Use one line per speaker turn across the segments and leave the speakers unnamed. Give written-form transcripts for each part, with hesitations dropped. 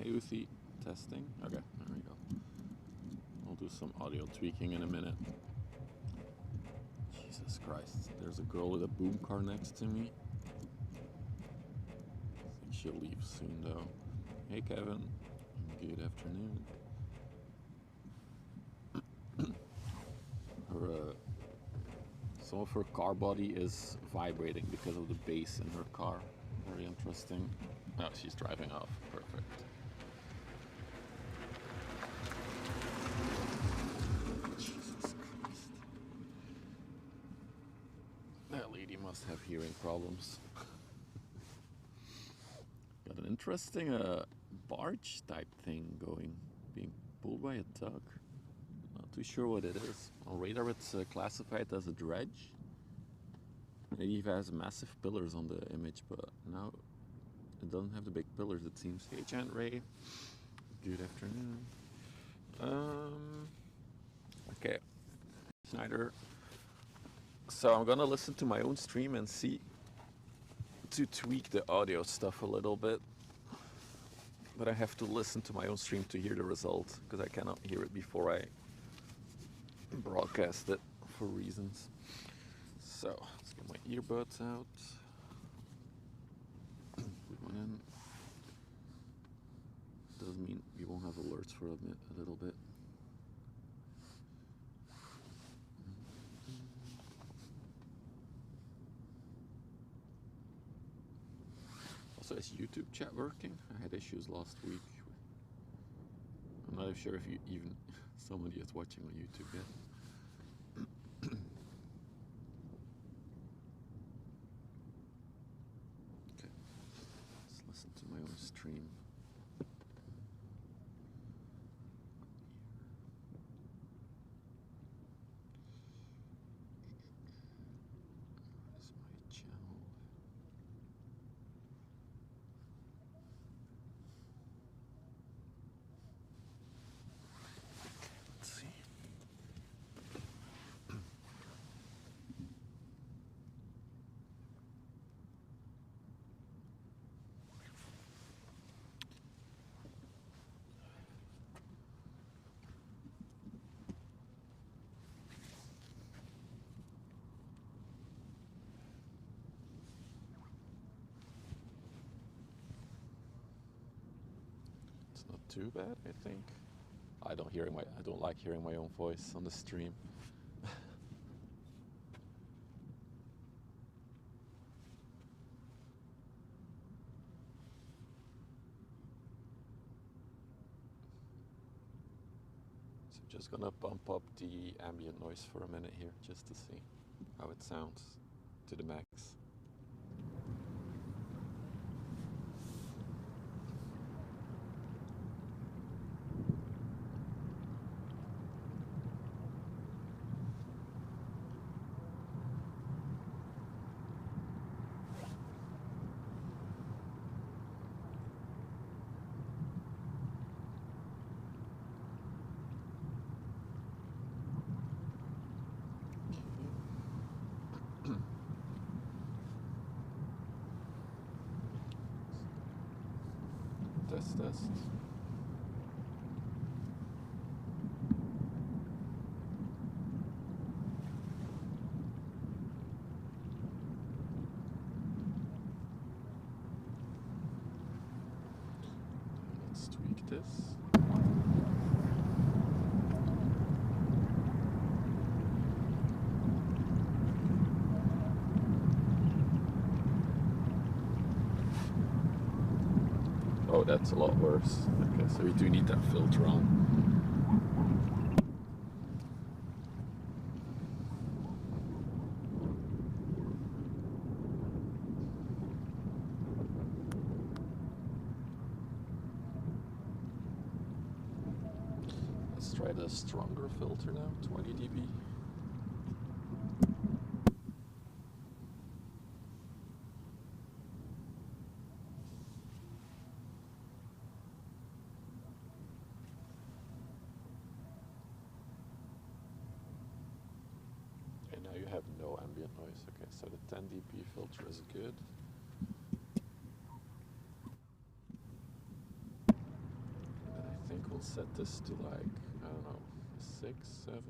Hey Uthi, testing. Okay, there we go. I'll do some audio tweaking in a minute. Jesus Christ, there's a girl with a boom car next to me. I think she'll leave soon though. Hey Kevin, good afternoon. Some of her car body is vibrating because of the bass in her car. Very interesting. Oh, she's driving off. Perfect. Jesus Christ. That lady must have hearing problems. Got an interesting barge type thing going, being pulled by a tug. Not too sure what it is. On radar it's classified as a dredge. It even has massive pillars on the image, but now it doesn't have the big pillars, it seems. Hey Chant Ray, good afternoon. Okay, Schneider. So I'm gonna listen to my own stream and see to tweak the audio stuff a little bit. But I have to listen to my own stream to hear the result, because I cannot hear it before I broadcast it for reasons. So let's get my earbuds out. Put one in. Does mean we won't have alerts for a little bit. Also, is YouTube chat working? I had issues last week. I'm not sure if even somebody is watching on YouTube yet. Okay, let's listen to my own stream. Where is my channel? Let's see. It's not too bad, I think. I don't like hearing my own voice on the stream. So I'm just gonna bump up the ambient noise for a minute here, just to see how it sounds to the max. Test. Let's tweak this. Oh, that's a lot worse. Okay, so we do need that filter on. Let's try the stronger filter now, 20 dB. And now you have no ambient noise. Okay, so the 10 dB filter is good. And I think we'll set this to like, I don't know, 6, 7.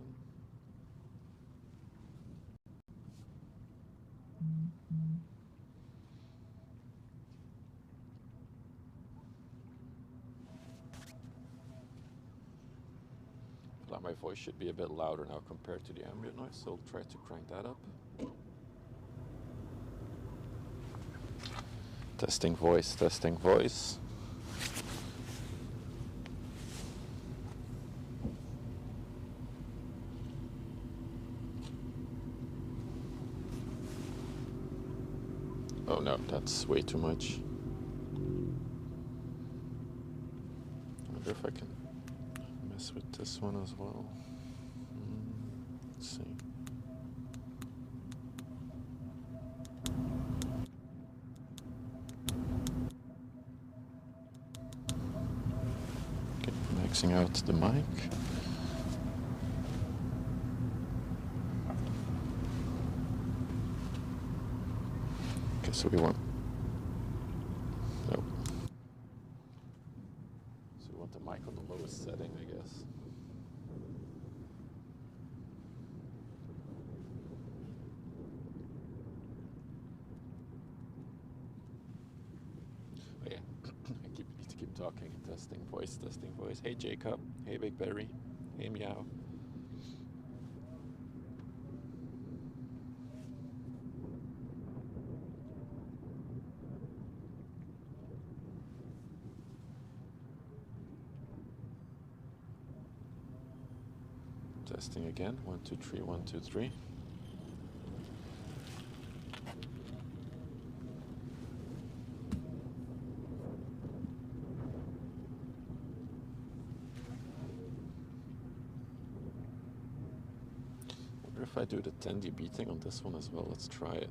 My voice should be a bit louder now compared to the ambient noise, so I'll try to crank that up. Testing voice, testing voice. Oh no, that's way too much. I wonder if I can mess with this one as well. Let's see. Okay, maxing out the mic. Okay, so we want. Nope. So we want the mic on the lowest setting, I guess. Talking and testing voice, testing voice. Hey Jacob, hey Big Berry, hey Meow. Testing again, 1, 2, 3, 1, 2, 3. If I do the 10 dB thing on this one as well, let's try it.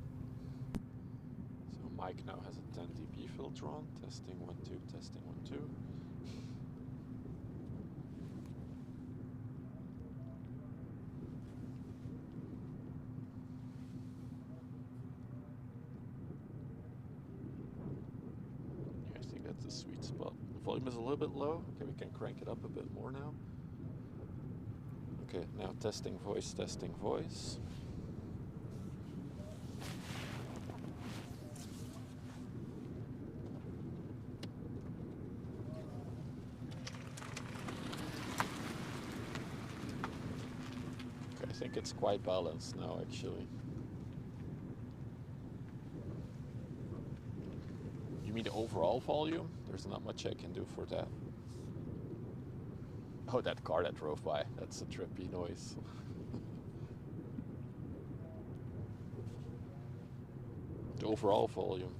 So mic now has a 10 dB filter on. Testing 1, 2, testing 1, 2. Yeah, I think that's the sweet spot. The volume is a little bit low. Okay, we can crank it up a bit more now. Okay, now testing voice, testing voice. Okay, I think it's quite balanced now, actually. You mean the overall volume? There's not much I can do for that. Oh, that car that drove by. That's a trippy noise. The overall volume.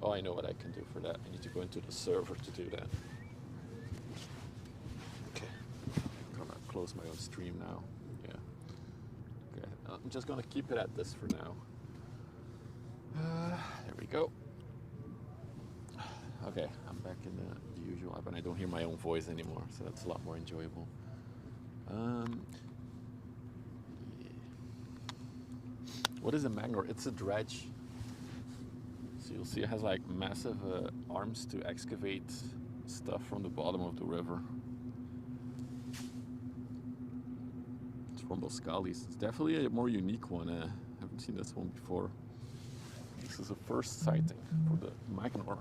Oh, I know what I can do for that. I need to go into the server to do that. Okay. I'm gonna close my own stream now. Yeah. Okay. I'm just gonna keep it at this for now. There we go. Okay, I'm back in the usual app and I don't hear my own voice anymore, so that's a lot more enjoyable. Yeah. What is a magnar? It's a dredge. So you'll see it has like massive arms to excavate stuff from the bottom of the river. It's from Boscalis. It's definitely a more unique one. I haven't seen this one before. This is a first sighting for the magnar.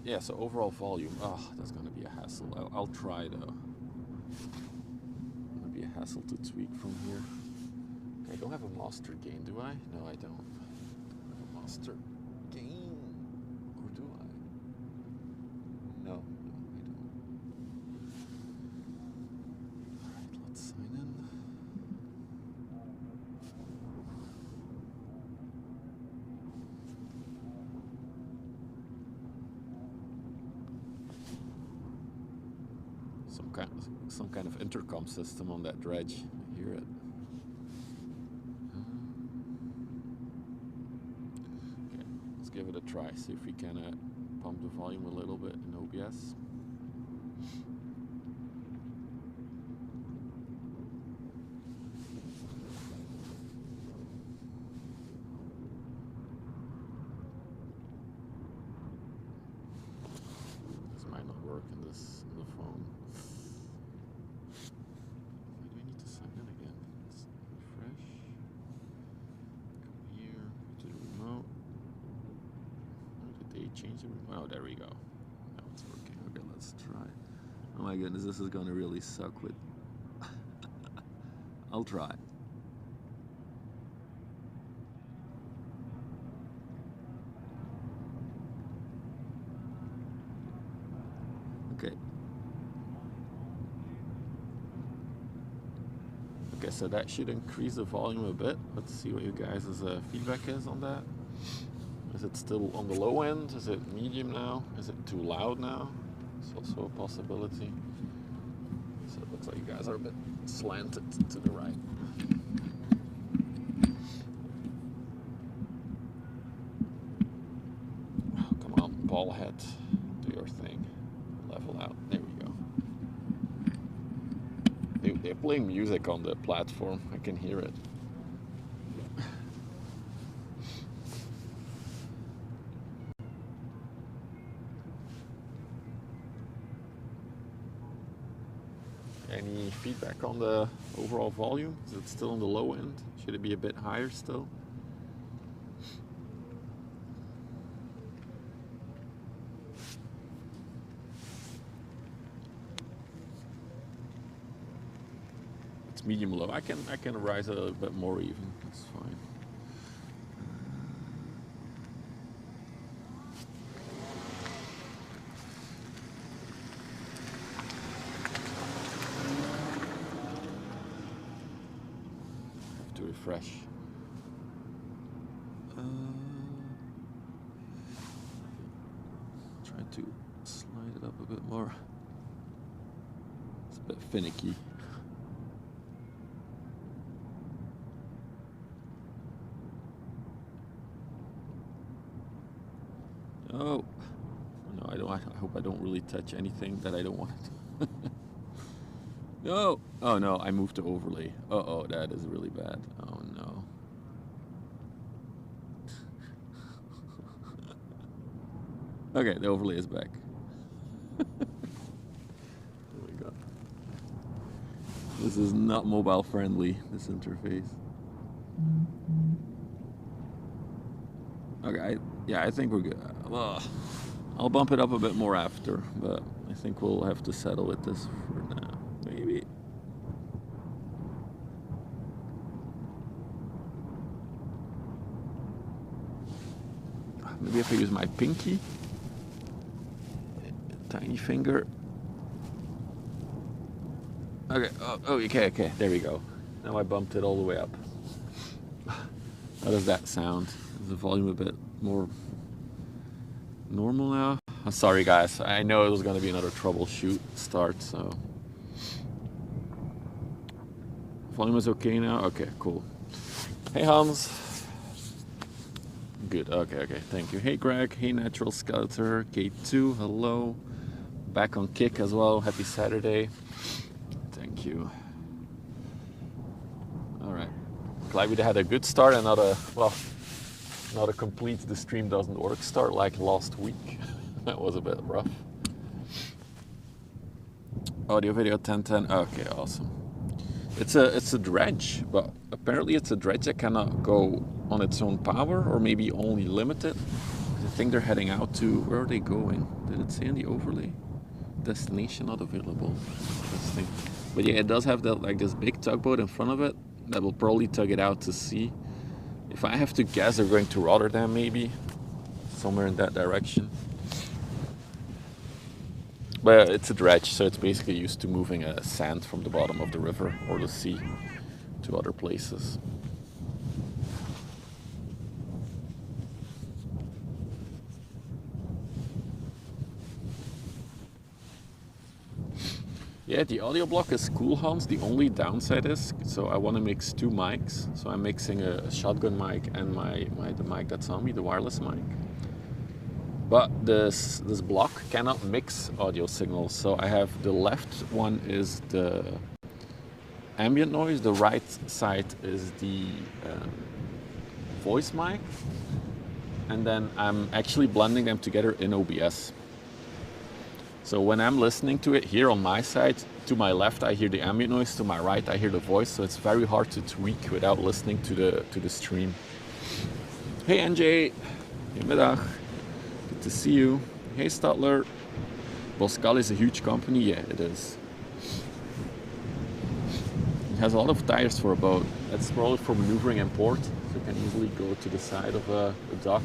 Yeah, so overall volume. Oh, that's gonna be a hassle. I'll try though. Gonna be a hassle to tweak from here. Okay, I don't have a master gain, do I? No, I don't. I have a master gain. Or do I? No, I don't. Alright, let's sign in. 1, some kind of intercom system on that dredge. I hear it. Okay, let's give it a try. See if we can pump the volume a little bit in OBS. Oh, there we go. Now it's working. Okay, let's try. Oh my goodness, this is gonna really suck with... I'll try. Okay. Okay, so that should increase the volume a bit. Let's see what you guys' feedback is on that. Is it still on the low end? Is it medium now? Is it too loud now? It's also a possibility. So it looks like you guys are a bit slanted to the right. Oh, come on, ball head, do your thing. Level out. There we go. They're playing music on the platform. I can hear it. Any feedback on the overall volume? Is it still on the low end? Should it be a bit higher still? It's medium low. I can rise it a little bit more even. That's fine. Refresh. Try to slide it up a bit more. It's a bit finicky. Oh no, I don't. I hope I don't really touch anything that I don't want to. No! Oh no, I moved to overlay. Uh-oh, that is really bad. Oh no. Okay, the overlay is back. Oh my god. This is not mobile friendly, this interface. Okay, yeah, I think we're good. I'll bump it up a bit more after, but I think we'll have to settle with this for now. Maybe. Maybe if I use my pinky, tiny finger. Okay, okay, there we go. Now I bumped it all the way up. How does that sound? Is the volume a bit more normal now? I'm sorry guys, I know it was going to be another troubleshoot start, so... Volume is okay now? Okay, cool. Hey Hans. Good, okay, thank you. Hey Greg, hey Natural Scouter, K2, hello. Back on kick as well, happy Saturday. Thank you. Alright, glad we had a good start and not a complete the stream doesn't work start like last week. That was a bit rough. Audio video 1010, okay, awesome. It's a dredge, but apparently it's a dredge that cannot go on its own power, or maybe only limited. I think they're heading out to, where are they going? Did it say in the overlay? Destination not available. Interesting. But yeah, it does have that, like this big tugboat in front of it that will probably tug it out to sea. If I have to guess, they're going to Rotterdam maybe, somewhere in that direction. But it's a dredge, so it's basically used to moving sand from the bottom of the river or the sea to other places. Yeah, the audio block is cool, Hans. The only downside is, so I want to mix 2 mics. So I'm mixing a shotgun mic and the mic that's on me, the wireless mic. But this block cannot mix audio signals. So I have the left one is the ambient noise, the right side is the voice mic, and then I'm actually blending them together in OBS. So when I'm listening to it here on my side, to my left I hear the ambient noise, to my right I hear the voice, so it's very hard to tweak without listening to the stream. Hey NJ, goedemiddag, good to see you. Hey Statler, Boscal is a huge company, yeah it is. It has a lot of tires for a boat. That's probably for maneuvering in port, so you can easily go to the side of a dock.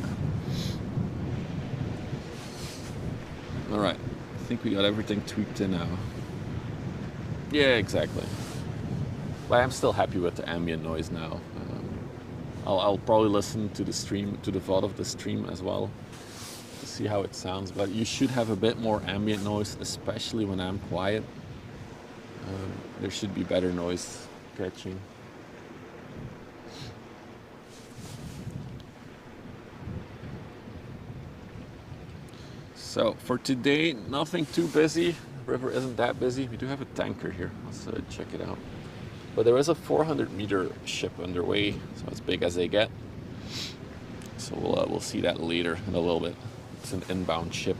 Alright. I think we got everything tweaked in now. Yeah, exactly. But I'm still happy with the ambient noise now. I'll probably listen to the stream, to the VOD of the stream as well, to see how it sounds. But you should have a bit more ambient noise, especially when I'm quiet. There should be better noise catching. So for today, nothing too busy. The river isn't that busy. We do have a tanker here. Let's check it out. But there is a 400-meter ship underway, so as big as they get. So we'll see that later in a little bit. It's an inbound ship.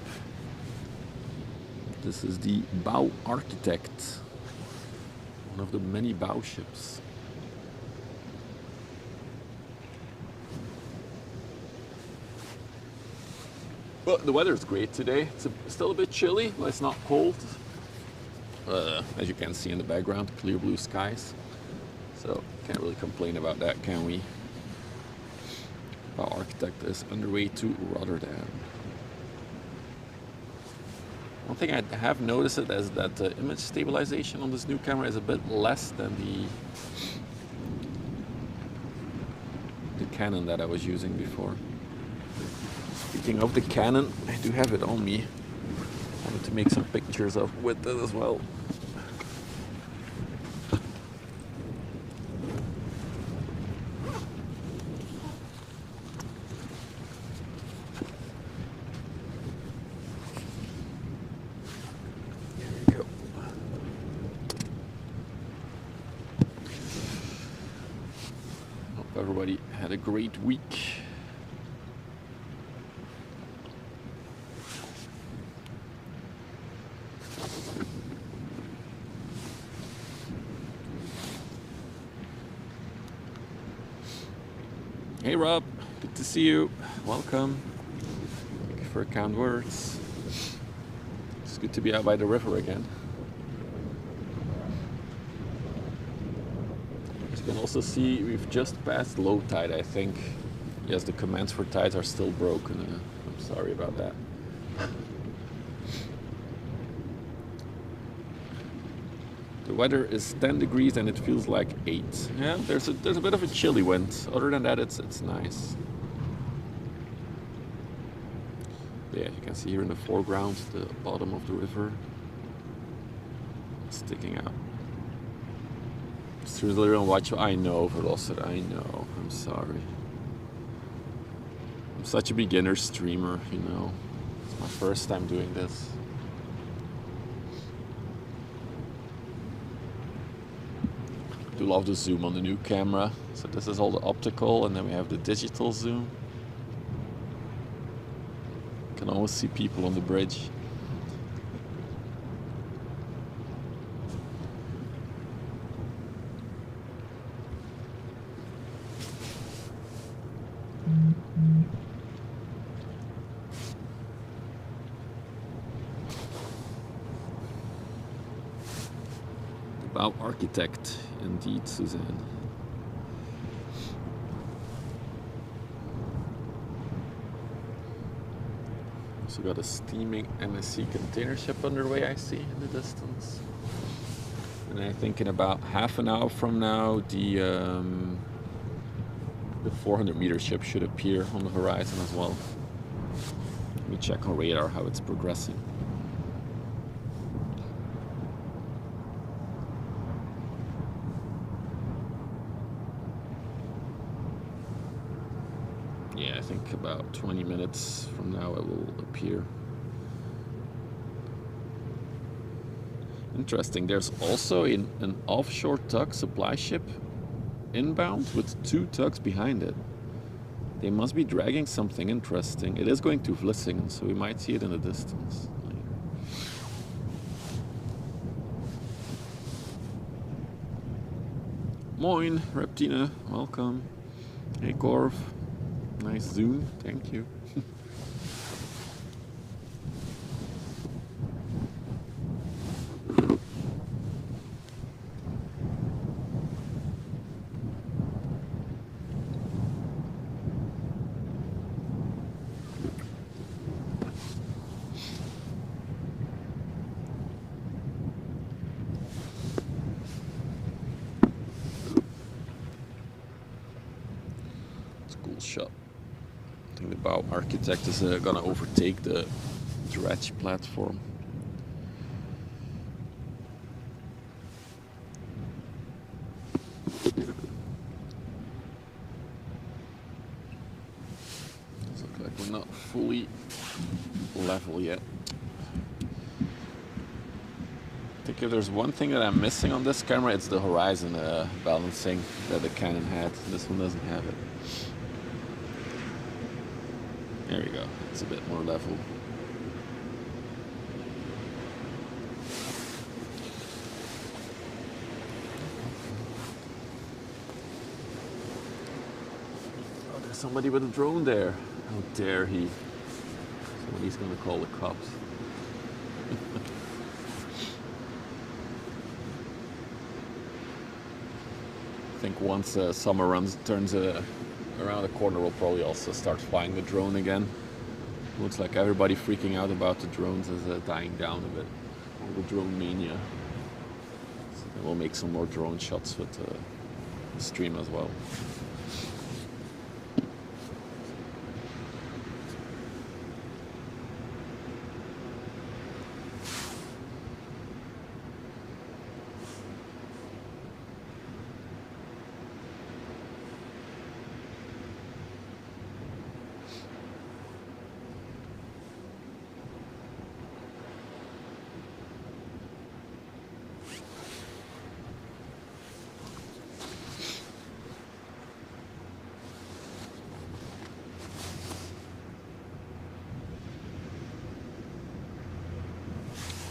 This is the Bow Architect, one of the many bow ships. Well, the weather's great today. It's still a bit chilly, but it's not cold. As you can see in the background, clear blue skies. So can't really complain about that, can we? Our Architect is underway to Rotterdam. One thing I have noticed is that the image stabilization on this new camera is a bit less than the Canon that I was using before. Speaking of the Canon, I do have it on me. I wanted to make some pictures with it as well. There we go. Hope everybody had a great week. Hey Rob, good to see you. Welcome. Thank you for kind words. It's good to be out by the river again. As you can also see, we've just passed low tide, I think. Yes, the commands for tides are still broken. I'm sorry about that. The weather is 10 degrees and it feels like 8. Yeah, there's a bit of a chilly wind. Other than that, it's nice. Yeah, you can see here in the foreground the bottom of the river sticking out. Streams later on watch. I know, Velocity. I know. I'm sorry. I'm such a beginner streamer, you know. It's my first time doing this. Do love the zoom on the new camera. So this is all the optical, and then we have the digital zoom. Can almost see people on the bridge. About Architect, indeed, Suzanne. Also got a steaming MSC container ship underway, I see in the distance. And I think in about half an hour from now, the 400-meter ship should appear on the horizon as well. Let me check on radar how it's progressing. Yeah, I think about 20 minutes from now it will appear. Interesting. There's also an offshore tug supply ship inbound with 2 tugs behind it. They must be dragging something interesting. It is going to Vlissingen, so we might see it in the distance. Moin, Reptina, welcome. Hey, Corv. Nice zoom, thank you. Shot. I think the bow architect is gonna overtake the dredge platform. Doesn't look like we're not fully level yet. I think if there's one thing that I'm missing on this camera, it's the horizon balancing that the Canon had. This one doesn't have it. There we go, it's a bit more level. Oh, there's somebody with a drone there. How dare he? Somebody's gonna call the cops. I think once summer turns around the corner, we'll probably also start flying the drone again. Looks like everybody freaking out about the drones is dying down a bit. All the drone mania. So then we'll make some more drone shots with the stream as well.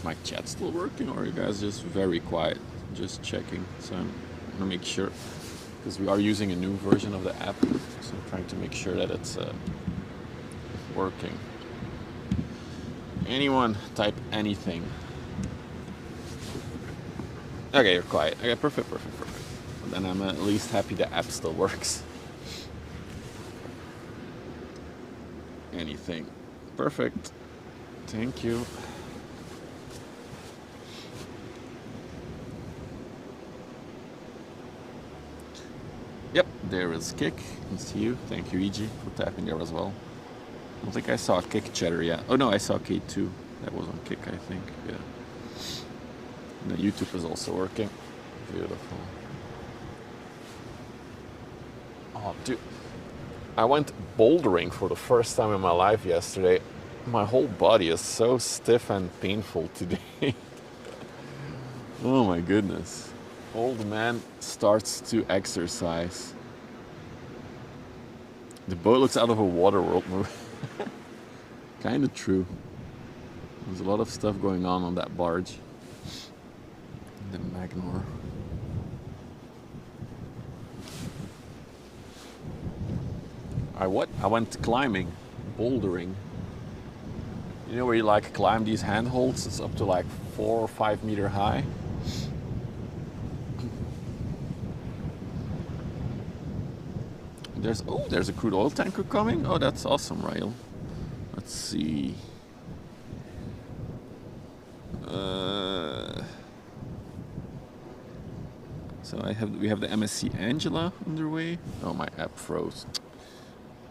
My chat still working, or are you guys just very quiet? Just checking, so I'm gonna make sure, because we are using a new version of the app, so I'm trying to make sure that it's working. Anyone type anything. Okay, you're quiet. Okay, perfect. Then I'm at least happy the app still works. Anything. Perfect. Thank you. Yep, there is Kick. I see you. Thank you, EG, for tapping there as well. I don't think I saw Kick chatter yet. Oh no, I saw K2. That was on Kick, I think. Yeah. And the YouTube is also working. Beautiful. Oh, dude. I went bouldering for the first time in my life yesterday. My whole body is so stiff and painful today. Oh my goodness. Old man starts to exercise. The boat looks out of a Waterworld movie. Kinda true. There's a lot of stuff going on that barge. The Magnor. I went climbing, bouldering. You know where you like climb these handholds? It's up to like 4 or 5 meter high. There's a crude oil tanker coming. Oh, that's awesome, Rail. Let's see. So we have the MSC Angela underway. Oh, my app froze.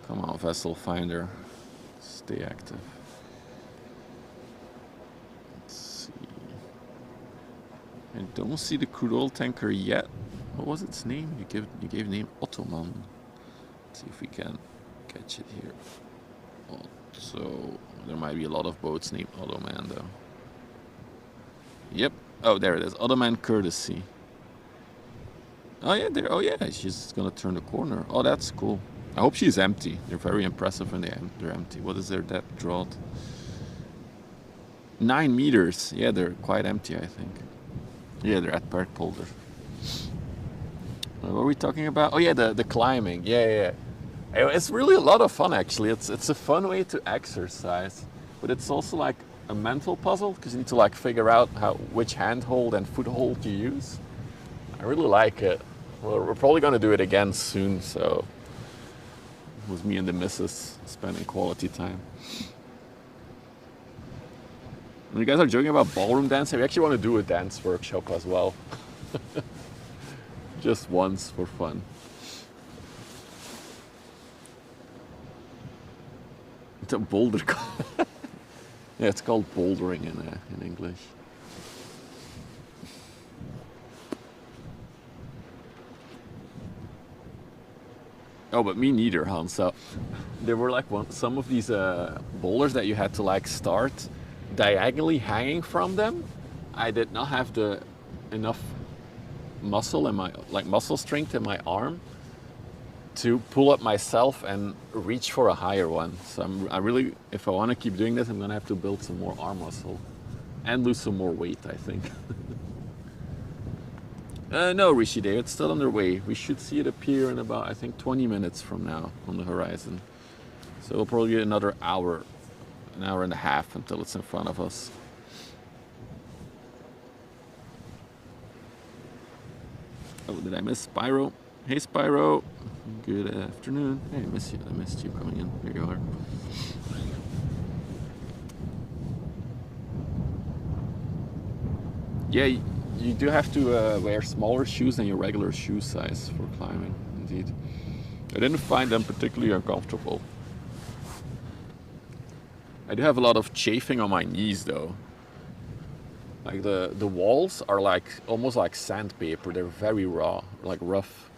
Come on, vessel finder, stay active. Let's see. I don't see the crude oil tanker yet. What was its name? You gave name Ottoman. Let's see if we can catch it here. So there might be a lot of boats named Ottoman though. Yep. Oh, there it is. Ottoman Courtesy. Oh yeah, there. Oh yeah, she's gonna turn the corner. Oh, that's cool. I hope she's empty. They're very impressive when they're empty. What is their depth draught? 9 meters. Yeah, they're quite empty, I think. Yeah, they're at Bergpolder. What were we talking about? Oh yeah, the climbing. Yeah. It's really a lot of fun actually. It's a fun way to exercise, but it's also like a mental puzzle because you need to like figure out which handhold and foothold you use. I really like it. Well, we're probably gonna do it again soon, so with me and the missus spending quality time. And you guys are joking about ballroom dancing. We actually want to do a dance workshop as well. Just once for fun. It's a boulder. Yeah, it's called bouldering in English. Oh, but me neither, Hans. So there were like some of these boulders that you had to like start diagonally hanging from them. I did not have enough muscle in muscle strength in my arm to pull up myself and reach for a higher one. So I really, if I want to keep doing this, I'm gonna have to build some more arm muscle and lose some more weight, I think. No, Rishi Day, it's still underway. We should see it appear in about, I think, 20 minutes from now on the horizon. So we'll probably get another hour, an hour and a half until it's in front of us. Oh, did I miss Spyro? Hey, Spyro. Good afternoon. Hey, I missed you coming in. Here you are. Yeah, you do have to wear smaller shoes than your regular shoe size for climbing, indeed. I didn't find them particularly uncomfortable. I do have a lot of chafing on my knees though. Like the walls are like almost like sandpaper. They're very raw, like rough.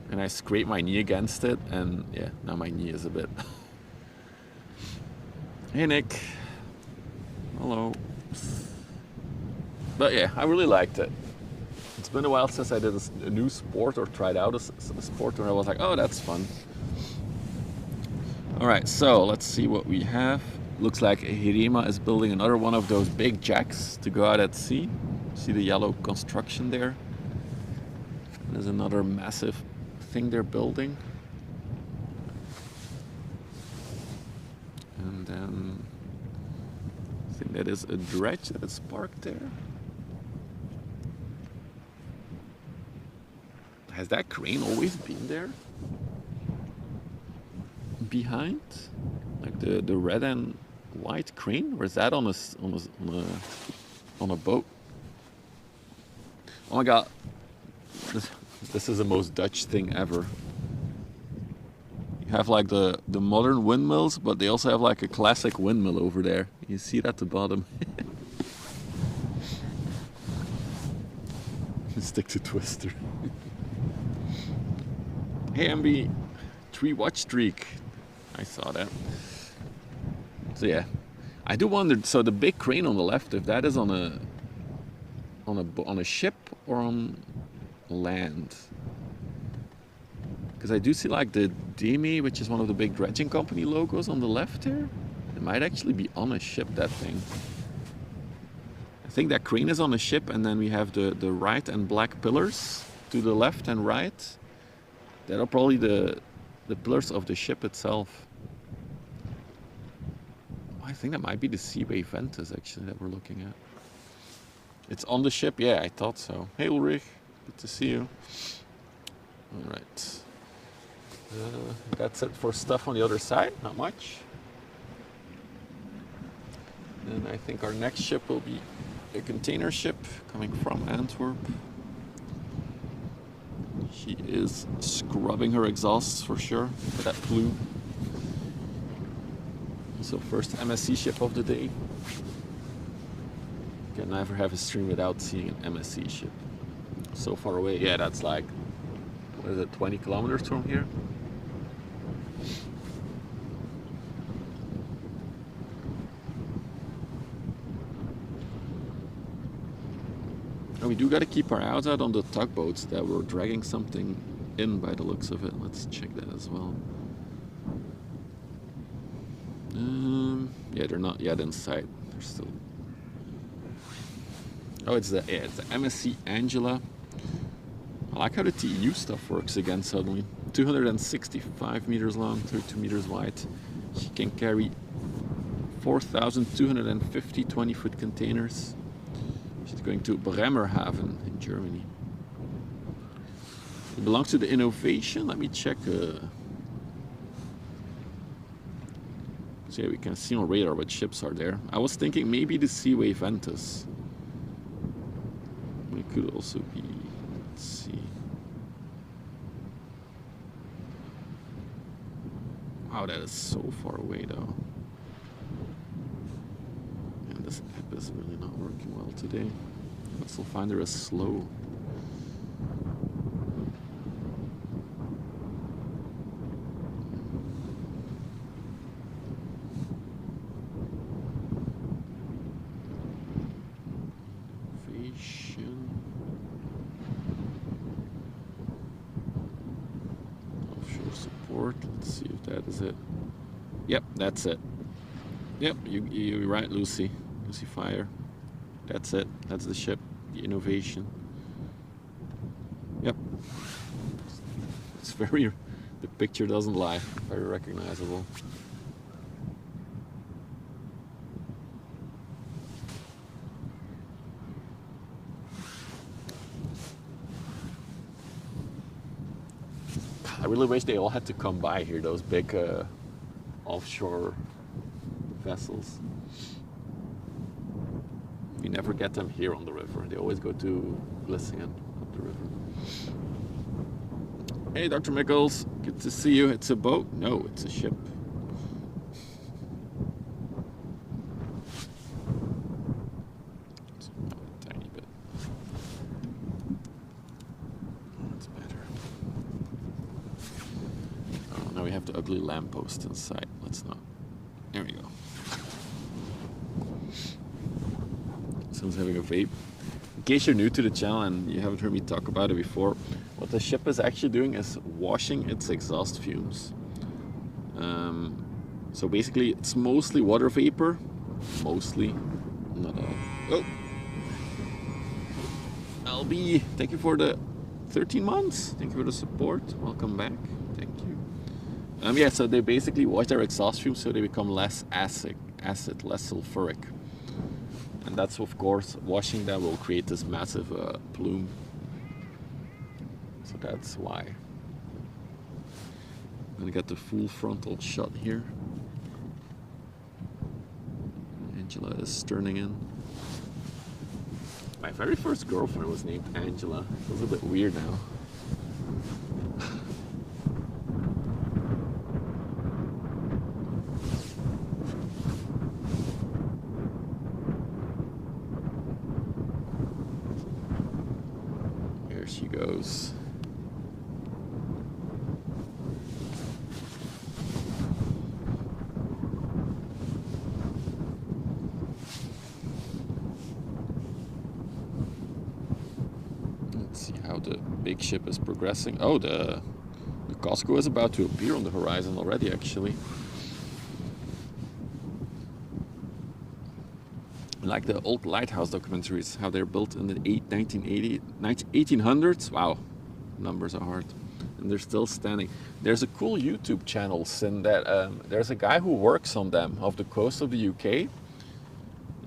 And I scrape my knee against it, and yeah, now my knee is a bit. Hey Nick. Hello. But yeah, I really liked it. It's been a while since I did a new sport or tried out a sport where I was like, oh, that's fun. All right, so let's see what we have. Looks like Hirima is building another one of those big jacks to go out at sea. See the yellow construction there? There's another massive thing they're building. And then I think that is a dredge that is parked there. Has that crane always been there? Behind? Like the red and white crane? Or is that on a boat? Oh my god. This is the most Dutch thing ever. You have like the modern windmills, but they also have like a classic windmill over there. You see it at the bottom. Stick to Twister. Hey MB, 3 watch streak. I saw that. So yeah, I do wonder. So the big crane on the left, if that is on a ship or on land, because I do see like the Demi, which is one of the big dredging company logos on the left here. It might actually be on a ship, that thing. I think that crane is on a ship, and then we have the white and black pillars to the left and right. That are probably the pillars of the ship itself. I think that might be the Seaway Ventus actually that we're looking at. It's on the ship, yeah, I thought so. Hey Ulrich, good to see you. All right. That's it for stuff on the other side, not much. And I think our next ship will be a container ship coming from Antwerp. She is scrubbing her exhausts for sure, for that plume. So first MSC ship of the day. Can never have a stream without seeing an MSC ship. So far away, yeah, that's like, what is it, 20 kilometers from here? And we do got to keep our eyes out on the tugboats that were dragging something in by the looks of it. Let's check that as well. Yeah, they're not yet inside. They're still. Oh, it's the MSC Angela. I like how the TEU stuff works again suddenly. 265 meters long, 32 meters wide. She can carry 4,250 20-foot containers. She's going to Bremerhaven in Germany. It belongs to the Innovation. Let me check. So yeah, we can see on radar what ships are there. I was thinking maybe the Seaway Ventus. It could also be. Let's see. Wow, that is so far away though. And this app is really not working well today. Vessel Finder is slow. Let's see if that is it. Yep, that's it. Yep, you're right, Lucy. Lucy Fire. That's it. That's the ship. The Innovation. Yep. It's very... The picture doesn't lie. Very recognizable. I really wish they all had to come by here, those big offshore vessels. We never get them here on the river. They always go to Vlissingen up the river. Hey, Dr. Mikkels, good to see you. It's a boat? No, it's a ship. Ugly lamppost inside. Let's not. There we go. Someone's having a vape. In case you're new to the channel and you haven't heard me talk about it before, what the ship is actually doing is washing its exhaust fumes. So basically, it's mostly water vapor. Mostly, not all. Oh, LB, thank you for the 13 months. Thank you for the support. Welcome back. Thank you. Yeah, so they basically wash their exhaust fumes so they become less acid, less sulfuric. And that's, of course, washing that will create this massive plume. So that's why. I'm gonna get the full frontal shot here. Angela is turning in. My very first girlfriend was named Angela. It was a bit weird now. She goes. Let's see how the big ship is progressing. Oh, the COSCO is about to appear on the horizon already, actually. Like the old lighthouse documentaries, how they're built in the 1800s. Wow, numbers are hard. And they're still standing. There's a cool YouTube channel, Sin, that there's a guy who works on them off the coast of the UK.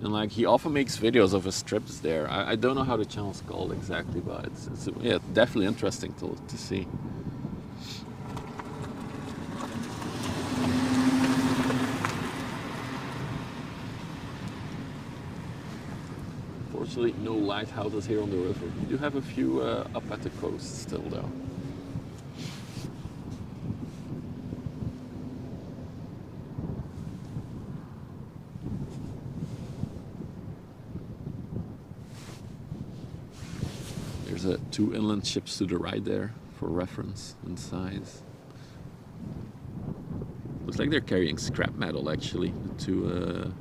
And like he often makes videos of his trips there. I don't know how the channel's called exactly, but it's yeah, definitely interesting to see. Unfortunately, no lighthouses here on the river. We do have a few up at the coast still, though. There's two inland ships to the right there for reference and size. Looks like they're carrying scrap metal, actually. The two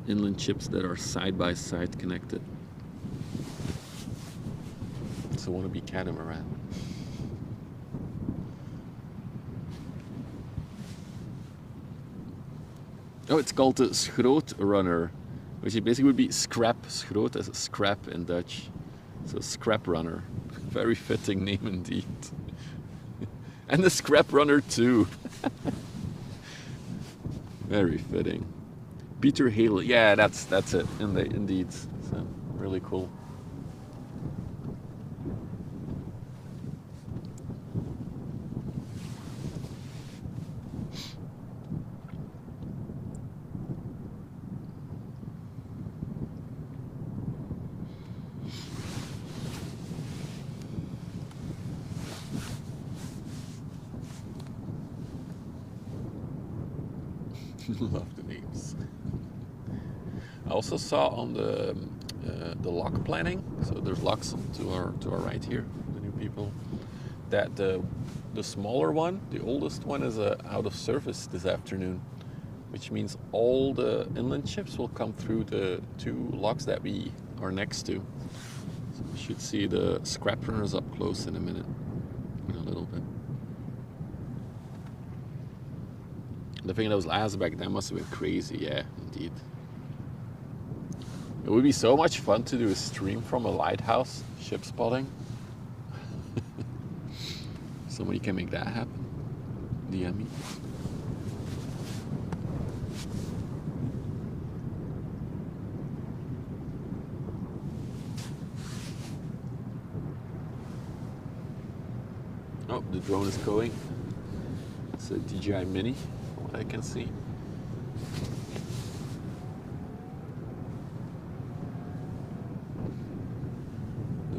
inland ships that are side by side connected. also want to be catamaran. Oh, it's called the schroot runner, which basically would be scrap. Schroot is scrap in Dutch, so scrap runner. Very fitting name indeed. And the scrap runner too. Very fitting. Peter Hale, yeah, that's it. Indeed, so, really cool. Love the names. I also saw on the lock planning, so there's locks to our right here, the new people, that the smaller one, the oldest one, is out of service this afternoon, which means all the inland ships will come through the 2 locks that we are next to. So we should see the scrap runners up close in a minute, in a little bit. The thing that was last back then must have been crazy, yeah, indeed. It would be so much fun to do a stream from a lighthouse, ship spotting. Somebody can make that happen. DM me. Oh, the drone is going. It's a DJI Mini, from what I can see.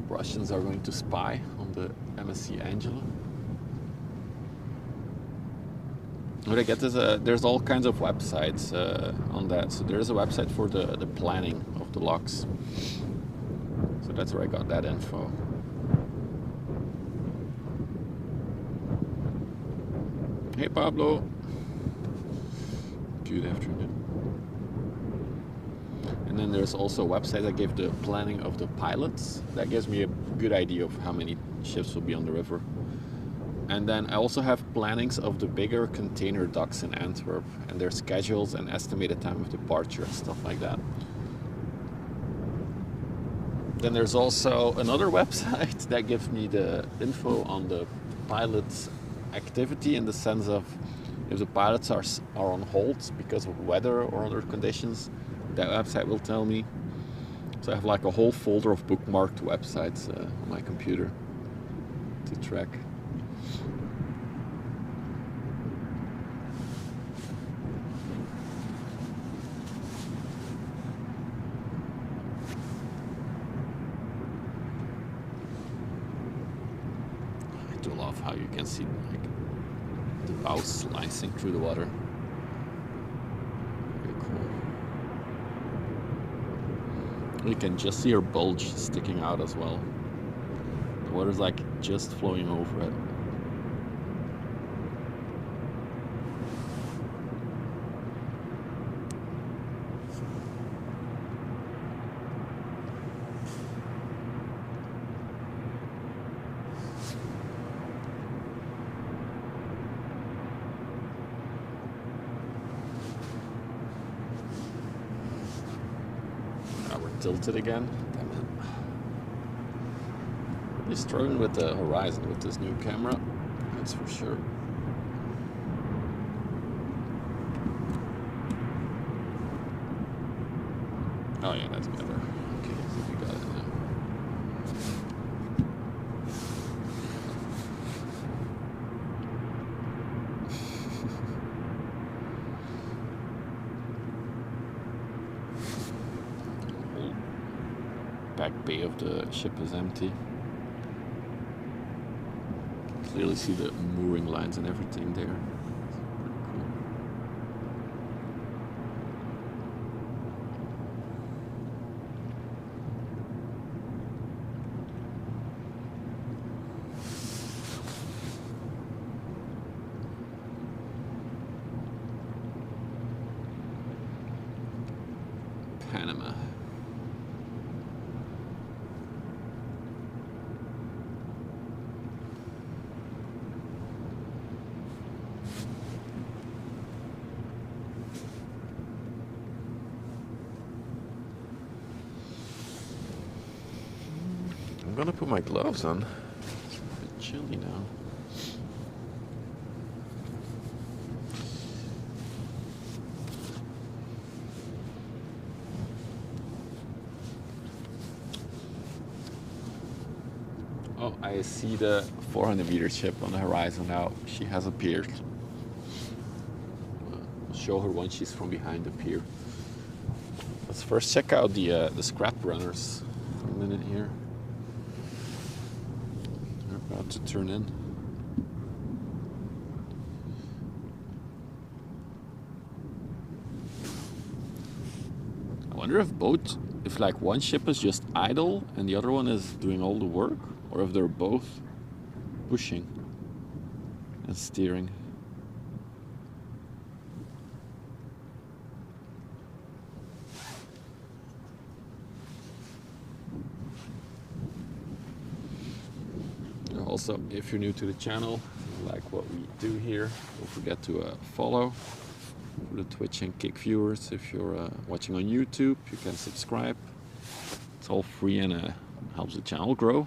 Russians are going to spy on the MSC Angela. What I get is there's all kinds of websites on that. So there's a website for the planning of the locks. So that's where I got that info. Hey Pablo. Good afternoon. And then there's also a website that gives the planning of the pilots. That gives me a good idea of how many ships will be on the river. And then I also have plannings of the bigger container docks in Antwerp and their schedules and estimated time of departure and stuff like that. Then there's also another website that gives me the info on the pilot's activity, in the sense of if the pilots are on hold because of weather or other conditions. That website will tell me. So I have like a whole folder of bookmarked websites on my computer to track. I do love how you can see like the bow slicing through the water. You can just see her bulge sticking out as well. The water's like just flowing over it. Tilted again. Damn it. Really struggling with the horizon with this new camera, that's for sure. Oh yeah, that's better. Okay, we got it now. Back bay of the ship is empty. You can clearly see the mooring lines and everything there. Panama. gonna put my gloves on. It's a bit chilly now. Oh, I see the 400-meter ship on the horizon now. She has appeared. I'll show her once she's from behind the pier. Let's first check out the scrap runners for a minute here. They're about to turn in. I wonder if like one ship is just idle and the other one is doing all the work, or if they're both pushing and steering. Also, if you're new to the channel, like what we do here, don't forget to follow for the Twitch and Kick viewers. If you're watching on YouTube, you can subscribe. It's all free and helps the channel grow.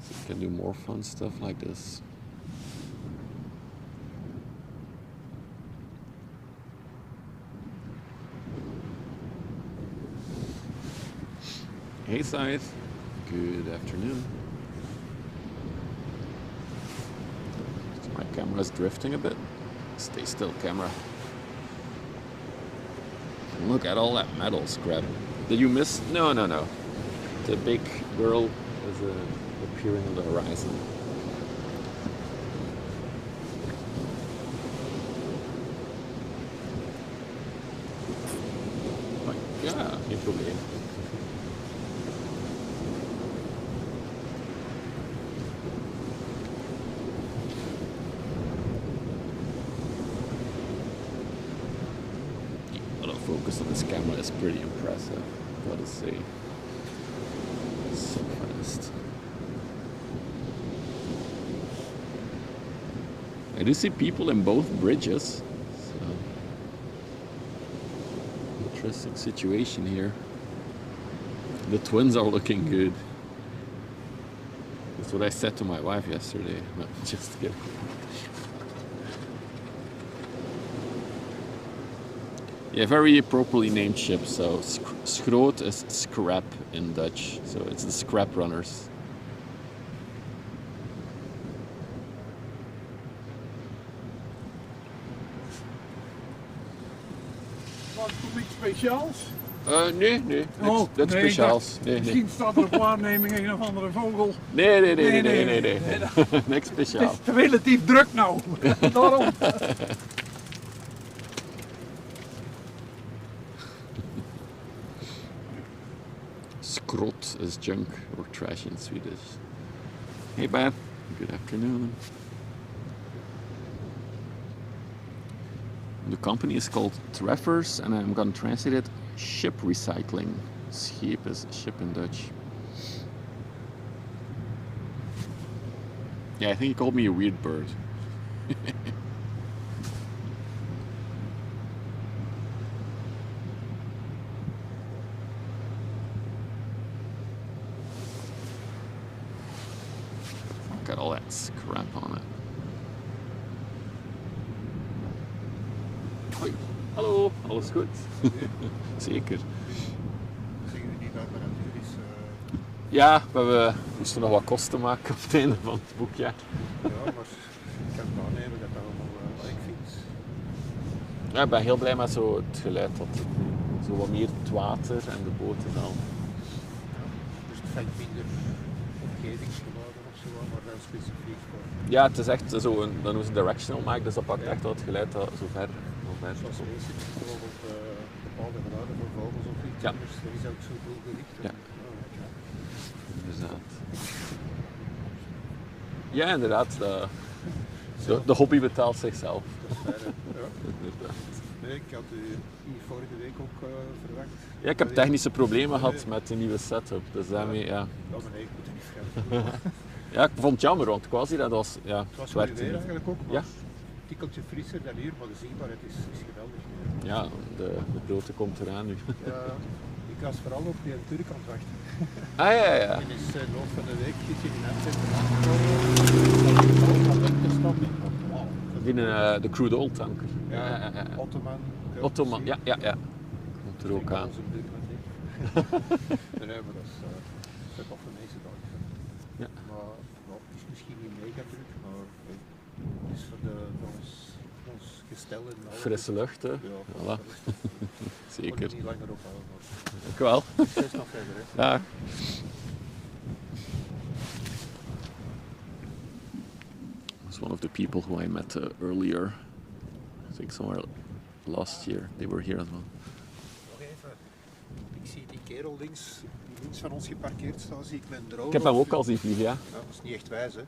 So you can do more fun stuff like this. Hey Scythe, good afternoon. My camera's drifting a bit. Stay still, camera. Look at all that metal scrap. Did you miss? No. The big girl is appearing on the horizon. Ja, geen probleem. Focus on this camera is pretty impressive, gotta say. It's so fast. I do see people in both bridges, so interesting situation here. The twins are looking good. That's what I said to my wife yesterday. No, just kidding. Yeah, very appropriately named ship. So schroot is scrap in Dutch. So it's the scrap runners.
Was het iets speciaals?
Nee, niks speciaals. Nee.
Misschien staat er op waarneming een of andere vogel.
Nee. Niks speciaal.
Het is relatief druk nou. Daarom.
Skrot is junk or trash in Swedish. Hey Beth, good afternoon. The company is called Treffers and I'm gonna translate it ship recycling. Schip is ship in Dutch. Yeah, I think he called me a weird bird. Got all that scrap on it. Hoi, hallo, alles goed? Zeker.
Zien jullie niet dat er natuurlijk is?
Ja, we moesten nog wat kosten maken op het einde van het boekjaar.
Ja, maar ik kan het aannemen dat dat allemaal ik vind.
Ja, ik ben heel blij met zo het geluid dat zo wat meer het water en de boten dan.
Ja, dus het valt minder omgevingsgeluiden of zo, maar dan specifiek voor.
Ja, het is echt zo een, dan is het directional mic, dus dat pakt echt wel het geluid dat zo ver.
Zoals racing, bijvoorbeeld bepaalde geluiden voor vogels of iets.
Ja.
Dus er is ook zo doelgericht.
Ja. Inderdaad. Ja, inderdaad. De hobby betaalt zichzelf.
Nee, ik had u hier vorige week ook verwacht.
Ja, ik heb technische problemen gehad met de nieuwe setup, dus daarmee, ja.
Ja, maar nee, ik moet er niet verder.
Ja, ik vond het jammer, want quasi dat was, ja,
Het was
werkte
weer
niet.
eigenlijk ook, maar
Ja.
een tikkeltje frisser dan hier, maar de zichtbaarheid is geweldig.
Ja, de broodje komt eraan nu.
Ja, ik Ik was vooral op die Turk aan het wachten.
Ah ja, ja.
En is in de loop van de week is hij in Antwerp aangekomen. En ik kwam van weg te stappen. Wauw.
Die de crude oil tanker.
Ja, Ottoman.
Ottoman, ja, ja, ja. Komt er ook aan.
Nee, maar dat is een toffe mensen daar.
Ja.
Maar nou, het is misschien niet mega druk, maar het is voor ons gestel en alles.
Frisse lucht, hè?
Ja,
Voilà. Zeker.
Ik niet langer ophouden. Maar
Ik wel.
succes nog verder, hè.
Ja. Was one of the people who I met earlier. I think somewhere last year. They were here as well.
Nog even. Ik zie die kerel links van ons geparkeerd staan, zie ik mijn drone.
Ik heb hem ook al zien vliegen, ja.
Ja, dat is niet echt wijs, hè.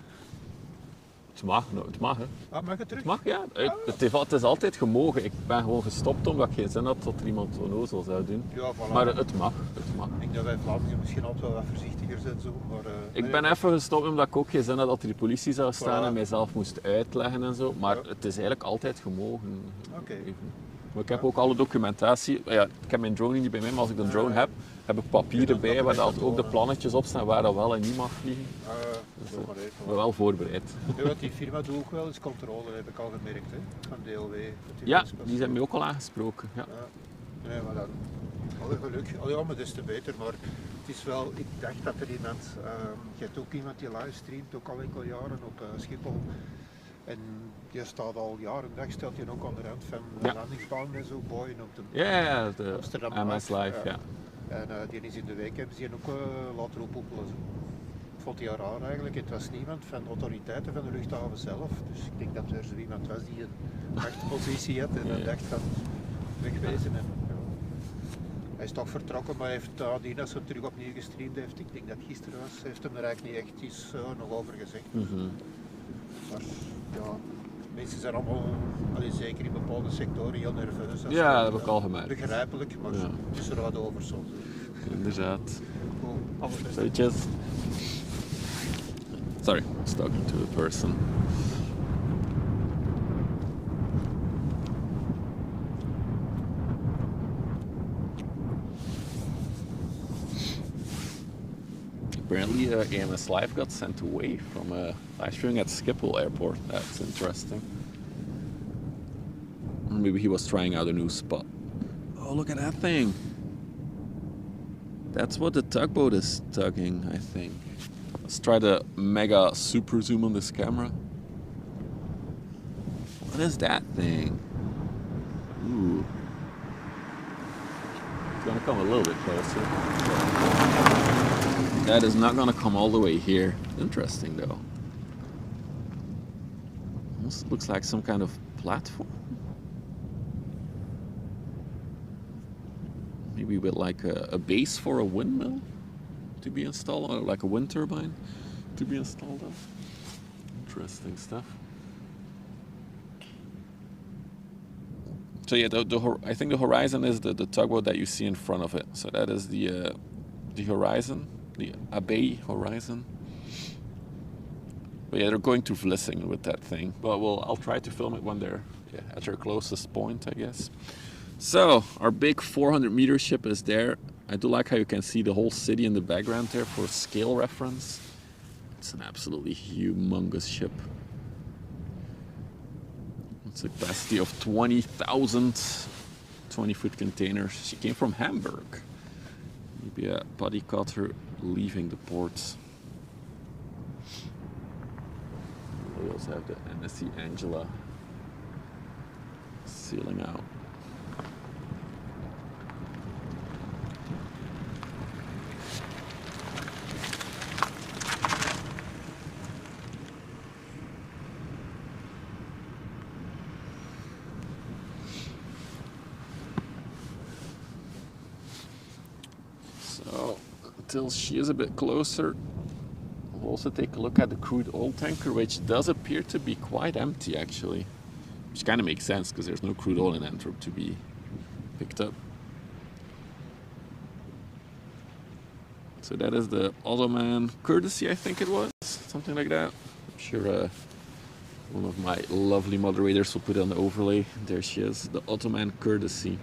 Het mag, hè.
Ah, mag het terug?
Het mag, ja. Het is altijd gemogen. Ik ben gewoon gestopt omdat ik geen zin had dat er iemand onnozel zou doen.
Ja, voilà.
Maar het mag.
Ik denk dat wij Vlamingen misschien altijd wel wat voorzichtiger zijn zo, maar...
Ik ben even gestopt omdat ik ook geen zin had dat er de politie zou staan
Voilà.
en mijzelf moest uitleggen en zo. Maar
Ja.
het is eigenlijk altijd gemogen.
Oké.
Maar ik heb ook alle documentatie. Ja, ik heb mijn drone niet bij mij, maar als ik een drone heb ik papieren bij waar dat ook de plannetjes op staan waar dat wel en niet mag vliegen.
Zo maar even.
Ik ben wel voorbereid.
Ja, want die firma doet ook wel eens controle, heb ik al gemerkt, hè, van DLW.
Ja, die zijn mij ook al aangesproken. Ja.
Nee, maar dan... Alle geluk. Ja, maar des te beter, maar het is wel... Ik dacht dat er iemand... je hebt ook iemand die livestreamt, ook al enkele jaren op Schiphol. En die staat al jaren dag, stelt hij ook aan de rand van de landingsbaan en zo, boeien op de
Ja, de
Amsterdam
MS Live, ja.
En die is in de week, hebben ze die ook laten ophoepelen. Ik vond die raar eigenlijk. Het was niemand van de autoriteiten van de luchthaven zelf. Dus ik denk dat er zo iemand was die een machtspositie had en dacht van wegwezen. En, hij is toch vertrokken, maar hij heeft die dat ze terug opnieuw gestreamd heeft. Ik denk dat het gisteren was, heeft hem er eigenlijk niet echt iets nog over gezegd. Maar ja, mensen zijn allemaal, zeker in bepaalde sectoren, heel nerveus.
Ja, dat heb ik al gemerkt.
Begrijpelijk, maar het is er wat over soms.
Inderdaad.
Cool. Alles beste.
So just... Sorry, I was talking to a person. Apparently AMS Live got sent away from live streaming at Schiphol Airport. That's interesting. Or maybe he was trying out a new spot. Oh, look at that thing. That's what the tugboat is tugging, I think. Let's try the mega super zoom on this camera. What is that thing? Ooh. It's gonna come a little bit closer. That is not gonna come all the way here. Interesting though. Almost looks like some kind of platform. Maybe with like a base for a windmill to be installed, or like a wind turbine to be installed on. Interesting stuff. So yeah, I think the horizon is the tugboat that you see in front of it. So that is the horizon, the Abbey horizon. But yeah, they're going to Vlissingen with that thing. But I'll try to film it when they're at their closest point, I guess. So our big 400-meter ship is there. I do like how you can see the whole city in the background there for scale reference. It's an absolutely humongous ship. It's a capacity of 20,000 20-foot containers. She came from Hamburg. Maybe a buddy caught her leaving the port. We also have the MSC Angela sailing out. So, until she is a bit closer, we'll also take a look at the crude oil tanker, which does appear to be quite empty actually. Which kind of makes sense because there's no crude oil in Antwerp to be picked up. So that is the Ottoman Courtesy, I think it was, something like that. I'm sure one of my lovely moderators will put it on the overlay. There she is, the Ottoman Courtesy.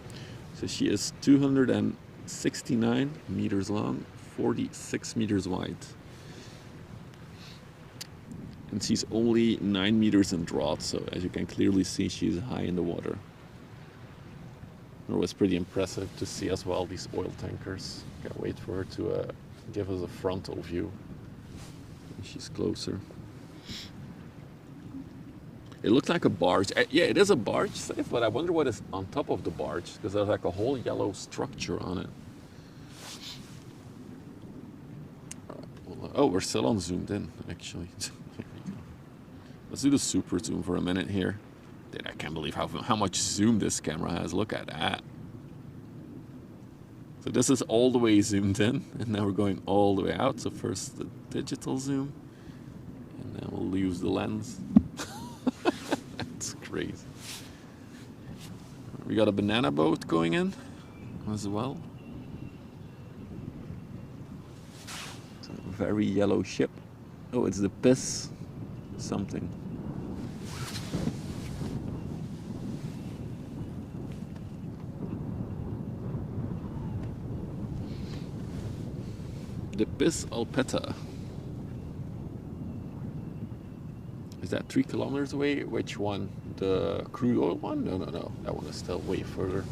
So she is 200 and 69 meters long, 46 meters wide. And she's only 9 meters in draught, so as you can clearly see, she's high in the water. It was pretty impressive to see as well these oil tankers. Can't wait for her to give us a frontal view. She's closer. It looks like a barge. Yeah, it is a barge, Safe, but I wonder what is on top of the barge, because there's like a whole yellow structure on it. Oh, we're still on zoomed in, actually. Let's do the super zoom for a minute here. Dude, I can't believe how much zoom this camera has. Look at that. So this is all the way zoomed in, and now we're going all the way out. So first the digital zoom, and then we'll use the lens. That's crazy. We got a banana boat going in as well. It's a very yellow ship. Oh, it's the piss something. The Piss Alpetta. Is that 3 kilometers away? Which one? The crude oil one? No. That one is still way further.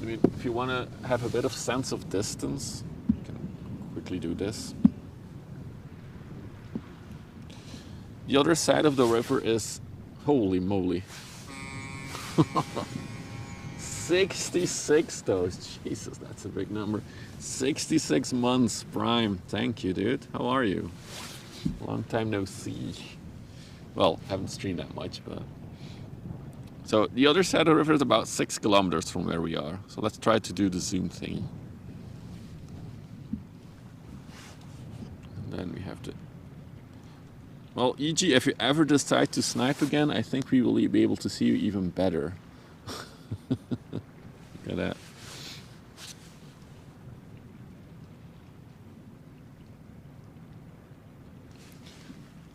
I mean, if you want to have a bit of sense of distance, you can quickly do this. The other side of the river is, holy moly. 66 though, Jesus, that's a big number. 66 months prime. Thank you, dude. How are you? Long time no see. Well, haven't streamed that much, but so the other side of the river is about 6 kilometers from where we are. So let's try to do the zoom thing. And then we have to, well, e.g. if you ever decide to snipe again, I think we will be able to see you even better. Look at that.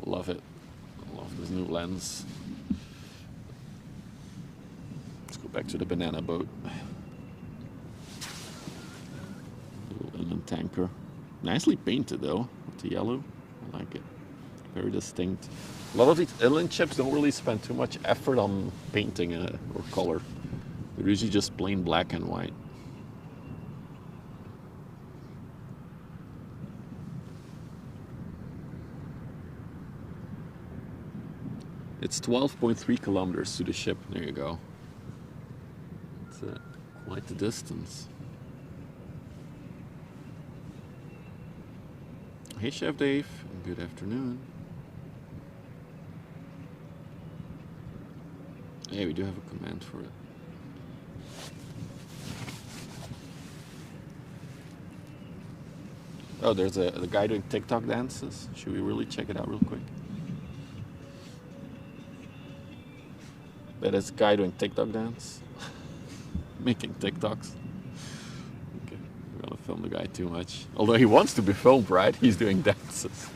Love it. Love this new lens. Let's go back to the banana boat. Little inland tanker. Nicely painted though, with the yellow. I like it. Very distinct. A lot of these inland ships don't really spend too much effort on painting or color. They're usually just plain black and white. It's 12.3 kilometers to the ship. There you go. It's quite the distance. Hey, Chef Dave. Good afternoon. Hey, we do have a command for it. Oh, there's the guy doing TikTok dances. Should we really check it out real quick? That is a guy doing TikTok dance. Making TikToks. Okay, we're gonna film the guy too much. Although he wants to be filmed, right? He's doing dances.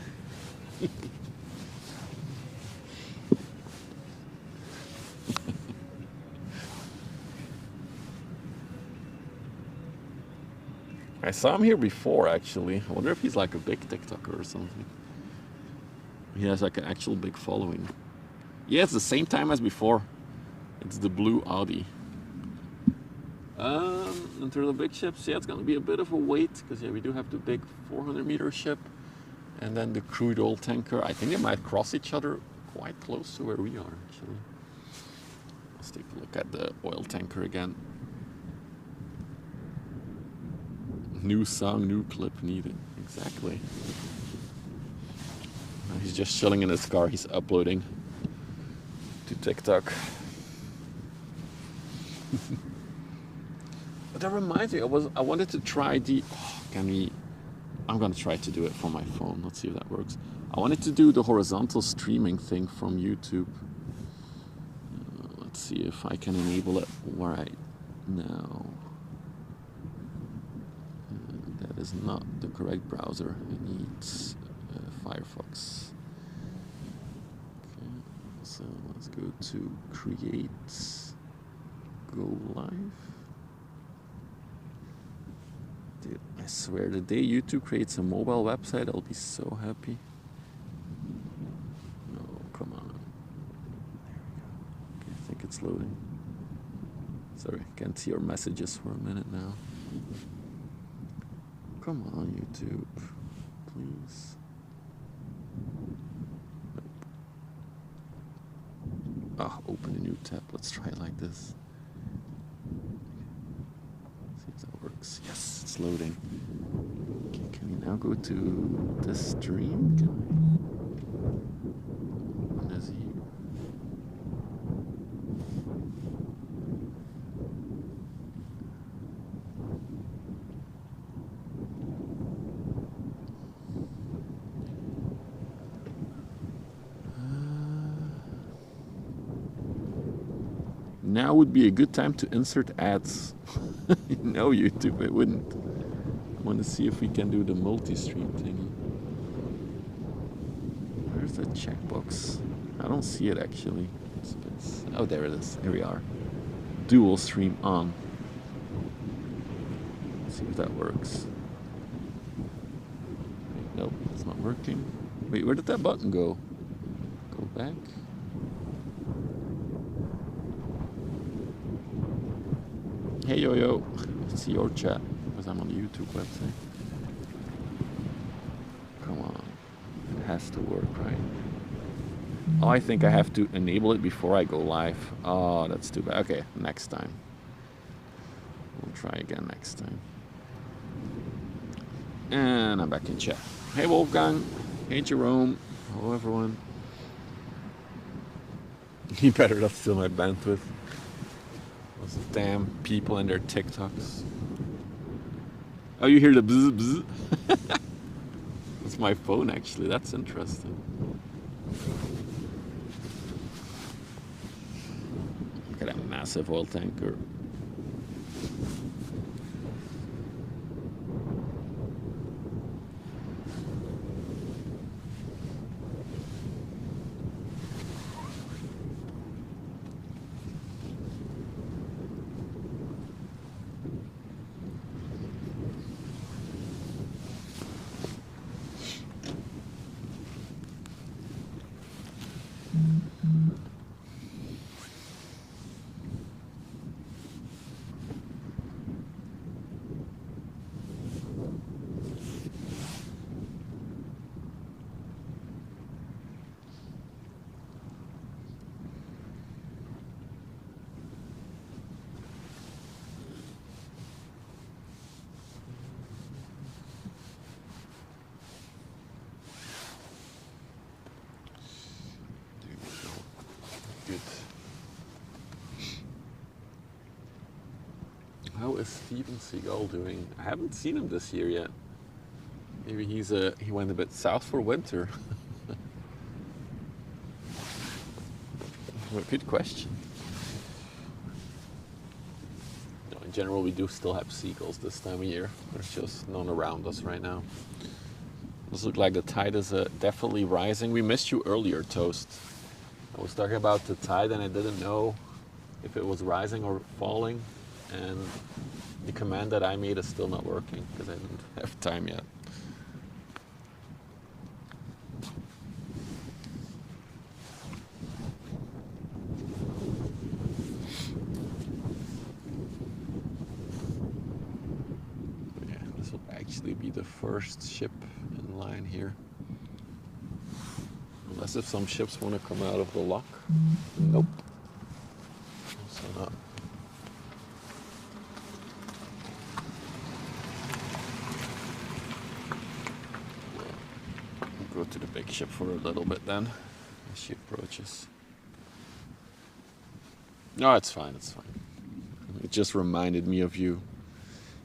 I saw him here before, actually. I wonder if he's like a big TikToker or something. He has like an actual big following. Yeah, it's the same time as before. It's the blue Audi. Into the big ships, yeah, it's gonna be a bit of a wait, because yeah, we do have the big 400-meter ship, and then the crude oil tanker. I think they might cross each other quite close to where we are, actually. Let's take a look at the oil tanker again. New song, new clip needed. Exactly. He's just chilling in his car. He's uploading to TikTok. But that reminds me, I wanted to try the. I'm gonna try to do it from my phone. Let's see if that works. I wanted to do the horizontal streaming thing from YouTube. Let's see if I can enable it right now. That is not the correct browser. It needs Firefox. Okay, so let's go to create go live. Dude, I swear, the day YouTube creates a mobile website, I'll be so happy. No, come on. There we go. Okay, I think it's loading. Sorry, can't see your messages for a minute now. Come on, YouTube, please. Nope. Oh, open a new tab. Let's try it like this. See if that works. Yes, it's loading. Okay, can we now go to the stream? Can we? What is here? Now would be a good time to insert ads. No, YouTube, it wouldn't. I want to see if we can do the multi-stream thingy. Where's that checkbox? I don't see it actually. Oh, there it is. Here we are. Dual stream on. Let's see if that works. Wait, nope, it's not working. Wait, where did that button go? Go back. Hey yo, see your chat because I'm on the YouTube website. Come on, it has to work, right? Oh, I think I have to enable it before I go live. Oh, that's too bad. Okay, next time. We'll try again next time. And I'm back in chat. Hey Wolfgang, hey Jerome, hello everyone. You better not steal my bandwidth. Those damn people and their TikToks. Oh, you hear the bzz bzz? It's my phone actually, that's interesting. Look at that massive oil tanker. How is Steven Seagal doing? I haven't seen him this year yet. Maybe he went a bit south for winter. Good question. No, in general, we do still have seagulls this time of year. There's just none around us right now. Does look like the tide is definitely rising. We missed you earlier, Toast. I was talking about the tide and I didn't know if it was rising or falling. And the command that I made is still not working because I didn't have time yet. But yeah, this will actually be the first ship in line here. Unless if some ships want to come out of the lock. Nope. Also not. Go to the big ship for a little bit then, as she approaches. No, it's fine, it's fine. It just reminded me of you.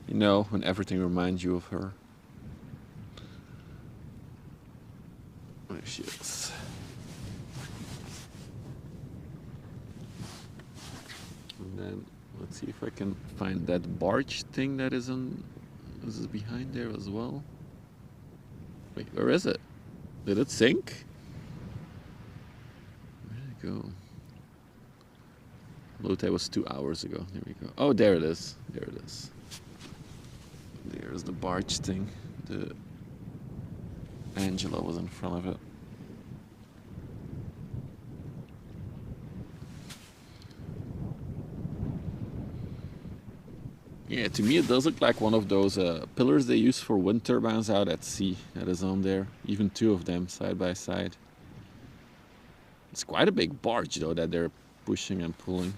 You know, when everything reminds you of her. There she is. And then, let's see if I can find that barge thing that is behind there as well. Wait, where is it? Did it sink? Where did it go? Low tide was 2 hours ago. There we go. Oh, there it is. There it is. There's the barge thing. The Angela was in front of it. Yeah, to me it does look like one of those pillars they use for wind turbines out at sea that is on there. Even two of them side by side. It's quite a big barge though that they're pushing and pulling.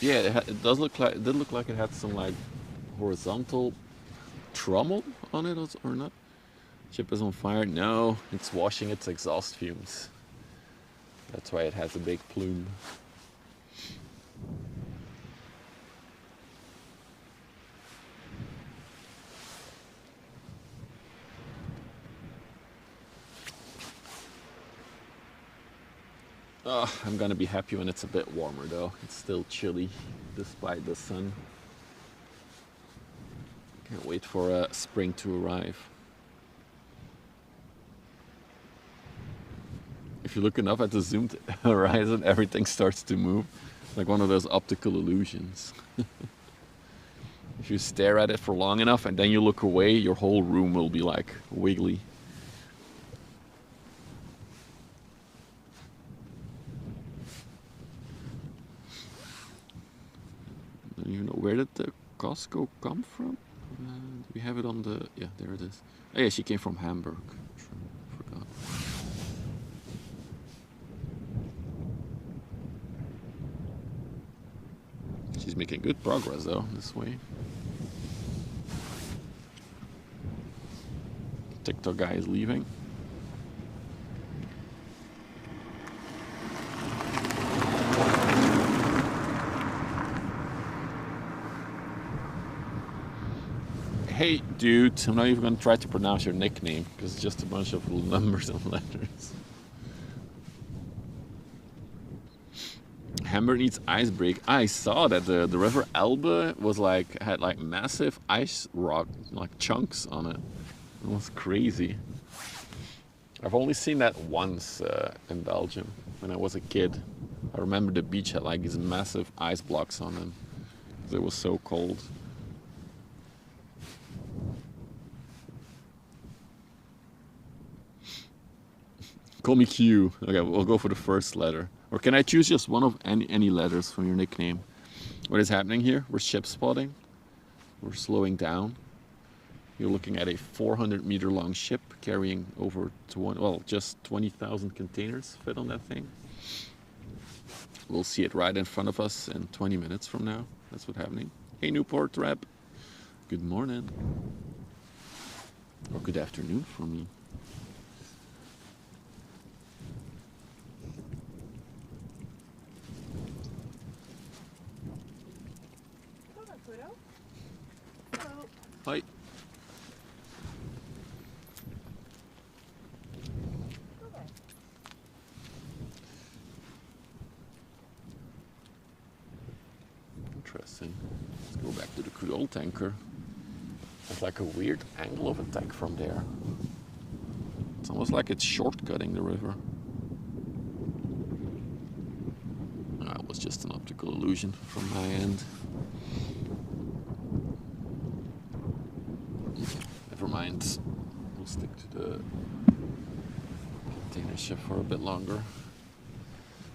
Yeah, it does look like, it did look like it had some like horizontal trommel on it or not. Ship is on fire. No, it's washing its exhaust fumes. That's why it has a big plume. Oh, I'm gonna be happy when it's a bit warmer though. It's still chilly despite the sun. Can't wait for spring to arrive. If you look enough at the zoomed horizon, everything starts to move. Like one of those optical illusions. If you stare at it for long enough and then you look away, your whole room will be like wiggly. I don't even know, where did the COSCO come from? Do we have it on the... yeah, there it is. Oh yeah, she came from Hamburg. Forgot. She's making good progress though, this way. TikTok guy is leaving. Hey dude, I'm not even going to try to pronounce your nickname because it's just a bunch of little numbers and letters. Hamburg needs ice break. I saw that the river Elbe was like, had like massive ice rock, like chunks on it. It was crazy. I've only seen that once in Belgium when I was a kid. I remember the beach had like these massive ice blocks on them because it was so cold. Call me Q. Okay, we'll go for the first letter. Or can I choose just one of any letters from your nickname? What is happening here? We're ship spotting. We're slowing down. You're looking at a 400-meter long ship carrying over just 20,000 containers fit on that thing. We'll see it right in front of us in 20 minutes from now. That's what's happening. Hey Newport rep. Good morning. Or good afternoon for me. Hi. Interesting. Let's go back to the crude oil tanker. There's like a weird angle of attack from there. It's almost like it's shortcutting the river. It was just an optical illusion from my end. Never mind. We'll stick to the container ship for a bit longer.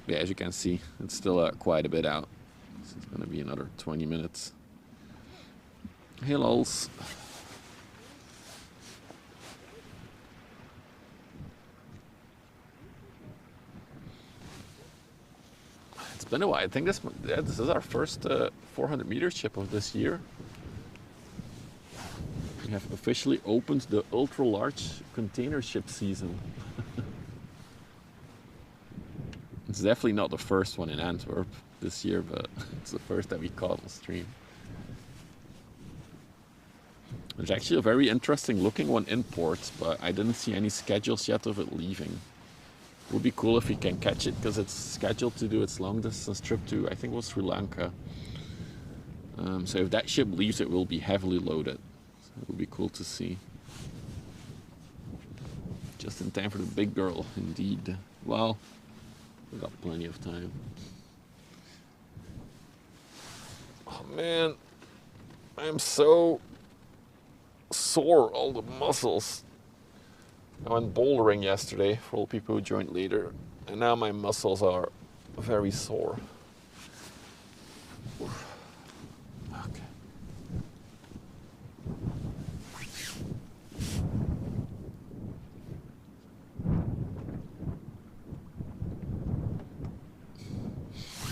Yeah, as you can see, it's still quite a bit out. So it's going to be another 20 minutes. Hey, lols. It's been a while. I think this is our first 400-meter ship of this year. We have officially opened the ultra-large container ship season. It's definitely not the first one in Antwerp this year, but it's the first that we caught on stream. There's actually a very interesting looking one in port, but I didn't see any schedules yet of it leaving. It would be cool if we can catch it, because it's scheduled to do its long distance trip to, I think it was Sri Lanka. So if that ship leaves, it will be heavily loaded. So it would be cool to see. Just in time for the big girl, indeed. Well, we got plenty of time. Oh man, I'm so sore, all the muscles. I went bouldering yesterday for all people who joined later, and now my muscles are very sore. Okay.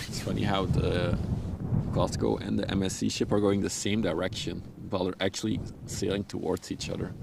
It's funny how the COSCO and the MSC ship are going the same direction, while they're actually sailing towards each other.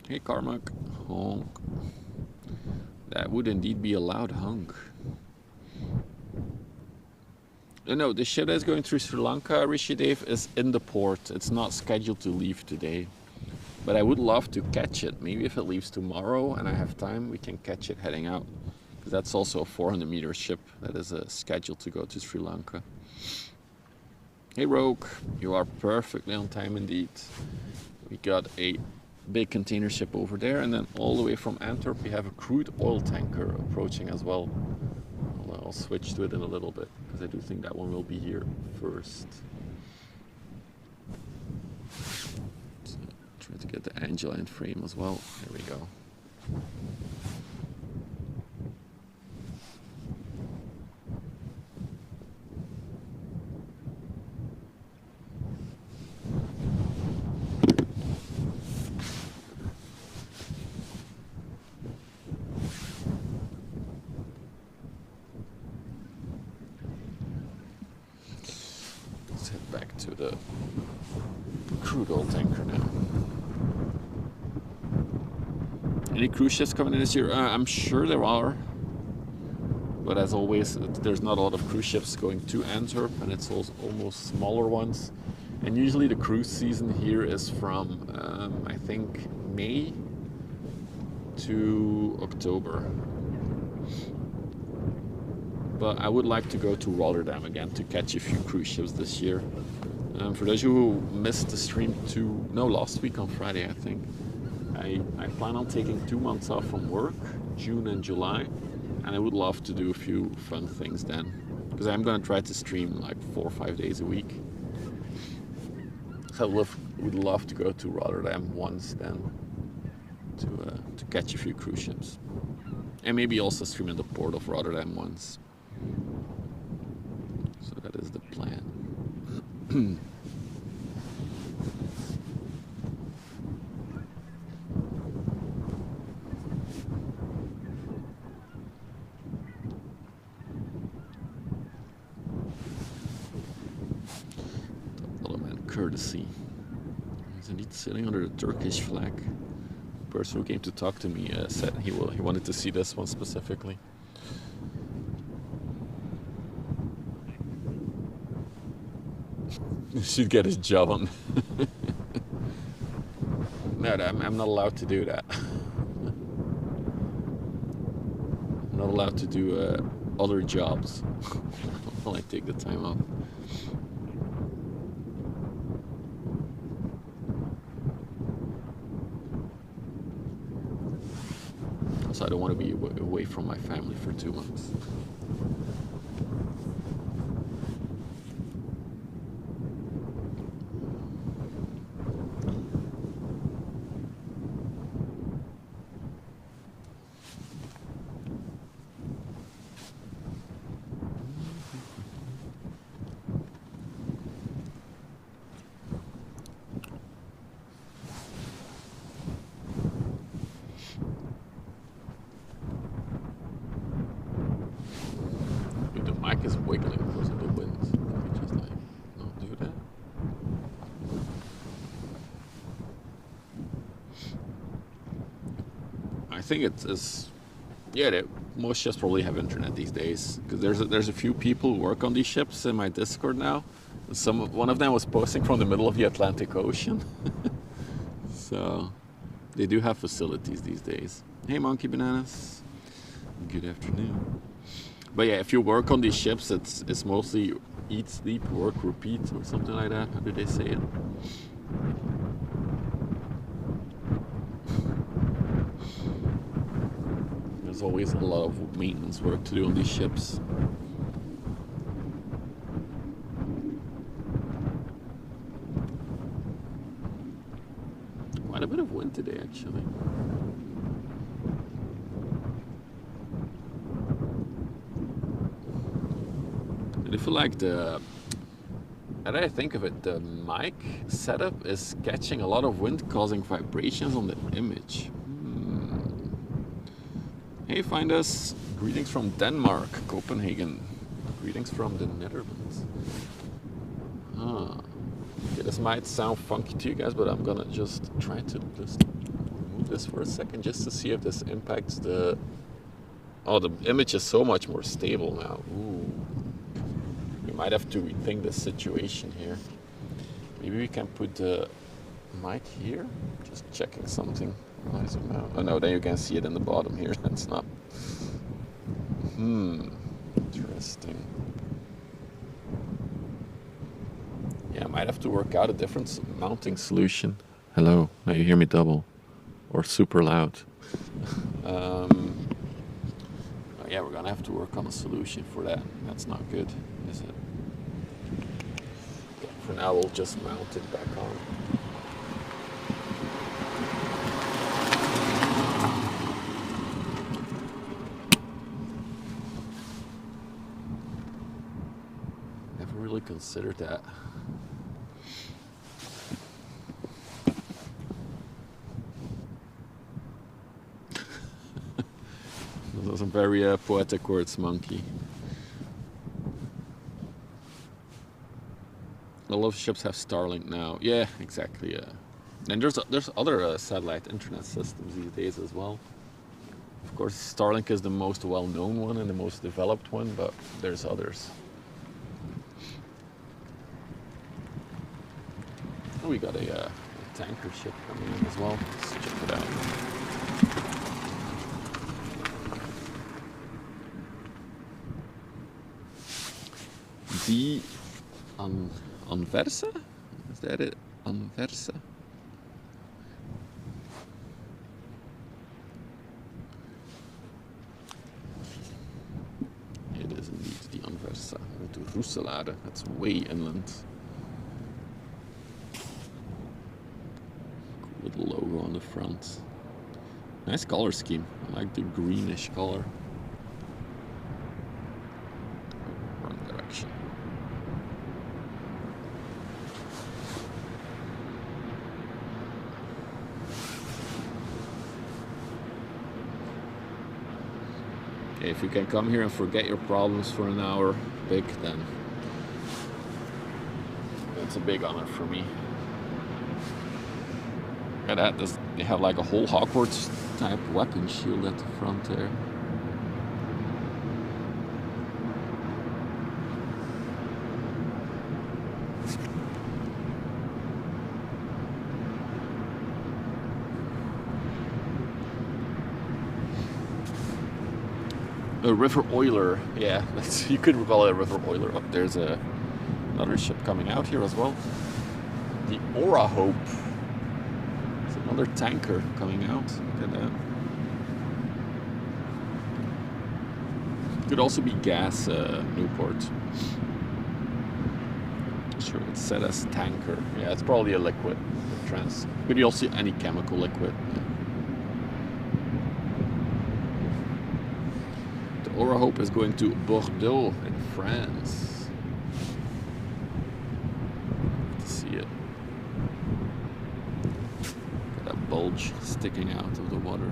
Hey Carmack, honk. That would indeed be a loud honk. No, the ship that's going through Sri Lanka, Rishidev, is in the port. It's not scheduled to leave today. But I would love to catch it. Maybe if it leaves tomorrow and I have time, we can catch it heading out. Because that's also a 400 meter ship that is scheduled to go to Sri Lanka. Hey Rogue, you are perfectly on time indeed. We got a big container ship over there, and then all the way from Antwerp we have a crude oil tanker approaching as well. I'll switch to it in a little bit, because I do think that one will be here first. So, try to get the Angela in frame as well. There we go. To the crude oil tanker now. Any cruise ships coming in this year? I'm sure there are, but as always, there's not a lot of cruise ships going to Antwerp, and it's almost smaller ones. And usually the cruise season here is from I think May to October. But I would like to go to Rotterdam again to catch a few cruise ships this year. For those of you who missed the stream last week on Friday, I think, I plan on taking 2 months off from work, June and July, and I would love to do a few fun things then, because I'm going to try to stream like 4 or 5 days a week. So I would love to go to Rotterdam once then, to catch a few cruise ships, and maybe also stream in the port of Rotterdam once. So that is the plan. Courtesy. He's indeed sitting under the Turkish flag. The person who came to talk to me said he wanted to see this one specifically. He should get his job on. No, I'm not allowed to do that. I'm not allowed to do other jobs while I take the time off. So I don't want to be away from my family for 2 months. think it's yeah. Most ships probably have internet these days because there's a few people who work on these ships in my Discord now. And one of them was posting from the middle of the Atlantic Ocean. So they do have facilities these days. Hey, Monkey Bananas. Good afternoon. But yeah, if you work on these ships, it's mostly eat, sleep, work, repeat, or something like that. How do they say it? There's always a lot of maintenance work to do on these ships. Quite a bit of wind today, actually. And I feel like now that I think of it, the mic setup is catching a lot of wind, causing vibrations on the image. Hey, find us. Greetings from Denmark, Copenhagen. Greetings from the Netherlands. Okay, this might sound funky to you guys, but I'm gonna just try to just remove this for a second just to see if this impacts the... Oh, the image is so much more stable now. Ooh. We might have to rethink the situation here. Maybe we can put the mic here. Just checking something. Oh no, then you can see it in the bottom here. That's not... Interesting. Yeah, I might have to work out a different mounting solution. Hello, now you hear me double. Or super loud. Oh yeah, we're gonna have to work on a solution for that. That's not good, is it? Okay, for now, we'll just mount it back on. Consider that. Those are some very poetic words, Monkey. A lot of ships have Starlink now. Yeah, exactly. And there's other satellite internet systems these days as well. Of course, Starlink is the most well-known one and the most developed one, but there's others. Oh, we got a tanker ship coming in as well. Let's check it out. The Anversa? Is that it? Anversa? It is indeed the Anversa. To Westerschelde. That's way inland. Little logo on the front. Nice color scheme. I like the greenish color. Wrong direction. Okay, if you can come here and forget your problems for an hour, big, then that's a big honor for me. And they have like a whole Hogwarts type weapon shield at the front there. A river oiler, yeah, you could call it a river oiler. Oh, there's another ship coming out here as well. The Aura Hope. Another tanker coming out. Look at that. Could also be gas Newport. Sure, it's set as tanker. Yeah, it's probably a liquid. Could be also any chemical liquid. Yeah. The Aura Hope is going to Bordeaux in France. Bulge sticking out of the water.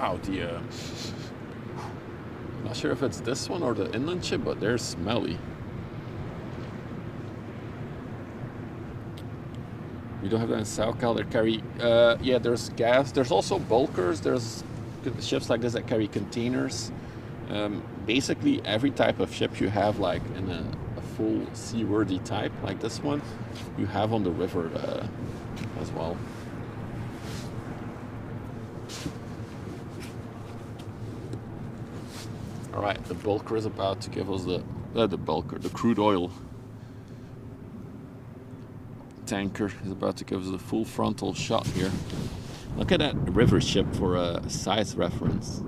Wow, not sure if it's this one or the inland ship, but they're smelly. We don't have that in SoCal. They carry, yeah, there's gas. There's also bulkers. There's ships like this that carry containers. Basically, every type of ship you have, like in a full seaworthy type, like this one, you have on the river as well. All right, the bulker is about to give us the crude oil tanker is about to give us a full frontal shot here. Look at that river ship for a size reference.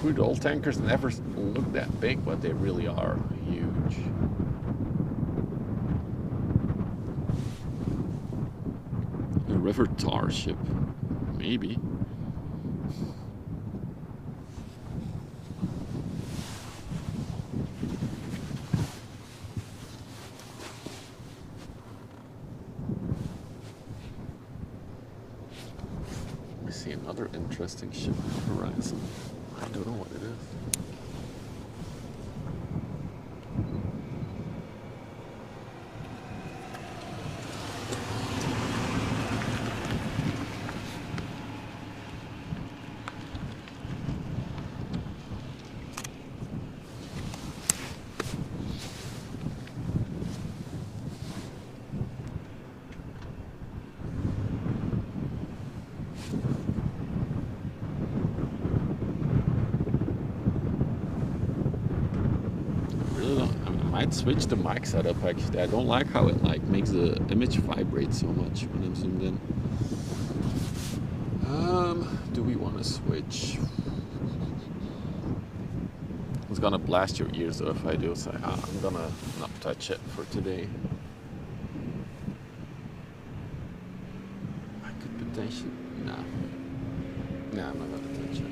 Crude oil tankers never look that big, but they really are huge. A river tar ship, maybe. We see another interesting ship on the horizon. I don't know what it is. I'd switch the mic setup actually. I don't like how it makes the image vibrate so much when I'm zoomed in. Do we want to switch? It's gonna blast your ears though if I do, so I'm gonna not touch it for today. I could potentially, nah, I'm not gonna touch it.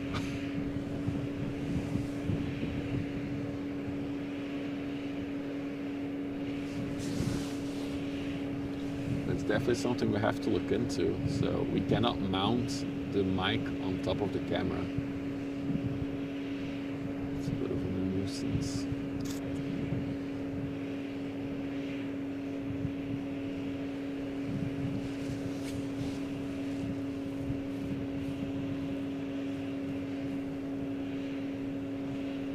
It's definitely something we have to look into. So we cannot mount the mic on top of the camera. It's a bit of a nuisance.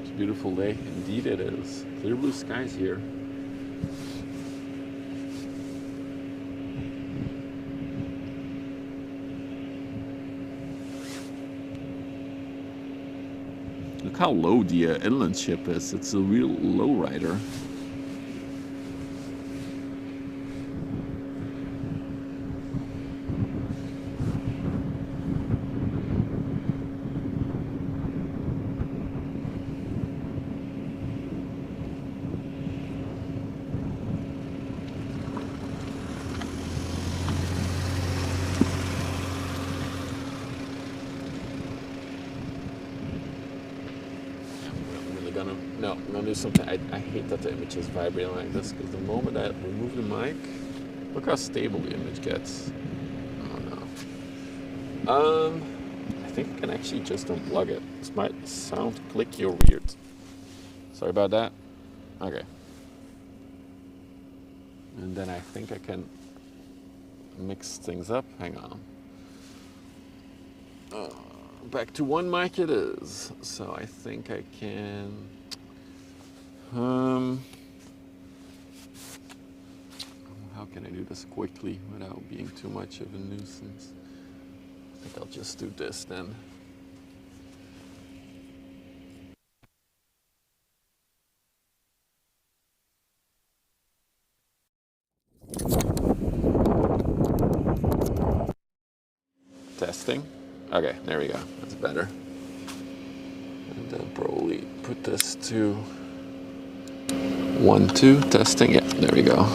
It's a beautiful day. Indeed it is. Clear blue skies here. Look how low the inland ship is. It's a real low rider. I'm gonna do something. I hate that the image is vibrating like this, because the moment I remove the mic, look how stable the image gets. Oh no. I think I can actually just unplug it. This might sound clicky or weird. Sorry about that. Okay. And then I think I can mix things up. Hang on. Back to one mic it is. So I think I can. How can I do this quickly without being too much of a nuisance? I think I'll just do this then. Testing. Okay, there we go. That's better. And then probably put this to 1, 2, testing. Yeah, there we go.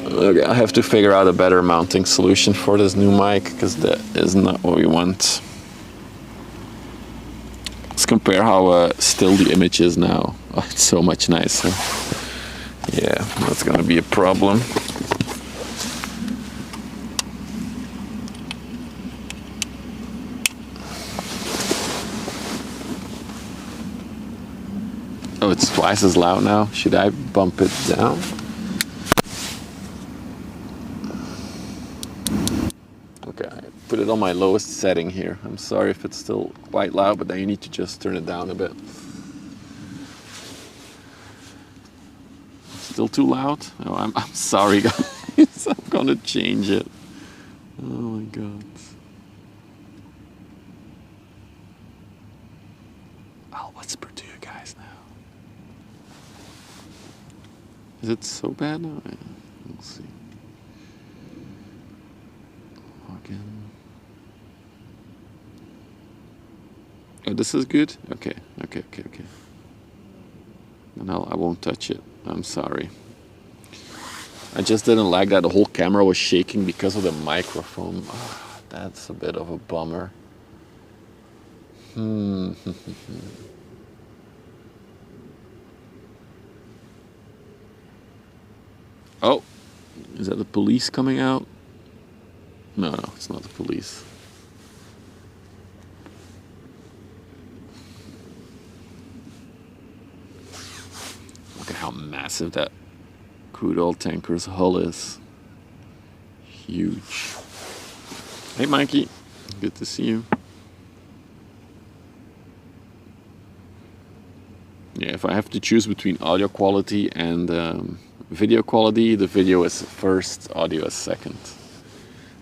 Okay, I have to figure out a better mounting solution for this new mic, because that is not what we want. Let's compare how still the image is now. Oh, it's so much nicer. Yeah, that's gonna be a problem. Oh, it's twice as loud now. Should I bump it down? Okay, I put it on my lowest setting here. I'm sorry if it's still quite loud, but then you need to just turn it down a bit. Still too loud? Oh, I'm sorry, guys. I'm gonna change it. Oh my god. I'll whisper to you guys now. Is it so bad now? We'll see. Again. Oh, this is good? Okay. No, I won't touch it. I'm sorry. I just didn't like that the whole camera was shaking because of the microphone. Oh, that's a bit of a bummer. Oh, is that the police coming out? No, it's not the police. Look at how massive that crude oil tanker's hull is. Huge. Hey Mikey, good to see you. Yeah, if I have to choose between audio quality and video quality, the video is first, audio is second.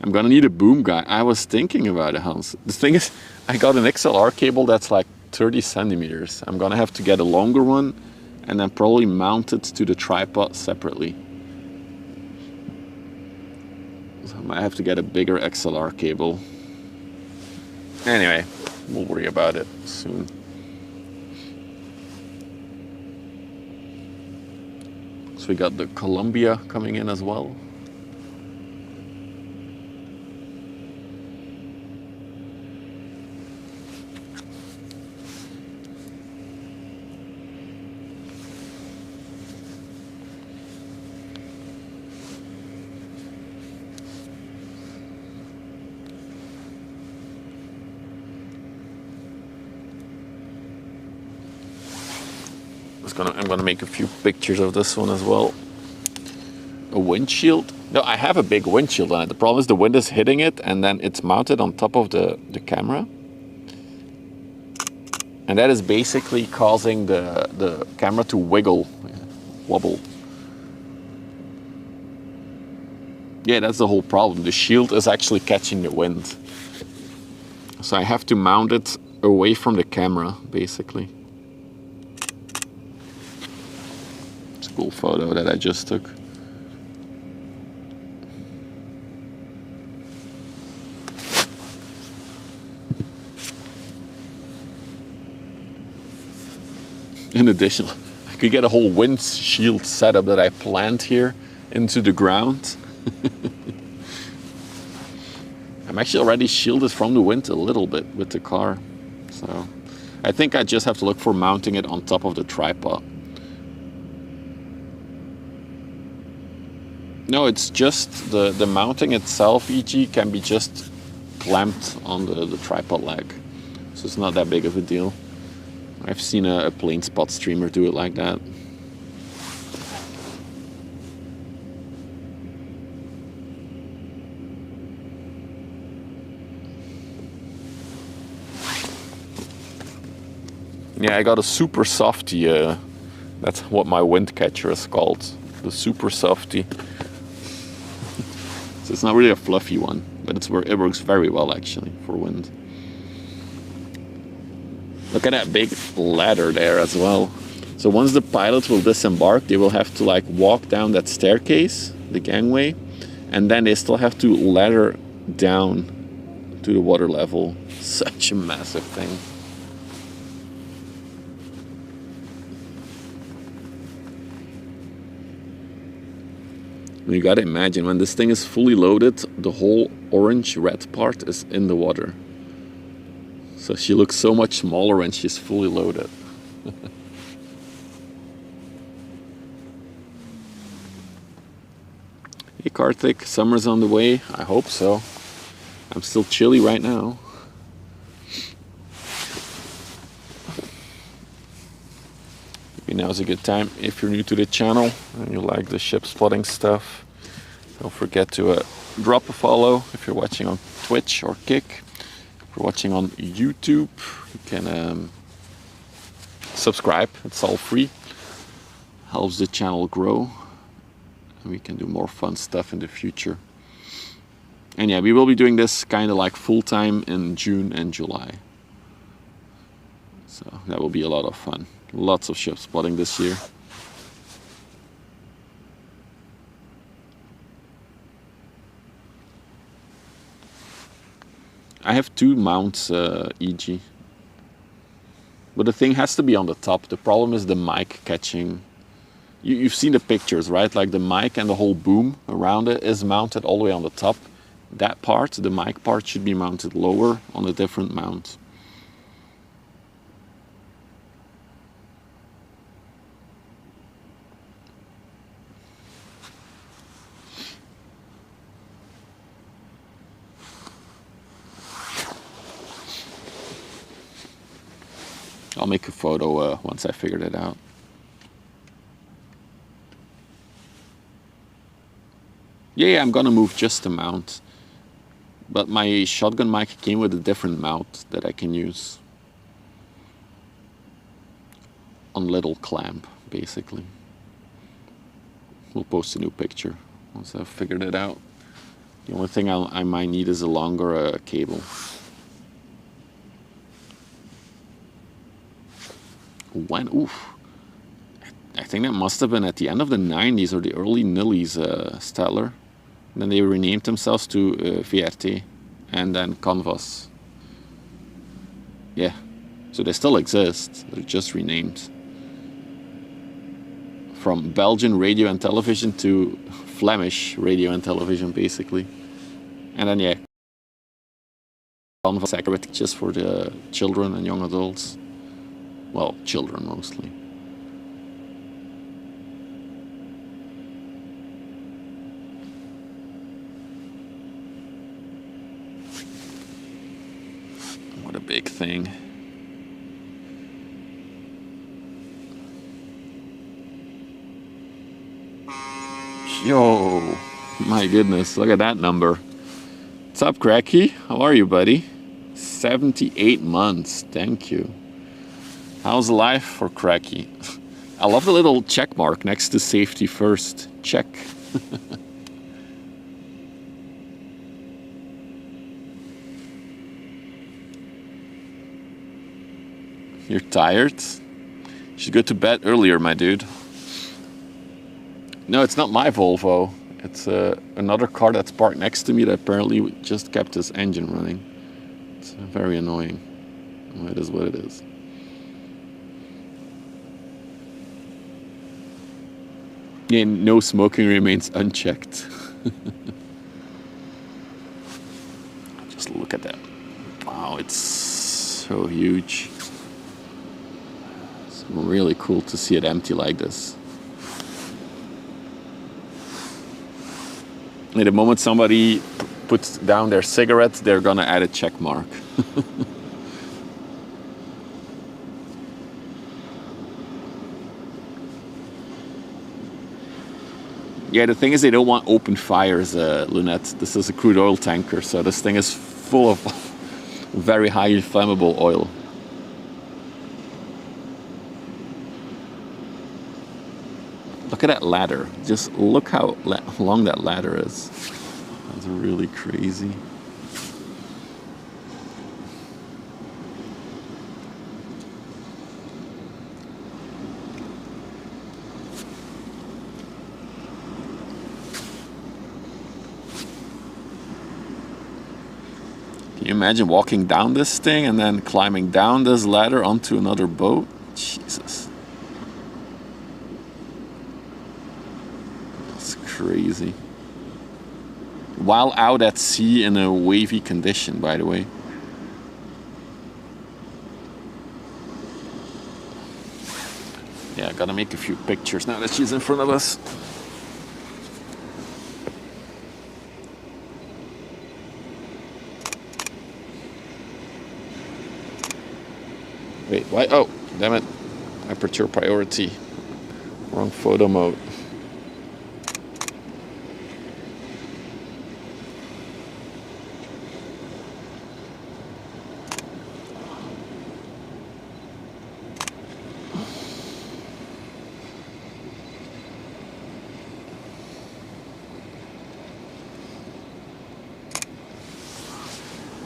I'm gonna need a boom guide. I was thinking about it, Hans. The thing is, I got an XLR cable that's like 30 centimeters. I'm gonna have to get a longer one and then probably mount it to the tripod separately. So I might have to get a bigger XLR cable. Anyway, we'll worry about it soon. So we got the Columbia coming in as well. I'm gonna make a few pictures of this one as well. A windshield. No, I have a big windshield on it. The problem is the wind is hitting it and then it's mounted on top of the camera. And that is basically causing the camera to wobble. Yeah, that's the whole problem. The shield is actually catching the wind. So I have to mount it away from the camera, basically. Cool photo that I just took. In addition, I could get a whole windshield setup that I planned here into the ground. I'm actually already shielded from the wind a little bit with the car. So I think I just have to look for mounting it on top of the tripod. No, it's just the mounting itself, e.g. can be just clamped on the tripod leg. So it's not that big of a deal. I've seen a plain spot streamer do it like that. Yeah, I got a super softy. That's what my wind catcher is called. The super softy. So it's not really a fluffy one, but it works very well actually for wind. Look at that big ladder there as well. So once the pilots will disembark, they will have to like walk down that staircase, the gangway, and then they still have to ladder down to the water level. Such a massive thing. You gotta imagine, when this thing is fully loaded, the whole orange-red part is in the water. So she looks so much smaller when she's fully loaded. Hey Karthik, summer's on the way. I hope so. I'm still chilly right now. now's a good time. If you're new to the channel and you like the ship spotting stuff, don't forget to drop a follow. If you're watching on Twitch or Kick, if you're watching on YouTube, you can subscribe. It's all free. Helps the channel grow, and we can do more fun stuff in the future. And yeah, we will be doing this kind of like full-time in June and July. So that will be a lot of fun. Lots of ship spotting this year. I have 2 mounts, EG. But the thing has to be on the top. The problem is the mic catching. You've seen the pictures, right? Like the mic and the whole boom around it is mounted all the way on the top. That part, the mic part, should be mounted lower on a different mount. I'll make a photo once I figured it out. Yeah, I'm gonna move just the mount. But my shotgun mic came with a different mount that I can use. On little clamp, basically. We'll post a new picture once I've figured it out. The only thing I might need is a longer cable. When? Oof. I think that must have been at the end of the 90s or the early nillies, Statler. Then they renamed themselves to VRT and then Canvas. Yeah, so they still exist, they're just renamed. From Belgian radio and television to Flemish radio and television, basically. And then, yeah, Canvas just for the children and young adults. Well, children mostly. What a big thing. Yo, my goodness, look at that number. What's up, Cracky? How are you, buddy? 78 months, thank you. How's life for Cracky? I love the little check mark next to safety first. Check. You're tired? You should go to bed earlier, my dude. No, it's not my Volvo. It's another car that's parked next to me that apparently just kept his engine running. It's very annoying. Well, it is what it is. Yeah, no smoking remains unchecked. Just look at that. Wow, it's so huge. It's really cool to see it empty like this. And the moment somebody puts down their cigarette, they're gonna add a check mark. Yeah, the thing is they don't want open fires, Lunette. This is a crude oil tanker, so this thing is full of very high flammable oil. Look at that ladder. Just look how long that ladder is. That's really crazy. Can you imagine walking down this thing and then climbing down this ladder onto another boat? Jesus. That's crazy. While out at sea in a wavy condition, by the way. Yeah, I gotta make a few pictures now that she's in front of us. Wait, why? Oh, damn it. Aperture priority. Wrong photo mode.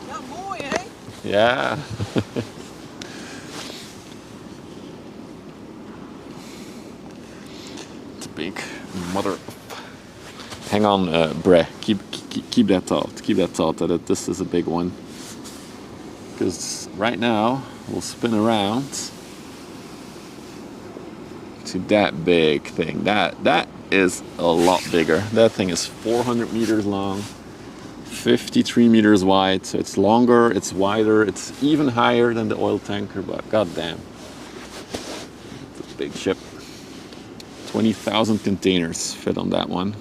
Ja, mooi hè?
Yeah. It's a big mother. Hang on, Bre. Keep that thought. Keep that thought that this is a big one. Because right now we'll spin around to that big thing. That is a lot bigger. That thing is 400 meters long, 53 meters wide. So it's longer, it's wider, it's even higher than the oil tanker. But goddamn, it's a big ship. 20,000 containers fit on that one.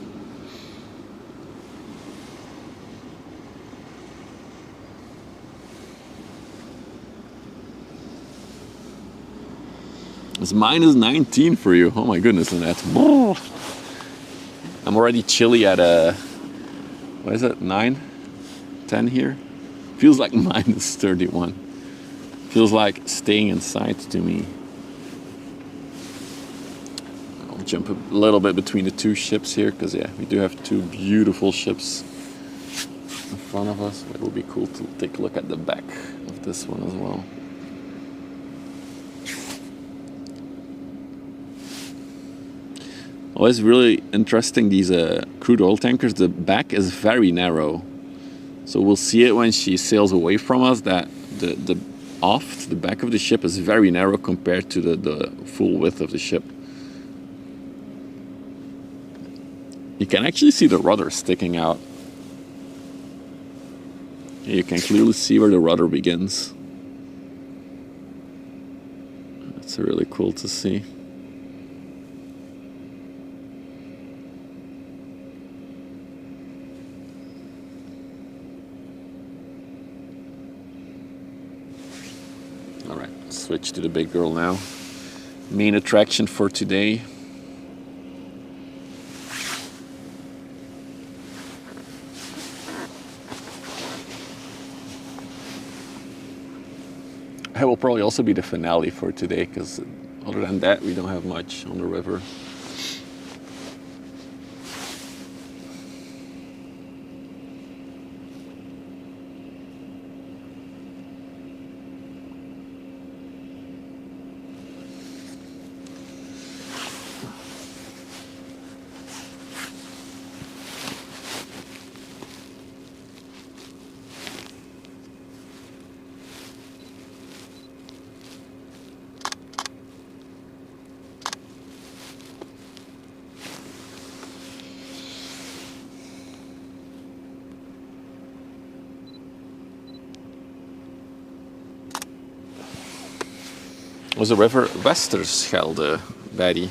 It's minus 19 for you. Oh my goodness, Annette. I'm already chilly at what is it, 9? 10 here? Feels like minus 31. Feels like staying inside to me. I'll jump a little bit between the two ships here, because yeah, we do have two beautiful ships in front of us. It will be cool to take a look at the back of this one as well. Oh, it's really interesting, these crude oil tankers. The back is very narrow. So we'll see it when she sails away from us, that the aft, the back of the ship is very narrow compared to the full width of the ship. You can actually see the rudder sticking out. You can clearly see where the rudder begins. That's really cool to see. All right, switch to the big girl now. Main attraction for today. It will probably also be the finale for today, because other than that, we don't have much on the river. Was the river Westerschelde, Betty?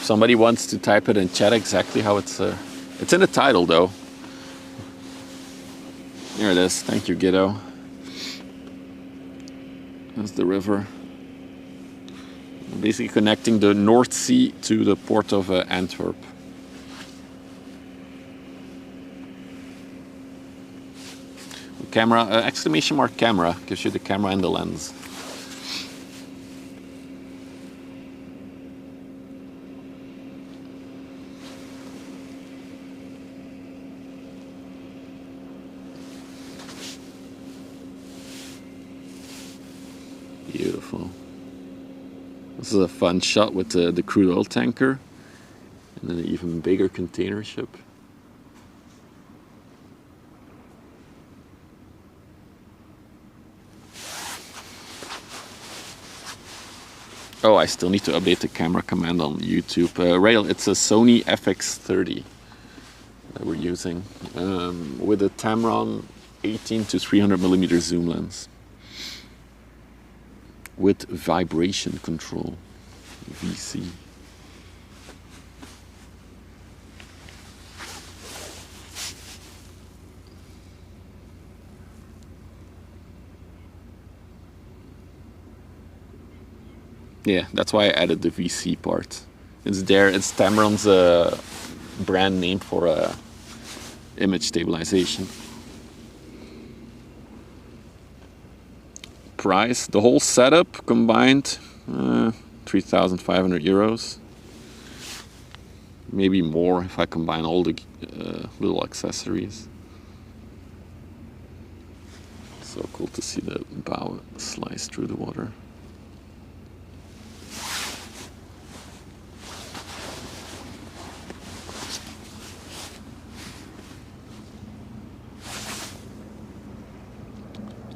Somebody wants to type it in chat exactly how it's in the title though. Here it is. Thank you, Giddo. That's the river. Basically connecting the North Sea to the port of Antwerp. Camera, exclamation mark camera, gives you the camera and the lens. Beautiful. This is a fun shot with the crude oil tanker and then an even bigger container ship. Oh, I still need to update the camera command on YouTube. Rail, it's a Sony FX30 that we're using with a Tamron 18 to 300mm zoom lens with vibration control, VC. Yeah, that's why I added the VC part. It's there. It's Tamron's brand name for image stabilization. Price, the whole setup combined, 3,500 euros. Maybe more if I combine all the little accessories. So cool to see the bow slice through the water.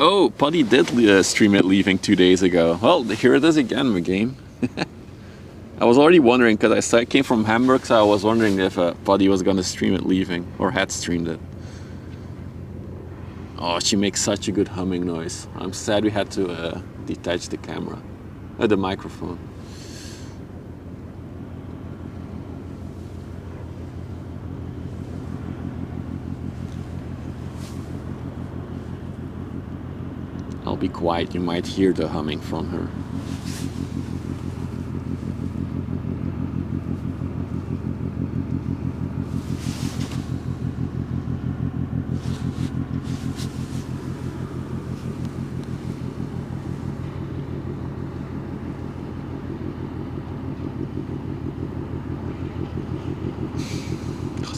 Oh, Putty did stream it leaving 2 days ago. Well, here it is again, the game. I was already wondering, because I came from Hamburg, so I was wondering if Putty was going to stream it leaving, or had streamed it. Oh, she makes such a good humming noise. I'm sad we had to detach the camera, the microphone. I'll be quiet, you might hear the humming from her.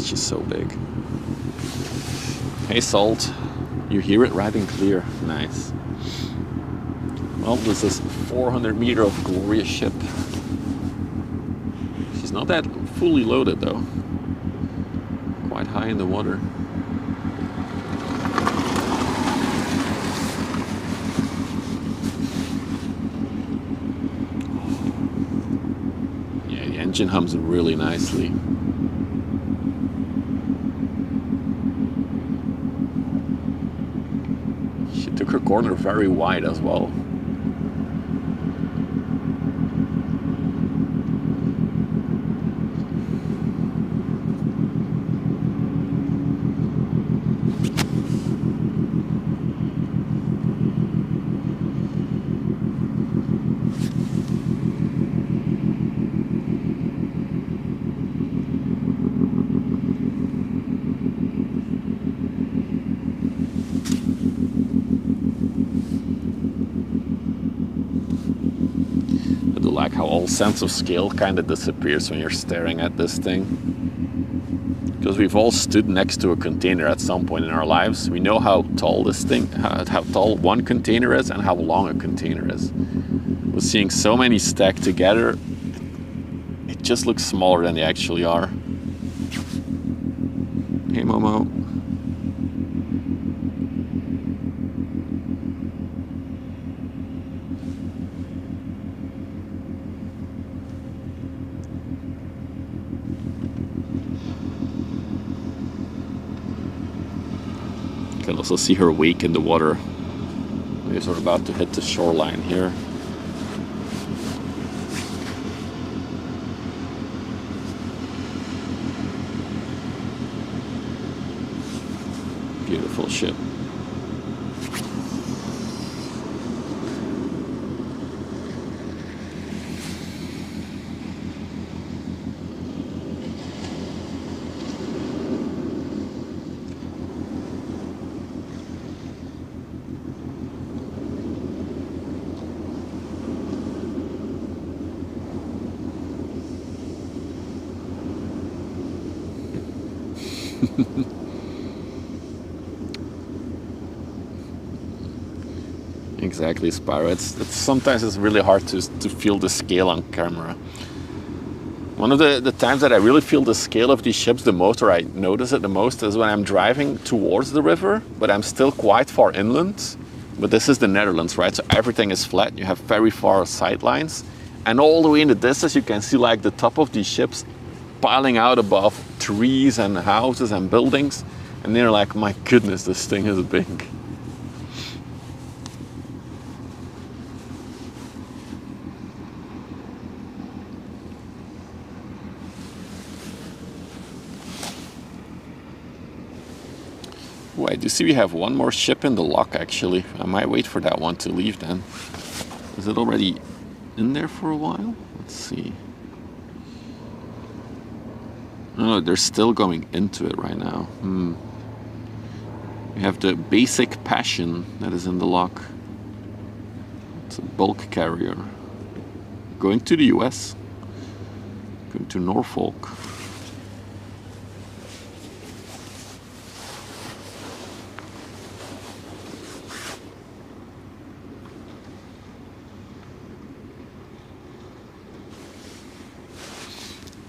She's so big. Hey Salt, you hear it right and clear. Nice. Well, this is 400 meter of glorious ship. She's not that fully loaded though. Quite high in the water. Yeah, the engine hums really nicely. She took her corner very wide as well. Like how all sense of scale kind of disappears when you're staring at this thing. Because we've all stood next to a container at some point in our lives. We know how tall this thing, how tall one container is and how long a container is. But seeing so many stacked together, it just looks smaller than they actually are. Hey Momo. You can also see her wake in the water. We're sort of about to hit the shoreline here. Beautiful ship. Exactly, Spyro. Sometimes it's really hard to feel the scale on camera. One of the times that I really feel the scale of these ships the most, or I notice it the most, is when I'm driving towards the river, but I'm still quite far inland. But this is the Netherlands, right? So everything is flat. You have very far sight lines. And all the way in the distance, you can see like the top of these ships piling out above trees and houses and buildings. And they're like, my goodness, this thing is big. Ooh, I do see we have one more ship in the lock actually. I might wait for that one to leave then. Is it already in there for a while? Let's see. Oh, they're still going into it right now. We have the basic Passion that is in the lock. It's a bulk carrier. Going to the US. Going to Norfolk.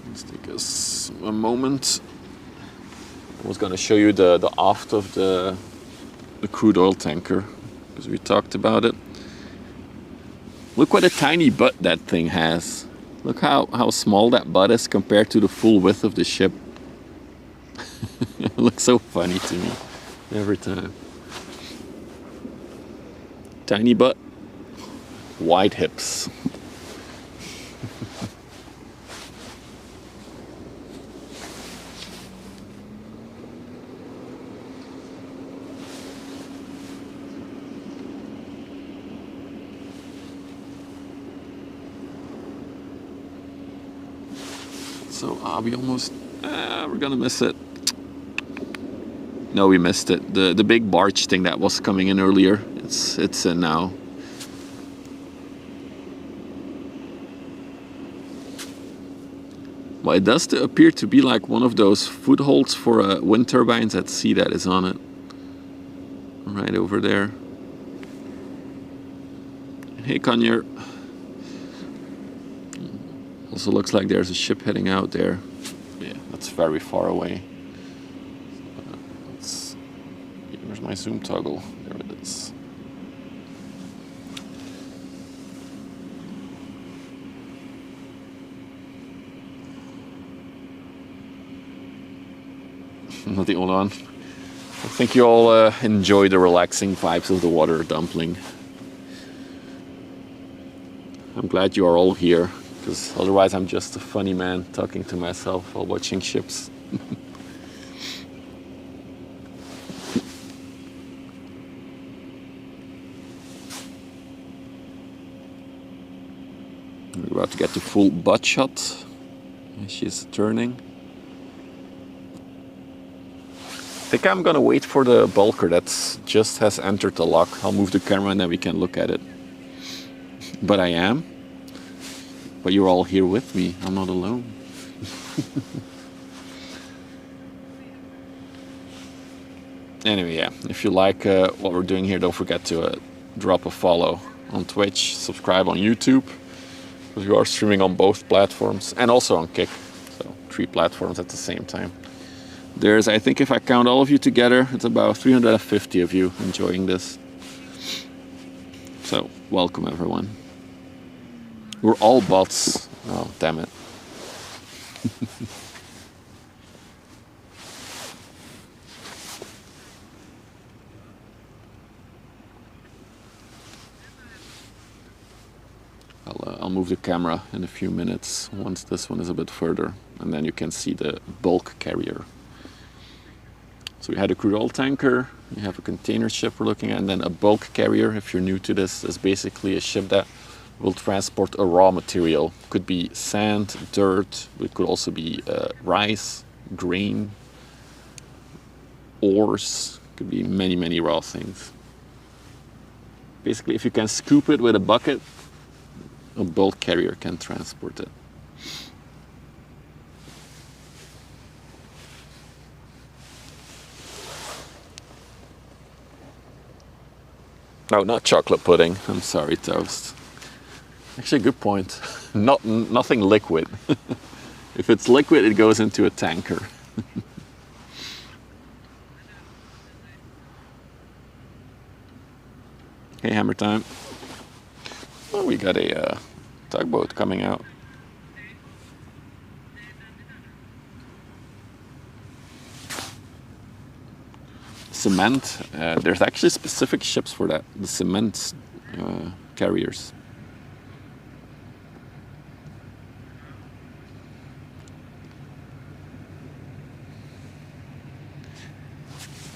Let's take us a moment. I was going to show you the aft of the crude oil tanker because we talked about it. Look what a tiny butt that thing has. Look how small that butt is compared to the full width of the ship. It looks so funny to me every time. Tiny butt, wide hips. So we almost, we're gonna miss it. No, we missed it. The big barge thing that was coming in earlier, it's in now. Well, it does appear to be like one of those footholds for wind turbines at sea that is on it. Right over there. Hey, Conyer. Also looks like there's a ship heading out there. Yeah, that's very far away. Where's my zoom toggle? There it is. Not the only one. I think you all enjoy the relaxing vibes of the water dumpling. I'm glad you are all here, because otherwise I'm just a funny man talking to myself while watching ships. We're about to get the full butt shot. She's turning. I think I'm gonna wait for the bulker that just has entered the lock. I'll move the camera and then we can look at it. But I am. But you're all here with me. I'm not alone. Anyway, yeah. If you like what we're doing here, don't forget to drop a follow on Twitch, subscribe on YouTube, because we are streaming on both platforms and also on Kick. So 3 platforms at the same time. There's, I think if I count all of you together, it's about 350 of you enjoying this. So, welcome everyone. We're all bots. Oh, damn it. I'll move the camera in a few minutes once this one is a bit further, and then you can see the bulk carrier. So we had a crude oil tanker, we have a container ship we're looking at, and then a bulk carrier, if you're new to this, is basically a ship that will transport a raw material. Could be sand, dirt, but it could also be rice, grain, ores, could be many, many raw things. Basically, if you can scoop it with a bucket, a bulk carrier can transport it. No, not chocolate pudding. I'm sorry, Toast. Actually, good point. Nothing liquid. If it's liquid, it goes into a tanker. Hey, hammer time. Oh, we got a tugboat coming out. Cement, there's actually specific ships for that, the cement carriers.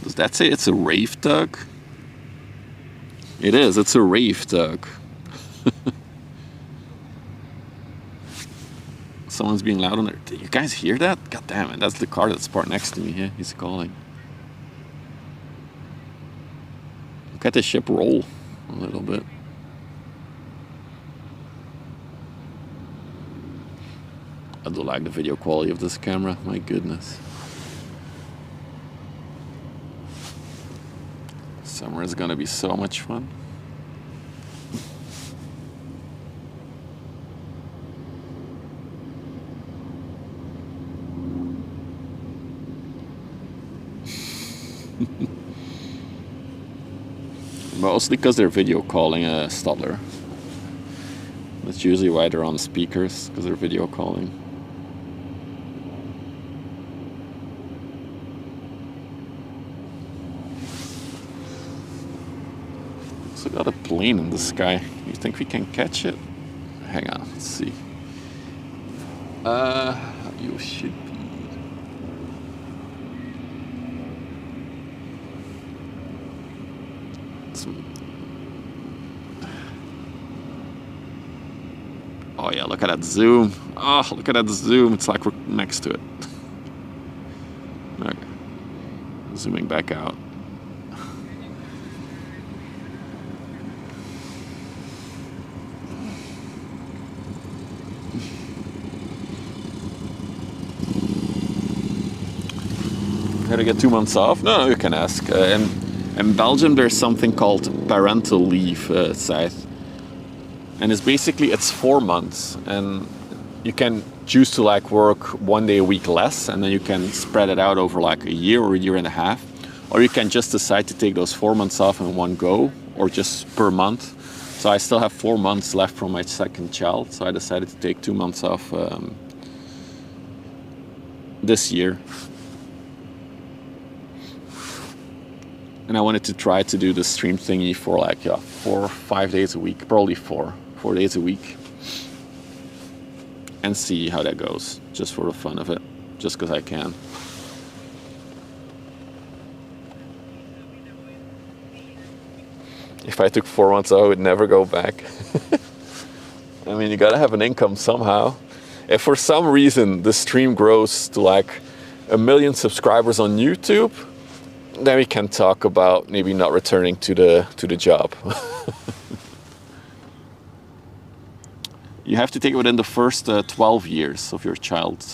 Does that say it's a reef tug? It is, it's a reef tug. Someone's being loud on there. Did you guys hear that? God damn it, that's the car that's parked next to me. Yeah, he's calling. Look at the ship roll a little bit. I do like the video quality of this camera, my goodness. Summer is gonna be so much fun. Mostly because they're video calling a Stadler. That's usually why they're on speakers, because they're video calling. Also got a plane in the sky. You think we can catch it? Hang on, let's see. You should be. Oh yeah, look at that zoom. Oh, look at that zoom. It's like we're next to it. Okay. Zooming back out. How to get 2 months off? No, you can ask. In Belgium, there's something called parental leave, Scythe. And it's basically, it's 4 months. And you can choose to like work 1 day a week less, and then you can spread it out over like a year or a year and a half. Or you can just decide to take those 4 months off in one go, or just per month. So I still have 4 months left from my second child, so I decided to take 2 months off this year. And I wanted to try to do the stream thingy for like 4 or 5 days a week, probably 4 days a week, and see how that goes, just for the fun of it, just because I can. If I took 4 months, I would never go back. I mean, you gotta have an income somehow. If for some reason the stream grows to like 1 million subscribers on YouTube, then we can talk about maybe not returning to the job. You have to take it within the first 12 years of your child.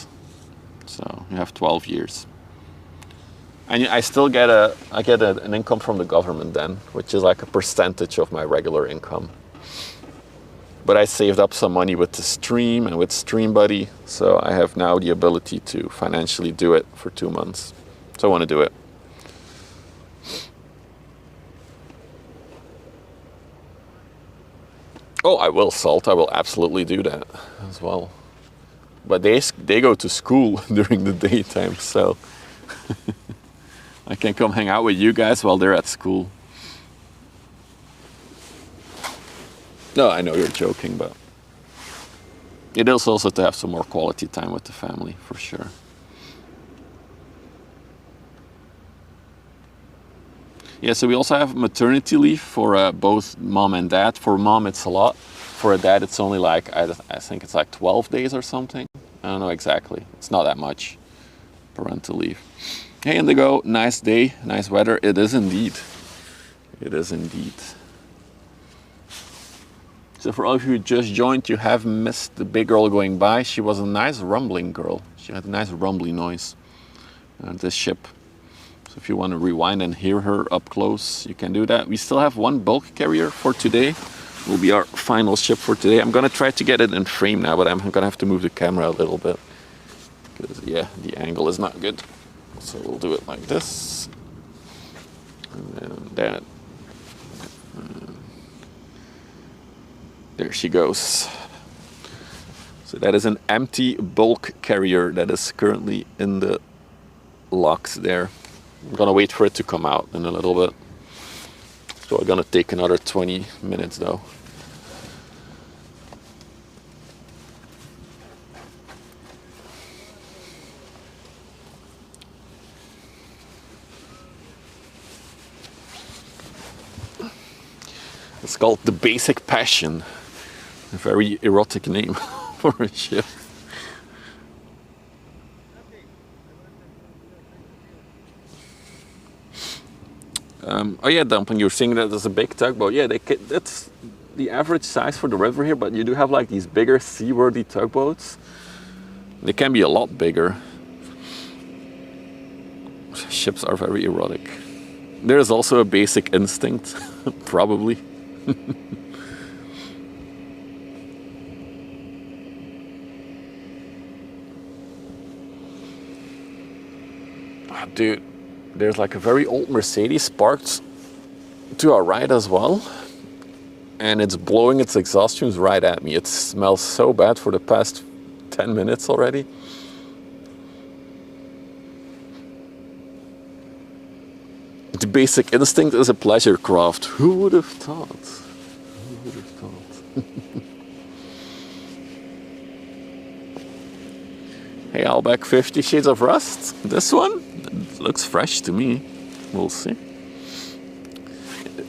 So you have 12 years. And I still get an income from the government then, which is like a percentage of my regular income. But I saved up some money with the stream and with Stream Buddy, so I have now the ability to financially do it for 2 months. So I want to do it. Oh, I will, Salt. I will absolutely do that as well. But they go to school during the daytime, so I can come hang out with you guys while they're at school. No, I know you're joking, but it is also to have some more quality time with the family, for sure. Yeah, so we also have maternity leave for both mom and dad. For mom, it's a lot. For a dad, it's only like, I think it's like 12 days or something. I don't know exactly. It's not that much parental leave. Hey, Indigo, nice day, nice weather. It is indeed. It is indeed. So for all of you who just joined, you have missed the big girl going by. She was a nice rumbling girl. She had a nice rumbling noise. This ship. So if you want to rewind and hear her up close, you can do that. We still have one bulk carrier for today. Will be our final ship for today. I'm gonna try to get it in frame now, but I'm gonna have to move the camera a little bit, because yeah, the angle is not good. So we'll do it like this, and then that. There she goes. So that is an empty bulk carrier that is currently in the locks there. I'm gonna wait for it to come out in a little bit. So we're gonna take another 20 minutes though. It's called the Basic Passion. A very erotic name for a ship. Oh yeah, Dumpling, you're saying that there's a big tugboat. Yeah, that's the average size for the river here, but you do have like these bigger seaworthy tugboats. They can be a lot bigger. Ships are very erotic. There's also a basic instinct, probably. Oh, dude, there's like a very old Mercedes parked to our right as well. And it's blowing its exhaust fumes right at me. It smells so bad for the past 10 minutes already. The basic instinct is a pleasure craft. Who would have thought? Who would have thought? Hey, Albeck, 50 Shades of Rust. This one? It looks fresh to me. We'll see.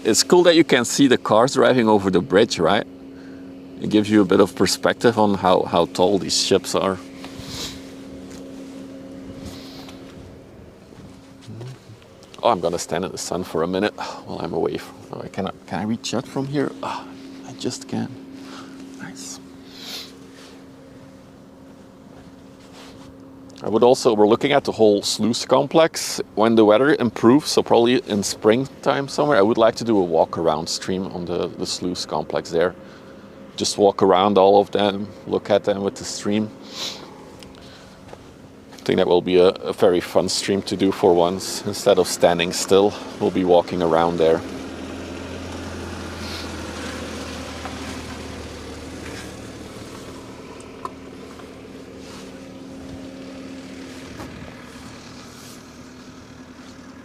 It's cool that you can see the cars driving over the bridge, right? It gives you a bit of perspective on how tall these ships are. Oh, I'm gonna stand in the sun for a minute while I'm away. Oh, can I reach out from here? Oh, I just can. Nice. We're looking at the whole sluice complex. When the weather improves, so probably in springtime somewhere, I would like to do a walk around stream on the sluice complex there. Just walk around all of them, look at them with the stream. I think that will be a very fun stream to do for once. Instead of standing still, we'll be walking around there.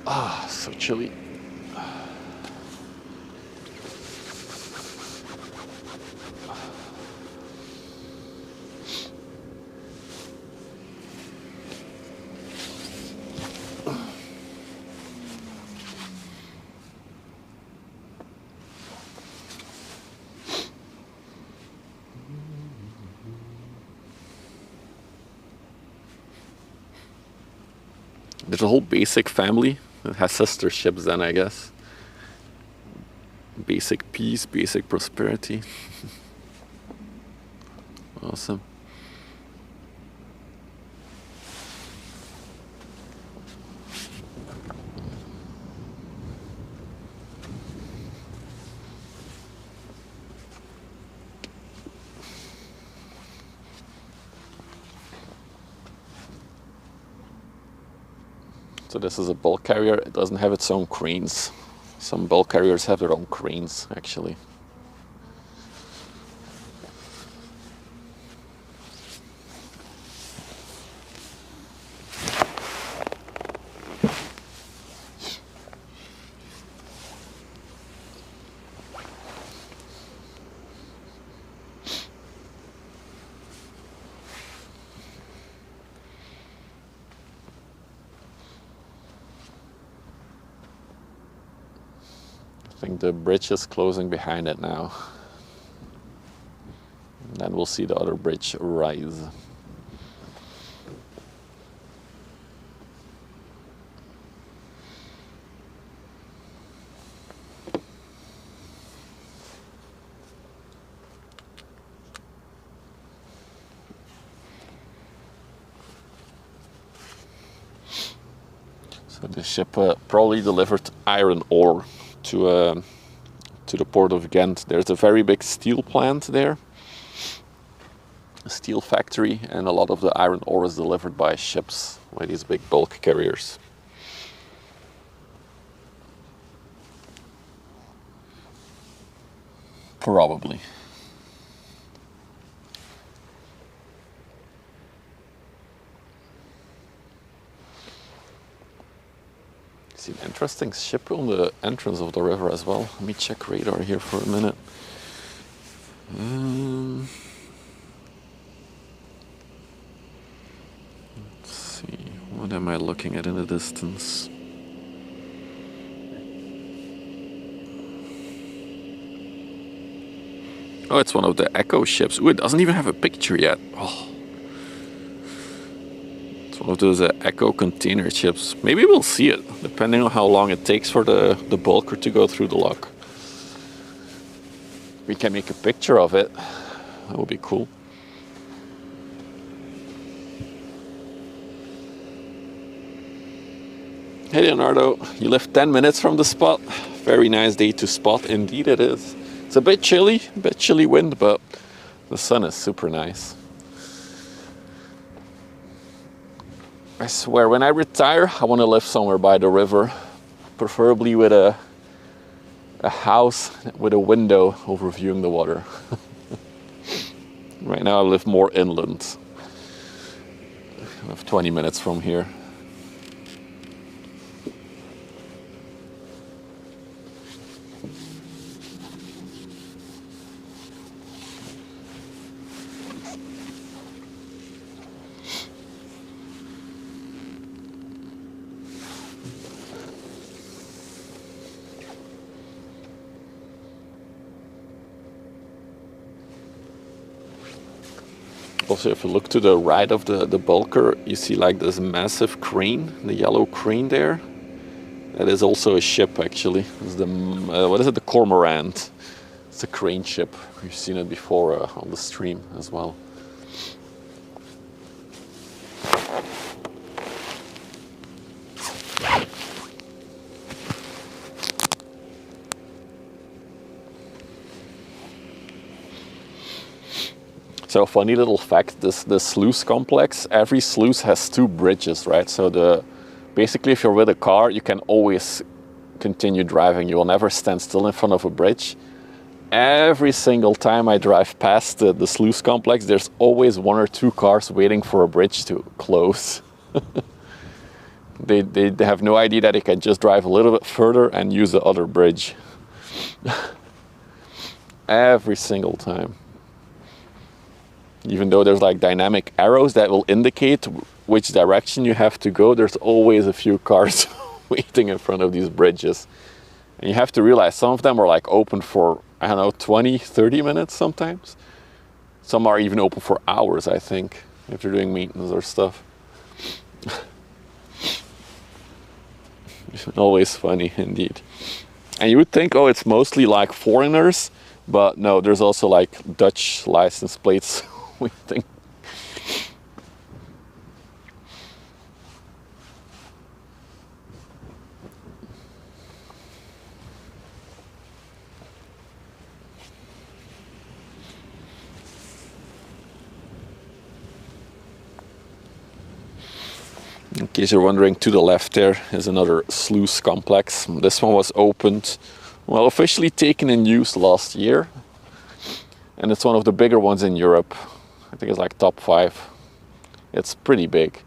Ah, so chilly. There's a whole basic family that has sister ships then, I guess. Basic peace, basic prosperity. Awesome. So this is a bulk carrier. It doesn't have its own cranes. Some bulk carriers have their own cranes, actually. I think the bridge is closing behind it now. And then we'll see the other bridge rise. So the ship probably delivered iron ore to the port of Ghent. There's a very big steel plant there, a steel factory, and a lot of the iron ore is delivered by ships, by these big bulk carriers. Probably. See an interesting ship on the entrance of the river as well. Let me check radar here for a minute. Let's see, what am I looking at in the distance? Oh, it's one of the Echo ships. Ooh, it doesn't even have a picture yet. Oh. It's One of those Echo container ships. Maybe we'll see it, depending on how long it takes for the bulker to go through the lock. We can make a picture of it. That would be cool. Hey Leonardo, you live 10 minutes from the spot. Very nice day to spot, indeed it is. It's a bit chilly wind, but the sun is super nice. I swear, when I retire, I want to live somewhere by the river, preferably with a house with a window overviewing the water. Right now I live more inland. I live 20 minutes from here. Also, if you look to the right of the bulker, you see like this massive crane, the yellow crane there. That is also a ship, actually. It's the, what is it, the Cormorant. It's a crane ship. We've seen it before on the stream as well. So funny little fact, this sluice complex, every sluice has 2 bridges, right? So basically if you're with a car, you can always continue driving. You will never stand still in front of a bridge. Every single time I drive past the sluice complex, there's always 1 or 2 cars waiting for a bridge to close. They have no idea that they can just drive a little bit further and use the other bridge. Every single time. Even though there's like dynamic arrows that will indicate which direction you have to go, there's always a few cars waiting in front of these bridges. And you have to realize some of them are like open for, I don't know, 20, 30 minutes sometimes. Some are even open for hours, I think, if you're doing maintenance or stuff. Always funny, indeed. And you would think, oh, it's mostly like foreigners, but no, there's also like Dutch license plates waiting. In case you're wondering, to the left there is another sluice complex. This one was opened, well, officially taken in use last year. And it's one of the bigger ones in Europe. I think it's like top 5. It's pretty big.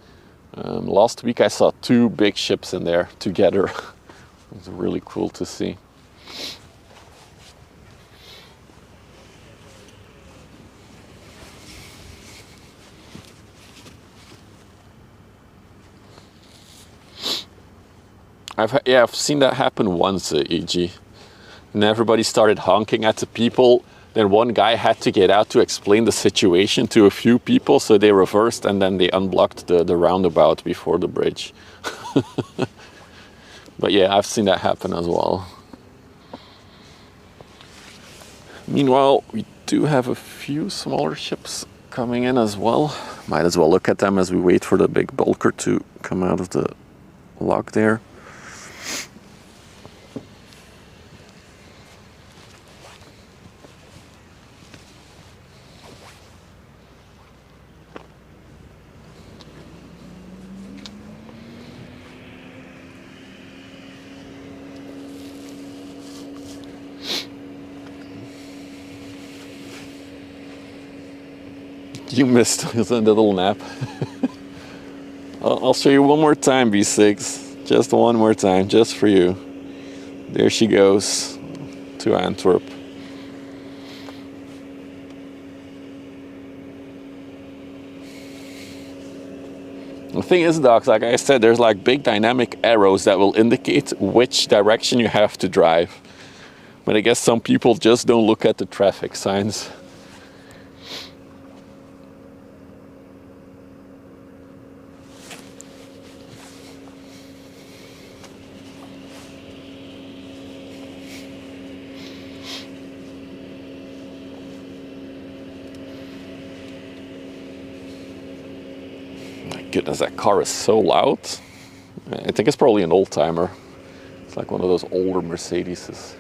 Last week I saw 2 big ships in there together. It was really cool to see. I've seen that happen once, EG. And everybody started honking at the people. Then one guy had to get out to explain the situation to a few people, so they reversed and then they unblocked the roundabout before the bridge. But yeah, I've seen that happen as well. Meanwhile, we do have a few smaller ships coming in as well. Might as well look at them as we wait for the big bulker to come out of the lock there. You missed a little nap. I'll show you one more time, V6. Just one more time, just for you. There she goes to Antwerp. The thing is, docs, like I said, there's like big dynamic arrows that will indicate which direction you have to drive. But I guess some people just don't look at the traffic signs. Goodness, that car is so loud. I think it's probably an old timer. It's like one of those older Mercedeses.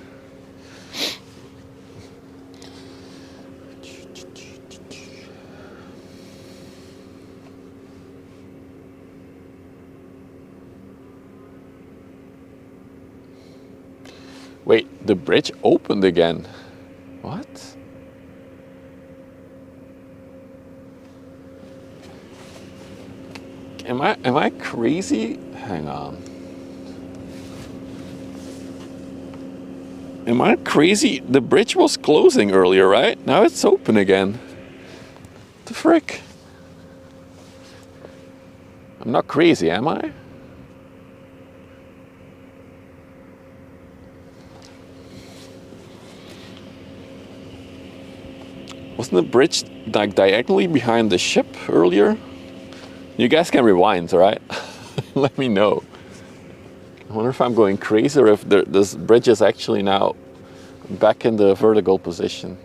Wait, the bridge opened again. What? Am I crazy? Hang on. Am I crazy? The bridge was closing earlier, right? Now it's open again. What the frick? I'm not crazy, am I? Wasn't the bridge like diagonally behind the ship earlier? You guys can rewind, right? Let me know. I wonder if I'm going crazy or if this bridge is actually now back in the vertical position.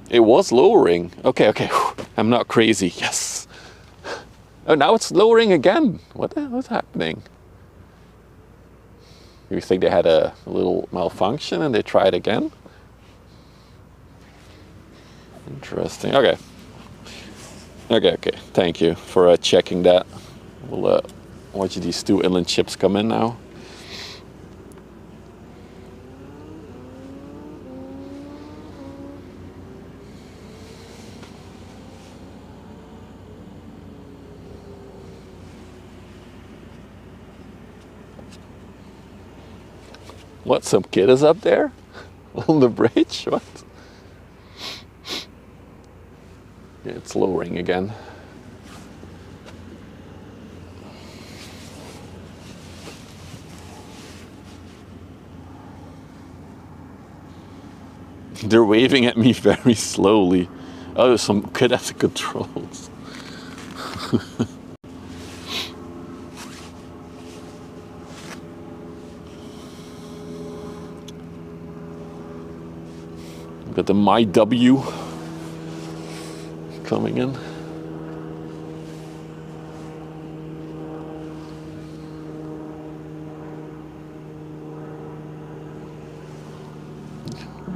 It was lowering. Okay, okay. I'm not crazy. Yes. Oh, now it's lowering again. What's happening? You think they had a little malfunction and they tried again? Interesting. Okay. Okay. Thank you for checking that. We'll watch these two inland ships come in now. What, some kid is up there? On the bridge? What? Yeah, it's lowering again. They're waving at me very slowly. Oh, there's some kid at the controls. Got the My W coming in.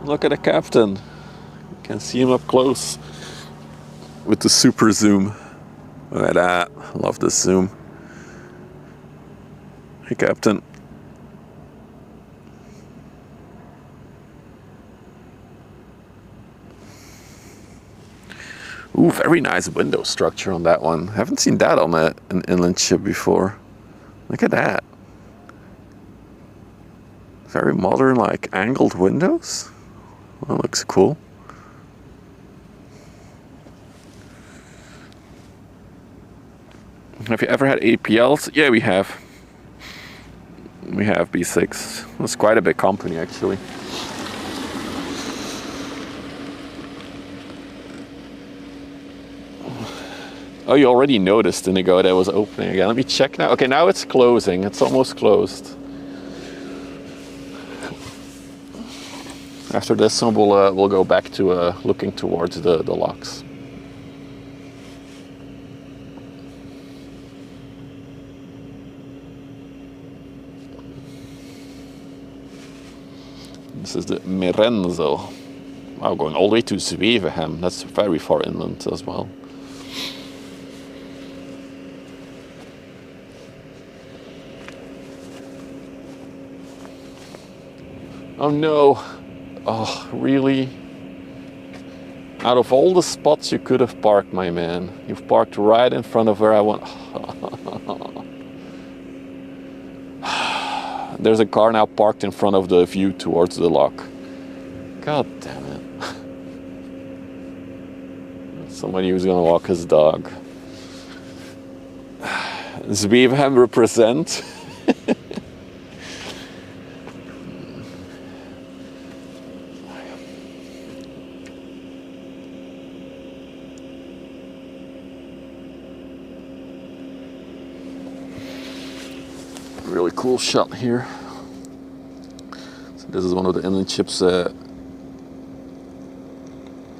Look at the captain. You can see him up close with the super zoom. Look at that. I love this zoom. Hey, Captain. Ooh, very nice window structure on that one. I haven't seen that on an inland ship before. Look at that. Very modern, like angled windows. That looks cool. Have you ever had APLs? Yeah, we have. We have B6. It's quite a big company, actually. Oh, you already noticed Inigo that it was opening again. Let me check now. Okay, now it's closing. It's almost closed. After this one, we'll go back to looking towards the locks. This is the Merenzo. Wow, going all the way to Zwevenham. That's very far inland as well. Oh no. Oh, really? Out of all the spots you could have parked, my man, you've parked right in front of where I want. There's a car now parked in front of the view towards the lock. God damn it. Somebody who's gonna walk his dog. Zwevenham represent. really cool shot here. So this is one of the inland ships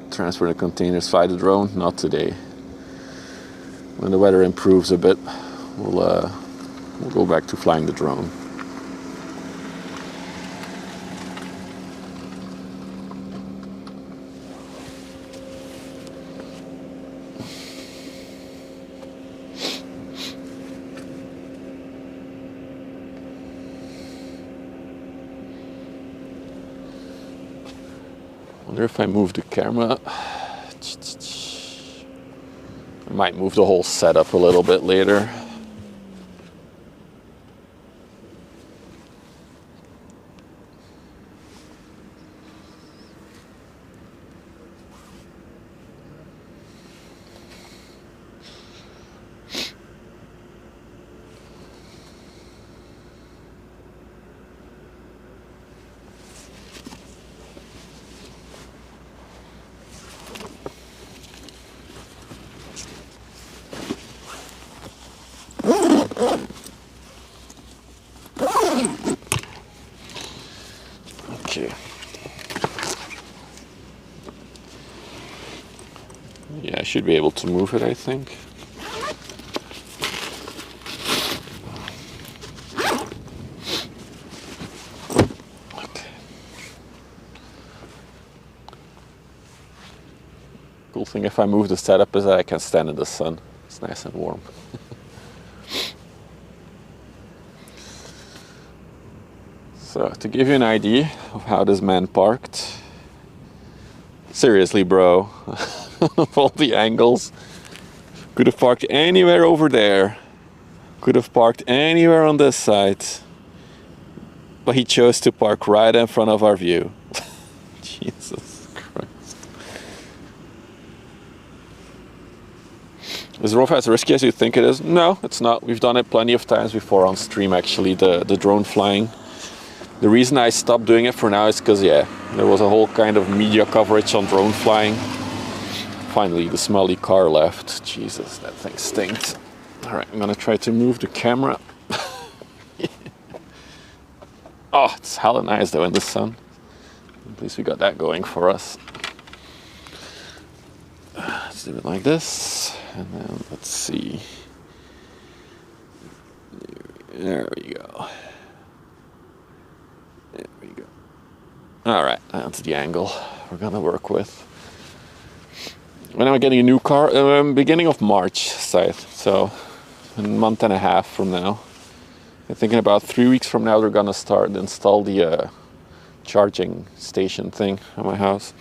transferring the containers via the drone. Not today. When the weather improves a bit, we'll go back to flying the drone. I wonder if I move the camera. I might move the whole setup a little bit later. Okay. Yeah, I should be able to move it, I think. Okay. Cool thing if I move the setup is that I can stand in the sun. It's nice and warm. So, to give you an idea of how this man parked, seriously, bro, of all the angles, could have parked anywhere over there, could have parked anywhere on this side, but he chose to park right in front of our view. Jesus Christ. Is Rova as risky as you think it is? No, it's not. We've done it plenty of times before on stream, actually, the drone flying. The reason I stopped doing it for now is because, yeah, there was a whole kind of media coverage on drone flying. Finally, the smelly car left. Jesus, that thing stinks. Alright, I'm gonna try to move the camera. Oh, it's hella nice though in the sun. At least we got that going for us. Let's do it like this. And then, let's see. There we go. There we go. Alright, that's the angle we're gonna work with. When am I getting a new car? Beginning of March, Scythe. So, a month and a half from now. I'm thinking about 3 weeks from now they're gonna start to install the charging station thing at my house.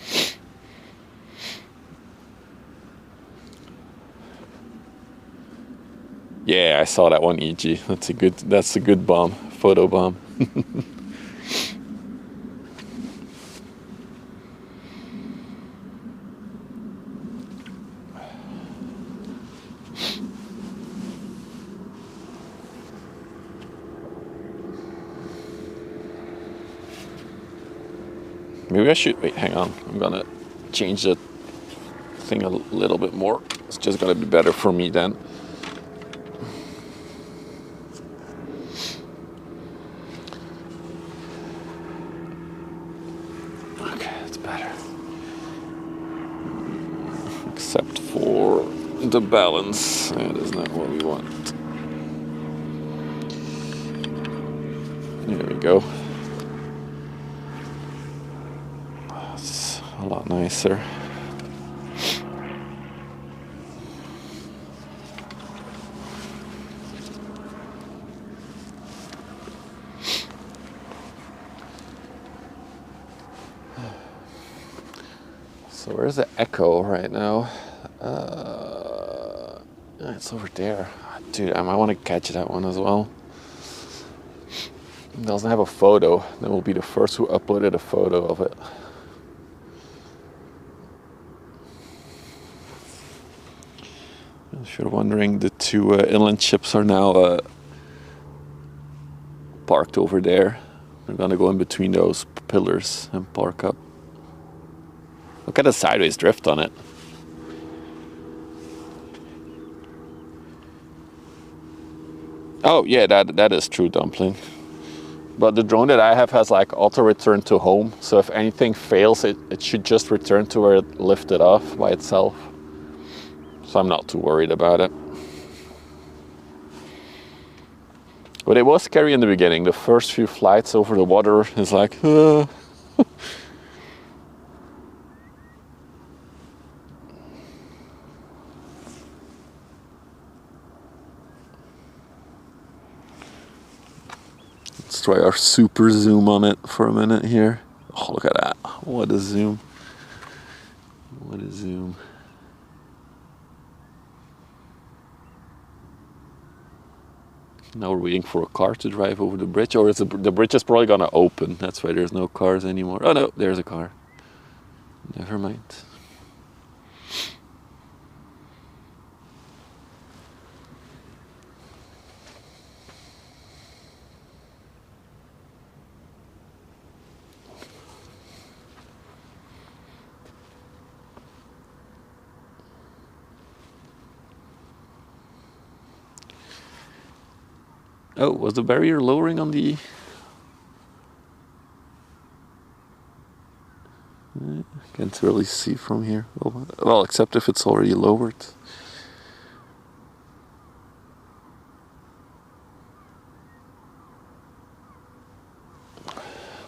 Yeah, I saw that one, EG. That's a good bomb, photo bomb. Maybe I should, wait, hang on. I'm gonna change the thing a little bit more. It's just gonna be better for me then. Okay, it's better. Except for the balance. That is not what we want. There we go. A lot nicer. So where's the echo right now? It's over there. Dude, I might want to catch that one as well. It doesn't have a photo. Then we'll be the first who uploaded a photo of it. If you're wondering, the two inland ships are now parked over there. We're gonna go in between those pillars and park up. Look at the sideways drift on it. Oh yeah, that is true, Dumpling. But the drone that I have has like auto return to home, so if anything fails, it should just return to where it lifted off by itself. So I'm not too worried about it. But it was scary in the beginning. The first few flights over the water is like, Let's try our super zoom on it for a minute here. Oh, look at that. What a zoom. What a zoom. Now we're waiting for a car to drive over the bridge, or is the bridge is probably gonna open. That's why there's no cars anymore. Oh no, there's a car. Never mind. Oh, was the barrier lowering on the... Can't really see from here. Well, except if it's already lowered.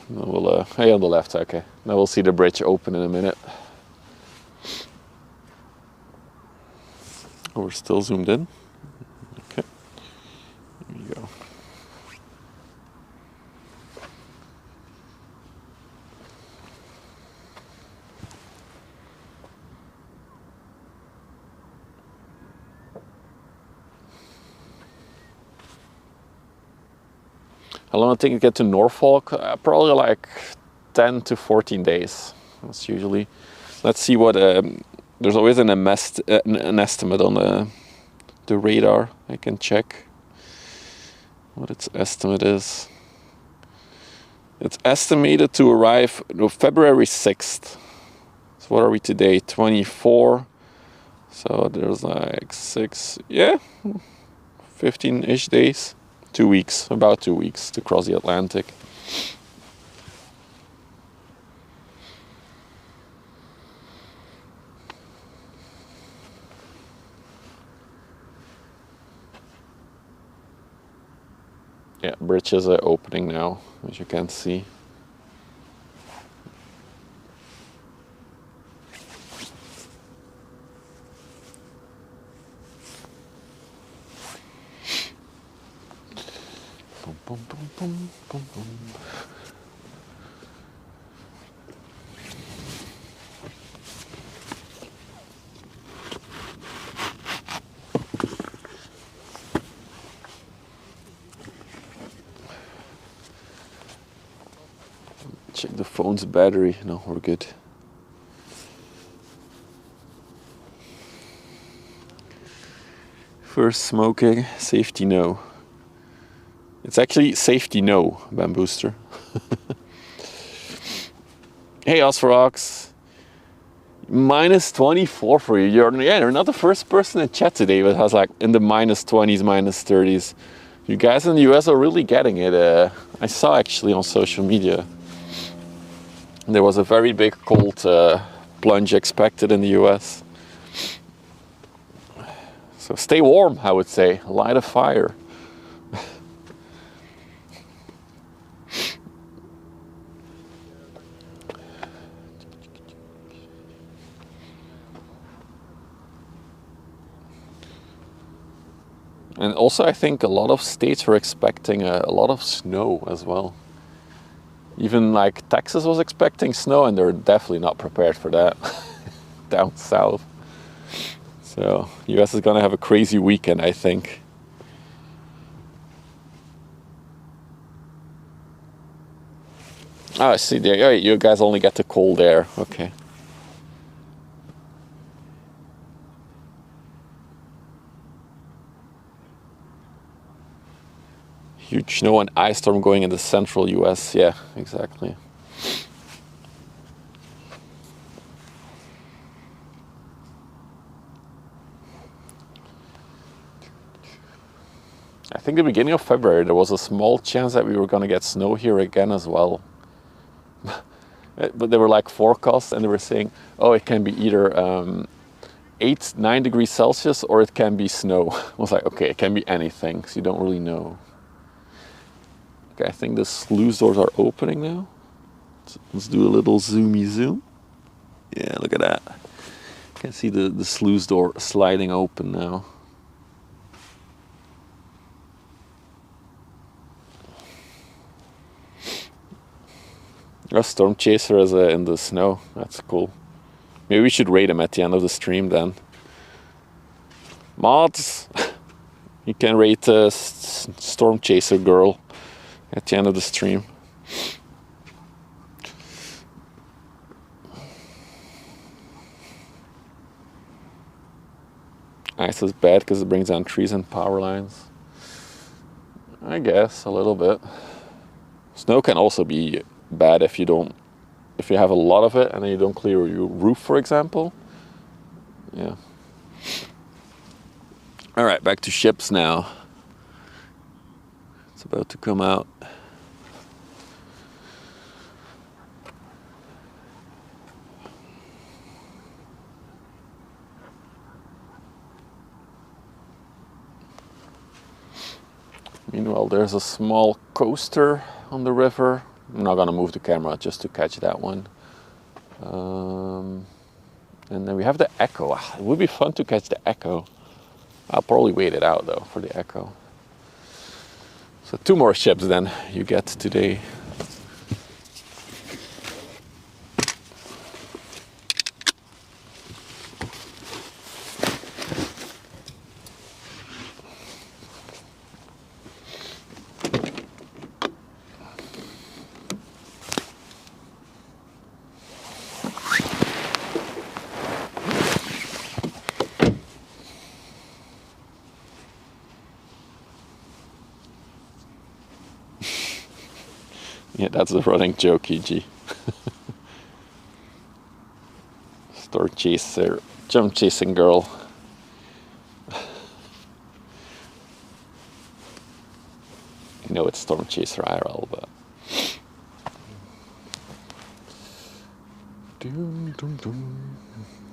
We'll, hey, on the left, okay. Now we'll see the bridge open in a minute. Oh, we're still zoomed in. Okay, there you go. How long do I think you get to Norfolk? Probably like 10 to 14 days. That's usually. Let's see what. There's always an estimate on the radar. I can check what its estimate is. It's estimated to arrive February 6th. So what are we today? 24. So there's like 15-ish days. 2 weeks, about 2 weeks to cross the Atlantic. Yeah, bridges are opening now, as you can see. Boom, boom, boom, boom, boom. Check the phone's battery. No, we're good. First smoking, safety no. It's actually safety no, Bambooster. Hey, Osfarox. Minus 24 for you. You're not the first person in chat today that has like in the minus 20s, minus 30s. You guys in the US are really getting it. I saw actually on social media. There was a very big cold plunge expected in the US. So stay warm, I would say. Light a fire. And also I think a lot of states were expecting a lot of snow as well. Even like Texas was expecting snow and they're definitely not prepared for that down south. So US is gonna have a crazy weekend, I think. Oh, I see there. Oh, you guys only get the cold air. Okay. Huge snow and ice storm going in the central US. Yeah, exactly. I think the beginning of February there was a small chance that we were going to get snow here again as well. But they were like forecasts and they were saying, oh, it can be either 8-9 degrees Celsius or it can be snow. I was like, okay, it can be anything, so you don't really know. Okay, I think the sluice doors are opening now. Let's do a little zoomy zoom. Yeah, look at that. You can see the sluice door sliding open now. A storm chaser is in the snow. That's cool. Maybe we should rate him at the end of the stream then. Mods, you can rate storm chaser girl at the end of the stream. Ice is bad because it brings down trees and power lines. I guess a little bit. Snow can also be bad if you have a lot of it and then you don't clear your roof, for example. Yeah. All right, back to ships now. It's about to come out. Meanwhile, there's a small coaster on the river. I'm not gonna move the camera just to catch that one. And then we have the Echo. It would be fun to catch the Echo. I'll probably wait it out though for the Echo. So 2 more ships then you get today. Yeah, that's a running joke, EG. Storm chaser, jump chasing girl. You know it's storm chaser IRL, but.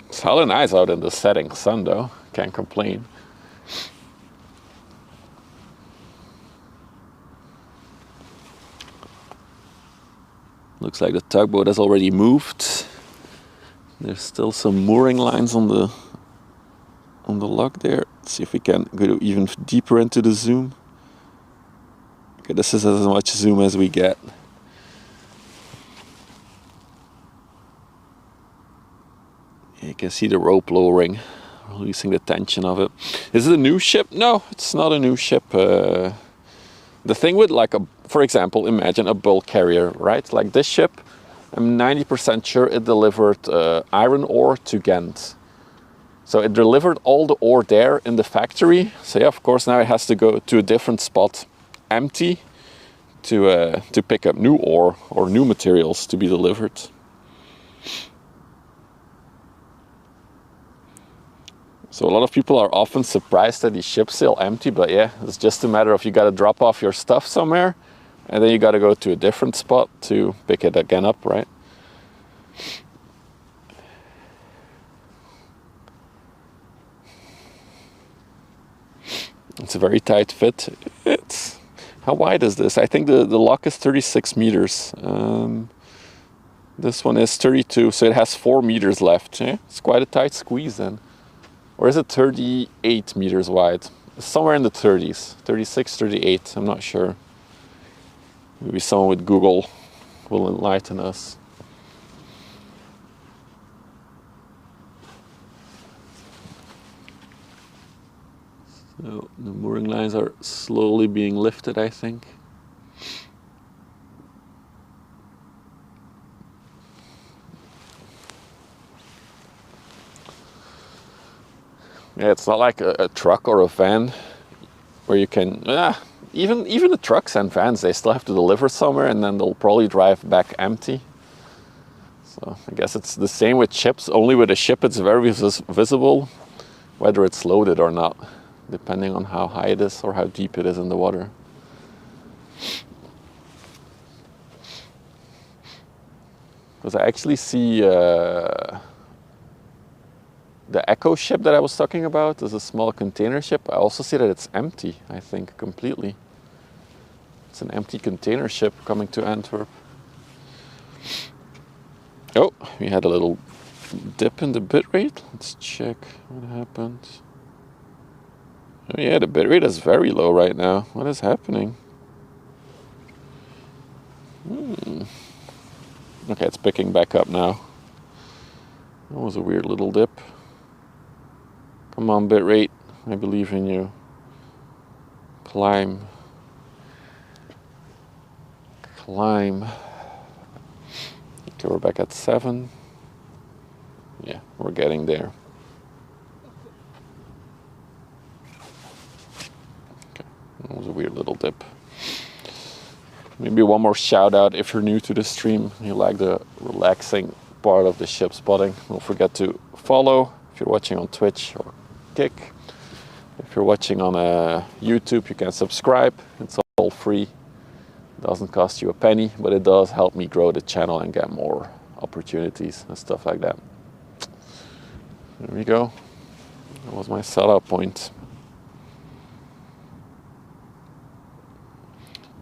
It's hella nice out in the setting sun though, can't complain. Looks like the tugboat has already moved. There's still some mooring lines on the lock there. Let's see if we can go even deeper into the zoom. Okay, this is as much zoom as we get. You can see the rope lowering, releasing the tension of it. Is it a new ship? No, it's not a new ship. The thing with like for example, imagine a bulk carrier, right? Like this ship, I'm 90% sure it delivered iron ore to Ghent. So it delivered all the ore there in the factory. So yeah, of course now it has to go to a different spot, empty, to pick up new ore or new materials to be delivered. So a lot of people are often surprised that these ships sail empty, but yeah, it's just a matter of you got to drop off your stuff somewhere and then you got to go to a different spot to pick it again up, right? It's a very tight fit. How wide is this? I think the lock is 36 meters. This one is 32, so it has 4 meters left. Yeah? It's quite a tight squeeze then. Or is it 38 meters wide? It's somewhere in the 30s, 36, 38, I'm not sure. Maybe someone with Google will enlighten us. So the mooring lines are slowly being lifted, I think. Yeah, it's not like a truck or a van where you can, even the trucks and vans, they still have to deliver somewhere and then they'll probably drive back empty. So I guess it's the same with ships, only with a ship it's very visible whether it's loaded or not. depending on how high it is or how deep it is in the water. Because I actually see the Echo ship that I was talking about is a small container ship. I also see that it's empty, I think, completely. It's an empty container ship coming to Antwerp. Oh, we had a little dip in the bitrate. Let's check what happened. Oh yeah, the bitrate is very low right now. What is happening? Okay, it's picking back up now. That was a weird little dip. Come on, bitrate. I believe in you. Climb. Climb. Okay, we're back at 7. Yeah, we're getting there. Okay, that was a weird little dip. Maybe one more shout out if you're new to the stream, you like the relaxing part of the ship spotting. Don't forget to follow if you're watching on Twitch or Kick. If you're watching on YouTube, you can subscribe. It's all free. It doesn't cost you a penny, but it does help me grow the channel and get more opportunities and stuff like that. There we go. That was my setup point.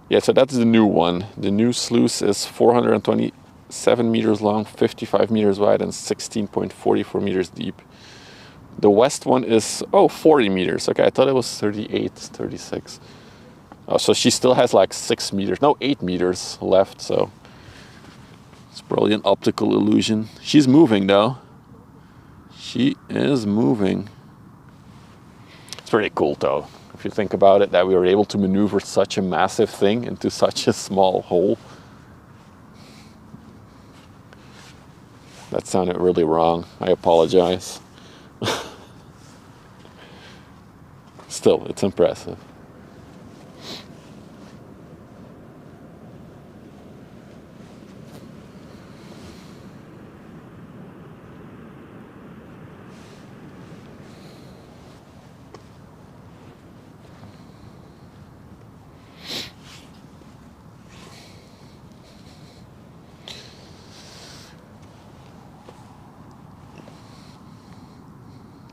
Yeah, so that's the new one. The new sluice is 427 meters long, 55 meters wide, and 16.44 meters deep. The west one is, 40 meters. Okay, I thought it was 38, 36. Oh, so she still has like 6 meters, no, 8 meters left, so it's probably an optical illusion. She's moving though. She is moving. It's pretty cool though, if you think about it, that we were able to maneuver such a massive thing into such a small hole. That sounded really wrong. I apologize. Still, it's impressive.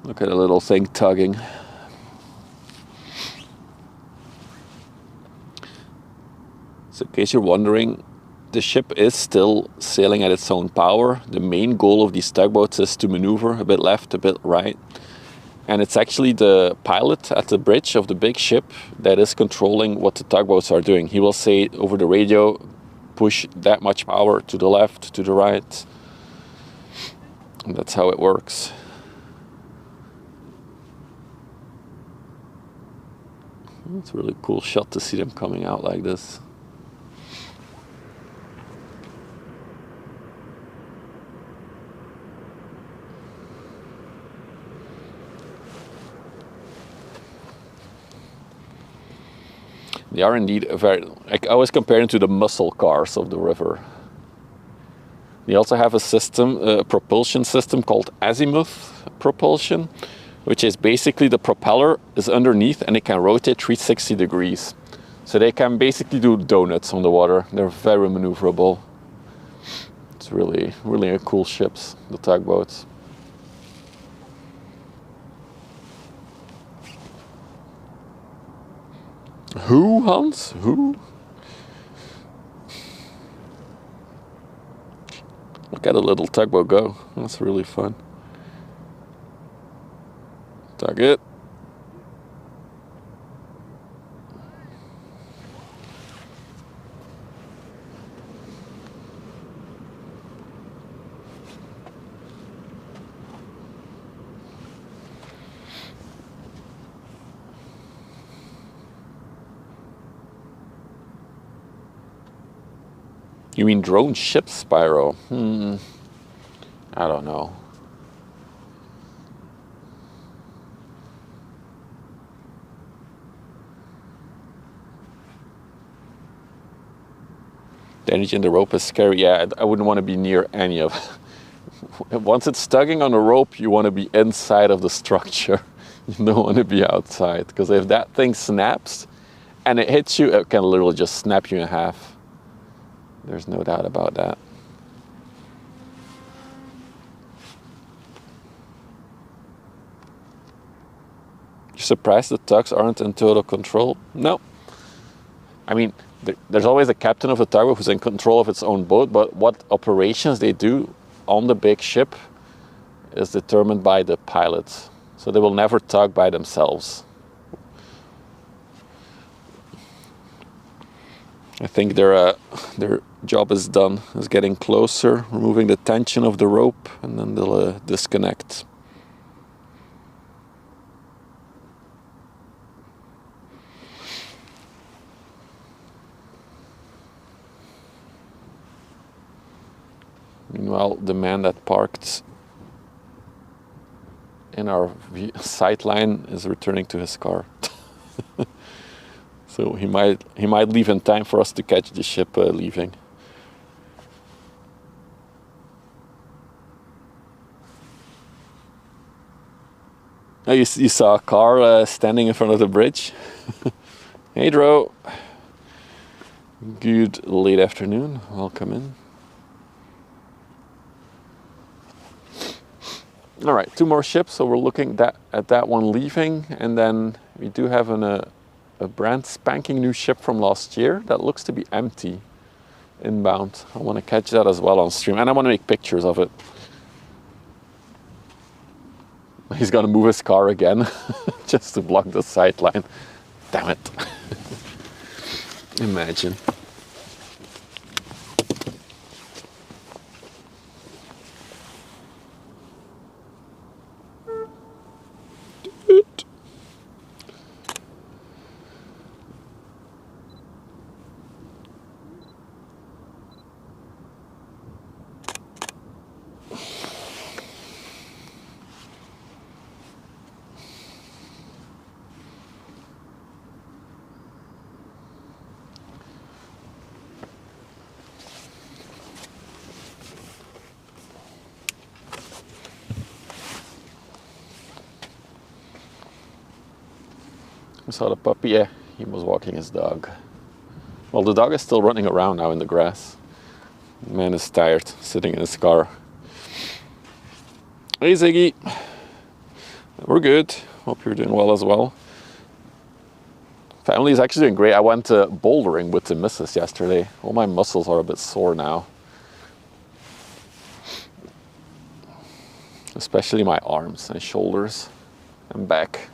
Look at the little thing tugging. So in case you're wondering, the ship is still sailing at its own power. The main goal of these tugboats is to maneuver a bit left, a bit right. And it's actually the pilot at the bridge of the big ship that is controlling what the tugboats are doing. He will say over the radio, push that much power to the left, to the right. And that's how it works. It's a really cool shot to see them coming out like this. They are indeed very, I always compare them to the muscle cars of the river. They also have a system, a propulsion system called azimuth propulsion, which is basically the propeller is underneath and it can rotate 360 degrees. So they can basically do donuts on the water. They're very maneuverable. It's really, really cool ships, the tugboats. Who, Hans? Who? Look at a little tugboat go. That's really fun. Tug it. You mean drone ship, Spyro? I don't know. The energy in the rope is scary. Yeah, I wouldn't want to be near any of it. Once it's tugging on a rope, you want to be inside of the structure. You don't want to be outside, because if that thing snaps and it hits you, it can literally just snap you in half. There's no doubt about that. You're surprised the tugs aren't in total control? No. I mean, there's always a captain of a tugboat who's in control of its own boat, but what operations they do on the big ship is determined by the pilots. So they will never tug by themselves. I think their job is done, is getting closer, removing the tension of the rope, and then they'll disconnect. Meanwhile, the man that parked in our sight line is returning to his car. So he might leave in time for us to catch the ship leaving. Oh, you saw a car standing in front of the bridge. Hey, Dro. Good late afternoon. Welcome in. All right, 2 more ships, so we're looking at that one leaving, and then we do have a brand spanking new ship from last year that looks to be empty inbound. I want to catch that as well on stream, and I want to make pictures of it. He's gonna move his car again just to block the sight line. Damn it. Imagine. I saw the puppy, yeah, he was walking his dog. Well, the dog is still running around now in the grass. The man is tired, sitting in his car. Hey, Ziggy. We're good. Hope you're doing well as well. Family is actually doing great. I went bouldering with the missus yesterday. All my muscles are a bit sore now. Especially my arms and shoulders and back.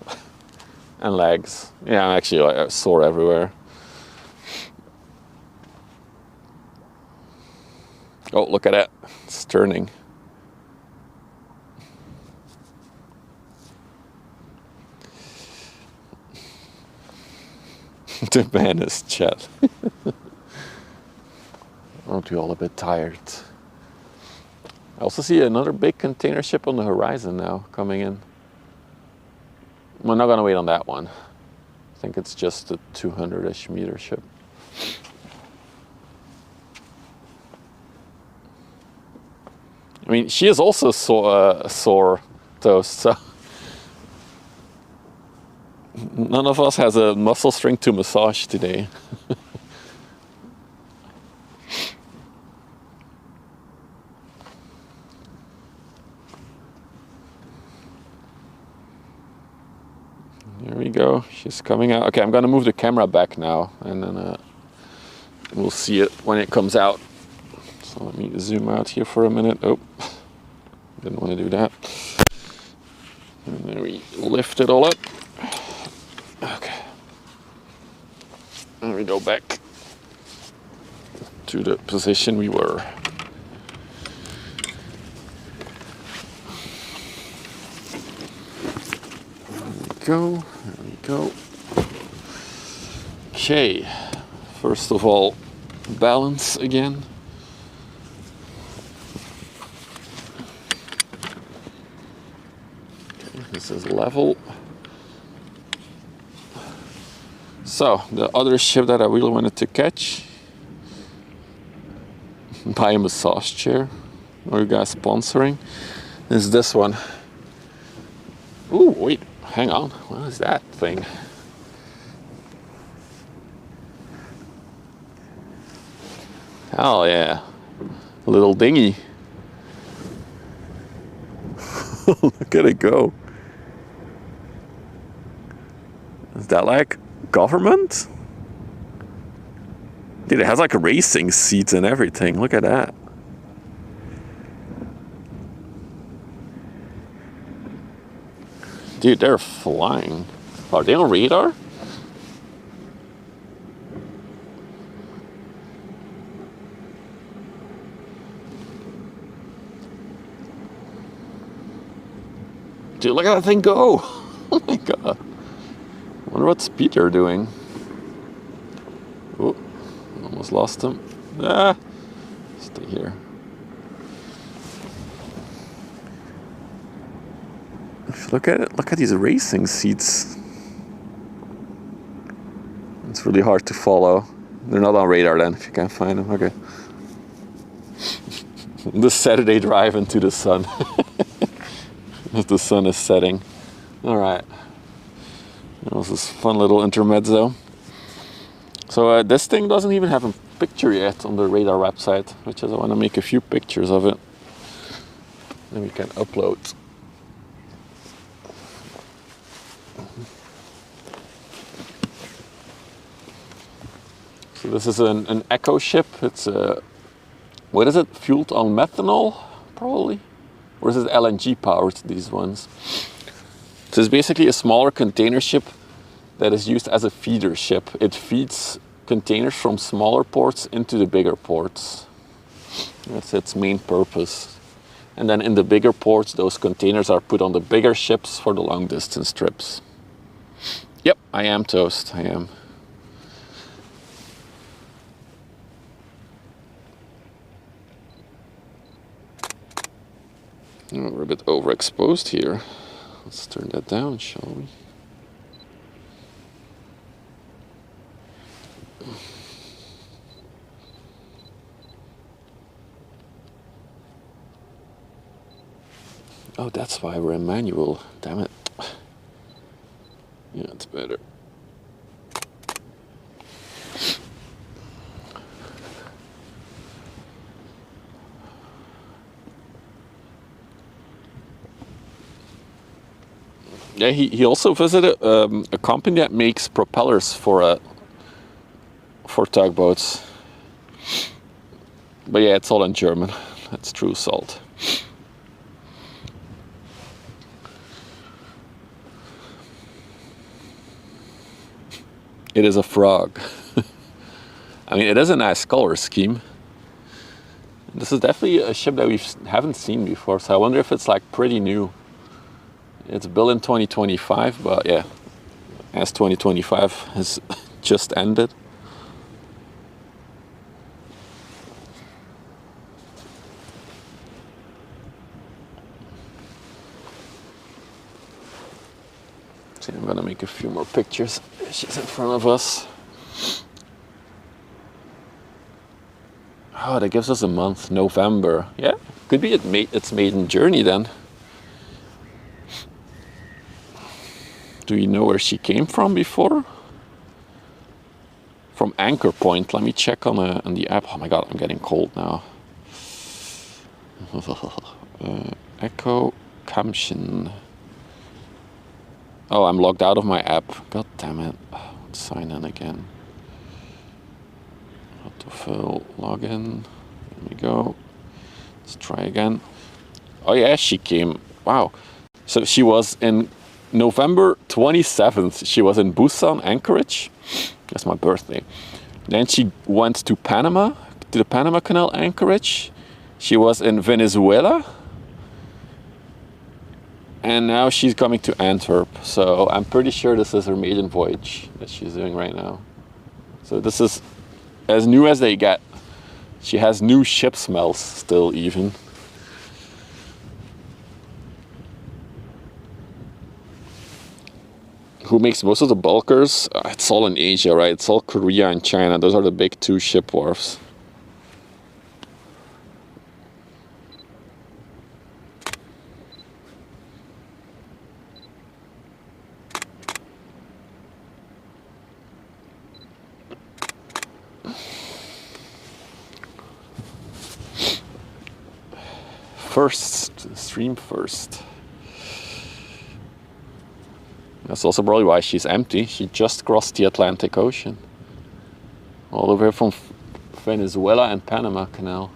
And legs. Yeah, I'm actually like, sore everywhere. Oh, look at that. It's turning. The man is Chet. Aren't we all a bit tired? I also see another big container ship on the horizon now coming in. We're not going to wait on that one. I think it's just a 200-ish meter ship. I mean, she is also sore toast, so none of us has a muscle string to massage today. There we go, she's coming out. Okay, I'm gonna move the camera back now, and then we'll see it when it comes out. So let me zoom out here for a minute. Oh, didn't want to do that. And then we lift it all up. Okay. And we go back to the position we were. There we go. Okay, first of all, balance again. Okay, this is level. So, the other ship that I really wanted to catch, buy a massage chair, or you guys sponsoring, is this one. Ooh, wait. hang on. What is that thing? Hell yeah. A little dinghy. Look at it go. Is that like government? Dude, it has like racing seats and everything. Look at that. Dude, they're flying. Are they on radar? Dude, look at that thing go. Oh my god. I wonder what speed they're doing. Oh, almost lost him. Ah, stay here. Look at it. Look at these racing seats. It's really hard to follow. They're not on radar then, if you can't find them. Okay. The Saturday drive into the sun. As the sun is setting. All right. That was this fun little intermezzo. So this thing doesn't even have a picture yet on the radar website, which is I want to make a few pictures of it. Then we can upload. So this is an eco ship. It's what is it? Fueled on methanol, probably? Or is it LNG powered, these ones? So it's basically a smaller container ship that is used as a feeder ship. It feeds containers from smaller ports into the bigger ports. That's its main purpose. And then in the bigger ports, those containers are put on the bigger ships for the long distance trips. Yep, I am toast, I am. Oh, we're a bit overexposed here. Let's turn that down, shall we? Oh, that's why we're in manual. Damn it. Yeah, it's better. Yeah, he also visited a company that makes propellers for tugboats. But yeah, it's all in German. That's true salt. It is a frog. I mean, it is a nice color scheme. This is definitely a ship that we haven't seen before, so I wonder if it's like pretty new. It's built in 2025, but yeah, as 2025 has just ended. See, I'm gonna make a few more pictures. She's in front of us. Oh, that gives us a month, November. Yeah, could be its maiden journey then. Do you know where she came from before? From Anchor Point. Let me check on the app. Oh my god, I'm getting cold now. Echo Kamshin. Oh, I'm logged out of my app. God damn it. Let's sign in again. Autofill, login. There we go. Let's try again. Oh yeah, she came. Wow. So she was in November 27th, she was in Busan, Anchorage. That's my birthday. Then she went to Panama, to the Panama Canal, Anchorage. She was in Venezuela. And now she's coming to Antwerp. So I'm pretty sure this is her maiden voyage that she's doing right now. So this is as new as they get. She has new ship smells still even. Who makes most of the bulkers? It's all in Asia, right? It's all Korea and China. Those are the big two ship wharfs. first, stream first. That's also probably why she's empty. She just crossed the Atlantic Ocean. All the way from Venezuela and Panama Canal.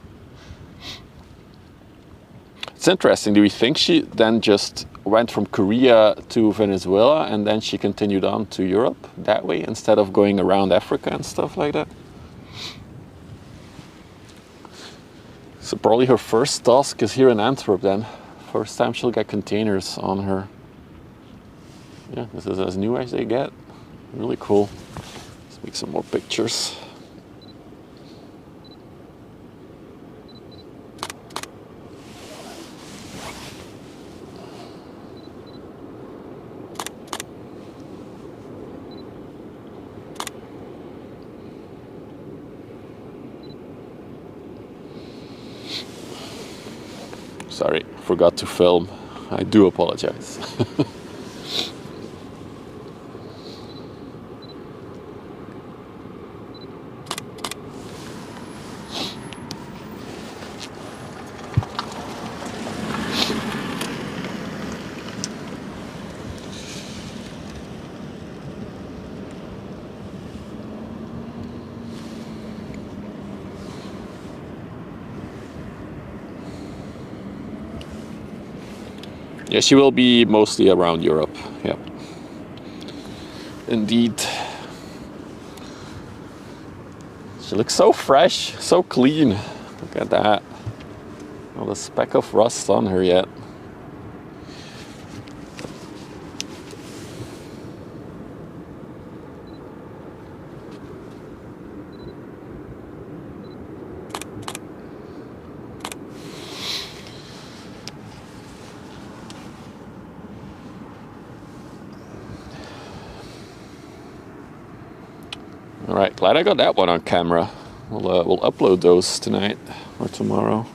It's interesting. Do we think she then just went from Korea to Venezuela and then she continued on to Europe that way instead of going around Africa and stuff like that? So probably her first task is here in Antwerp then. First time she'll get containers on her. Yeah, this is as new as they get. Really cool. Let's make some more pictures. Sorry, forgot to film. I do apologize. Yeah, she will be mostly around Europe. Yeah, indeed. She looks so fresh, so clean. Look at that. Not a speck of rust on her yet. All right, glad I got that one on camera. We'll upload those tonight or tomorrow.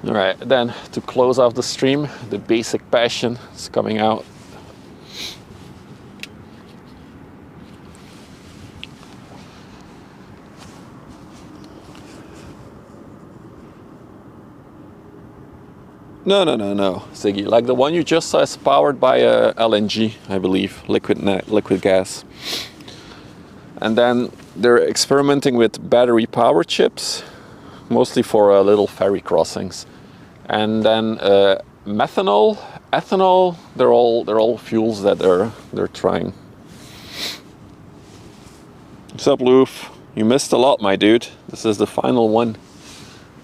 All right, then to close off the stream, the basic passion is coming out. No, Ziggy. Like the one you just saw is powered by LNG, I believe, liquid gas. And then they're experimenting with battery power chips, mostly for little ferry crossings. And then methanol, ethanol, they're all fuels that they're trying. What's up, Loof? You missed a lot, my dude. This is the final one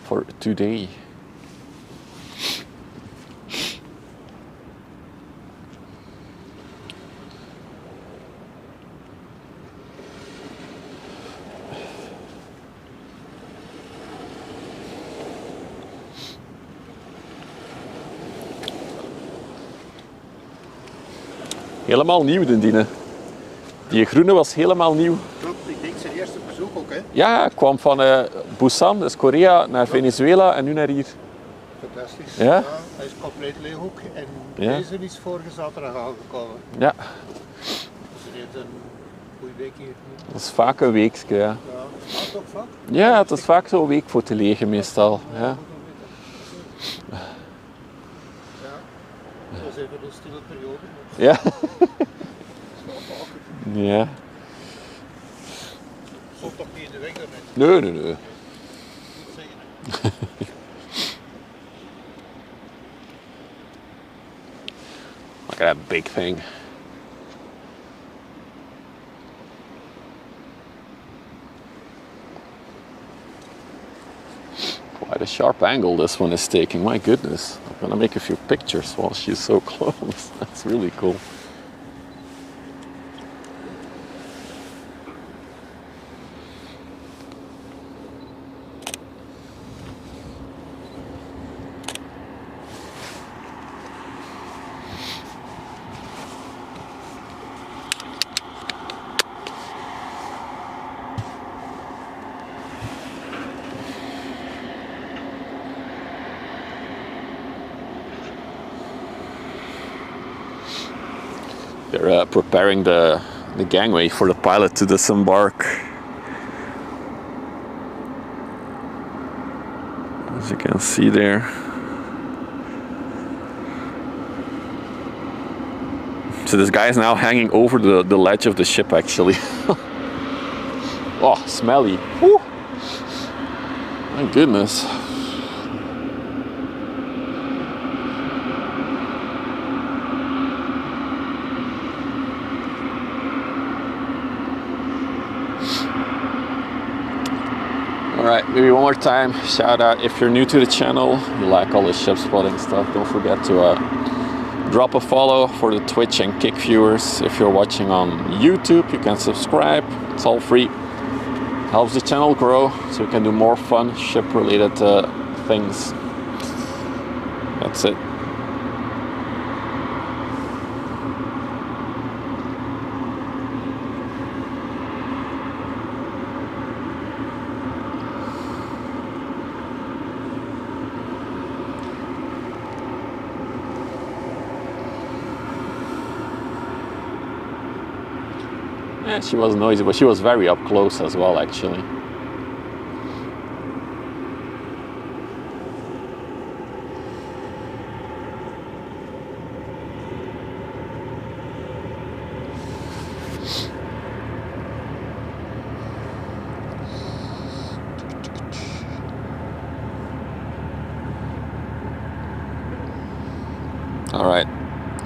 for today. Helemaal nieuw, de Dine. Die groene was helemaal nieuw.
Klopt, ik denk zijn eerste bezoek ook, hè?
Ja, ik kwam van Busan, dus Korea, naar Venezuela en nu naar hier.
Fantastisch.
Ja?
Ja, hij is compleet leeg ook. En
Ja.
deze is vorige zaterdag aangekomen.
Ja,
Dus er heeft een goede week hier.
dat is vaak een weekje, ja.
Ja, gaat toch vaak?
Ja, het is vaak zo'n week voor te legen meestal. Ja.
Ja, dat was even een stille periode.
Ja. Ja.
Stond toch niet in de weg daarmee?
Nee.
Goed zeggen, hè.
Look at that big thing. Quite a sharp angle this one is taking, my goodness. I'm gonna make a few pictures while she's so close. That's really cool. They're preparing the gangway for the pilot to disembark. as you can see there. So this guy is now hanging over the ledge of the ship actually. Oh, smelly. Woo. My goodness. Alright, maybe one more time, shout out if you're new to the channel, you like all the ship spotting stuff, don't forget to drop a follow for the Twitch and Kick viewers. If you're watching on YouTube, you can subscribe, it's all free. Helps the channel grow so we can do more fun ship related things. That's it. Yeah, she was noisy, but she was very up close as well, actually. All right,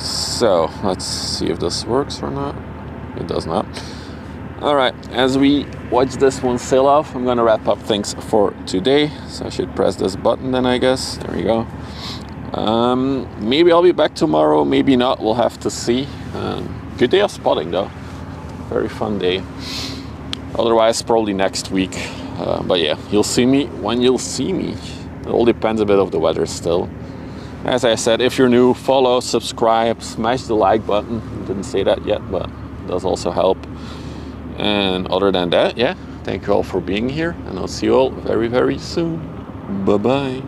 so let's see if this works or not. It does not. All right, as we watch this one sail off, I'm gonna wrap up things for today. So I should press this button then, I guess. There we go. Maybe I'll be back tomorrow, maybe not, we'll have to see. Good day of spotting though. Very fun day. Otherwise, probably next week. But yeah, you'll see me when you'll see me. It all depends a bit of the weather still. As I said, if you're new, follow, subscribe, smash the like button. Didn't say that yet, but it does also help. And other than that, yeah, thank you all for being here, and I'll see you all very, very soon. Bye-bye.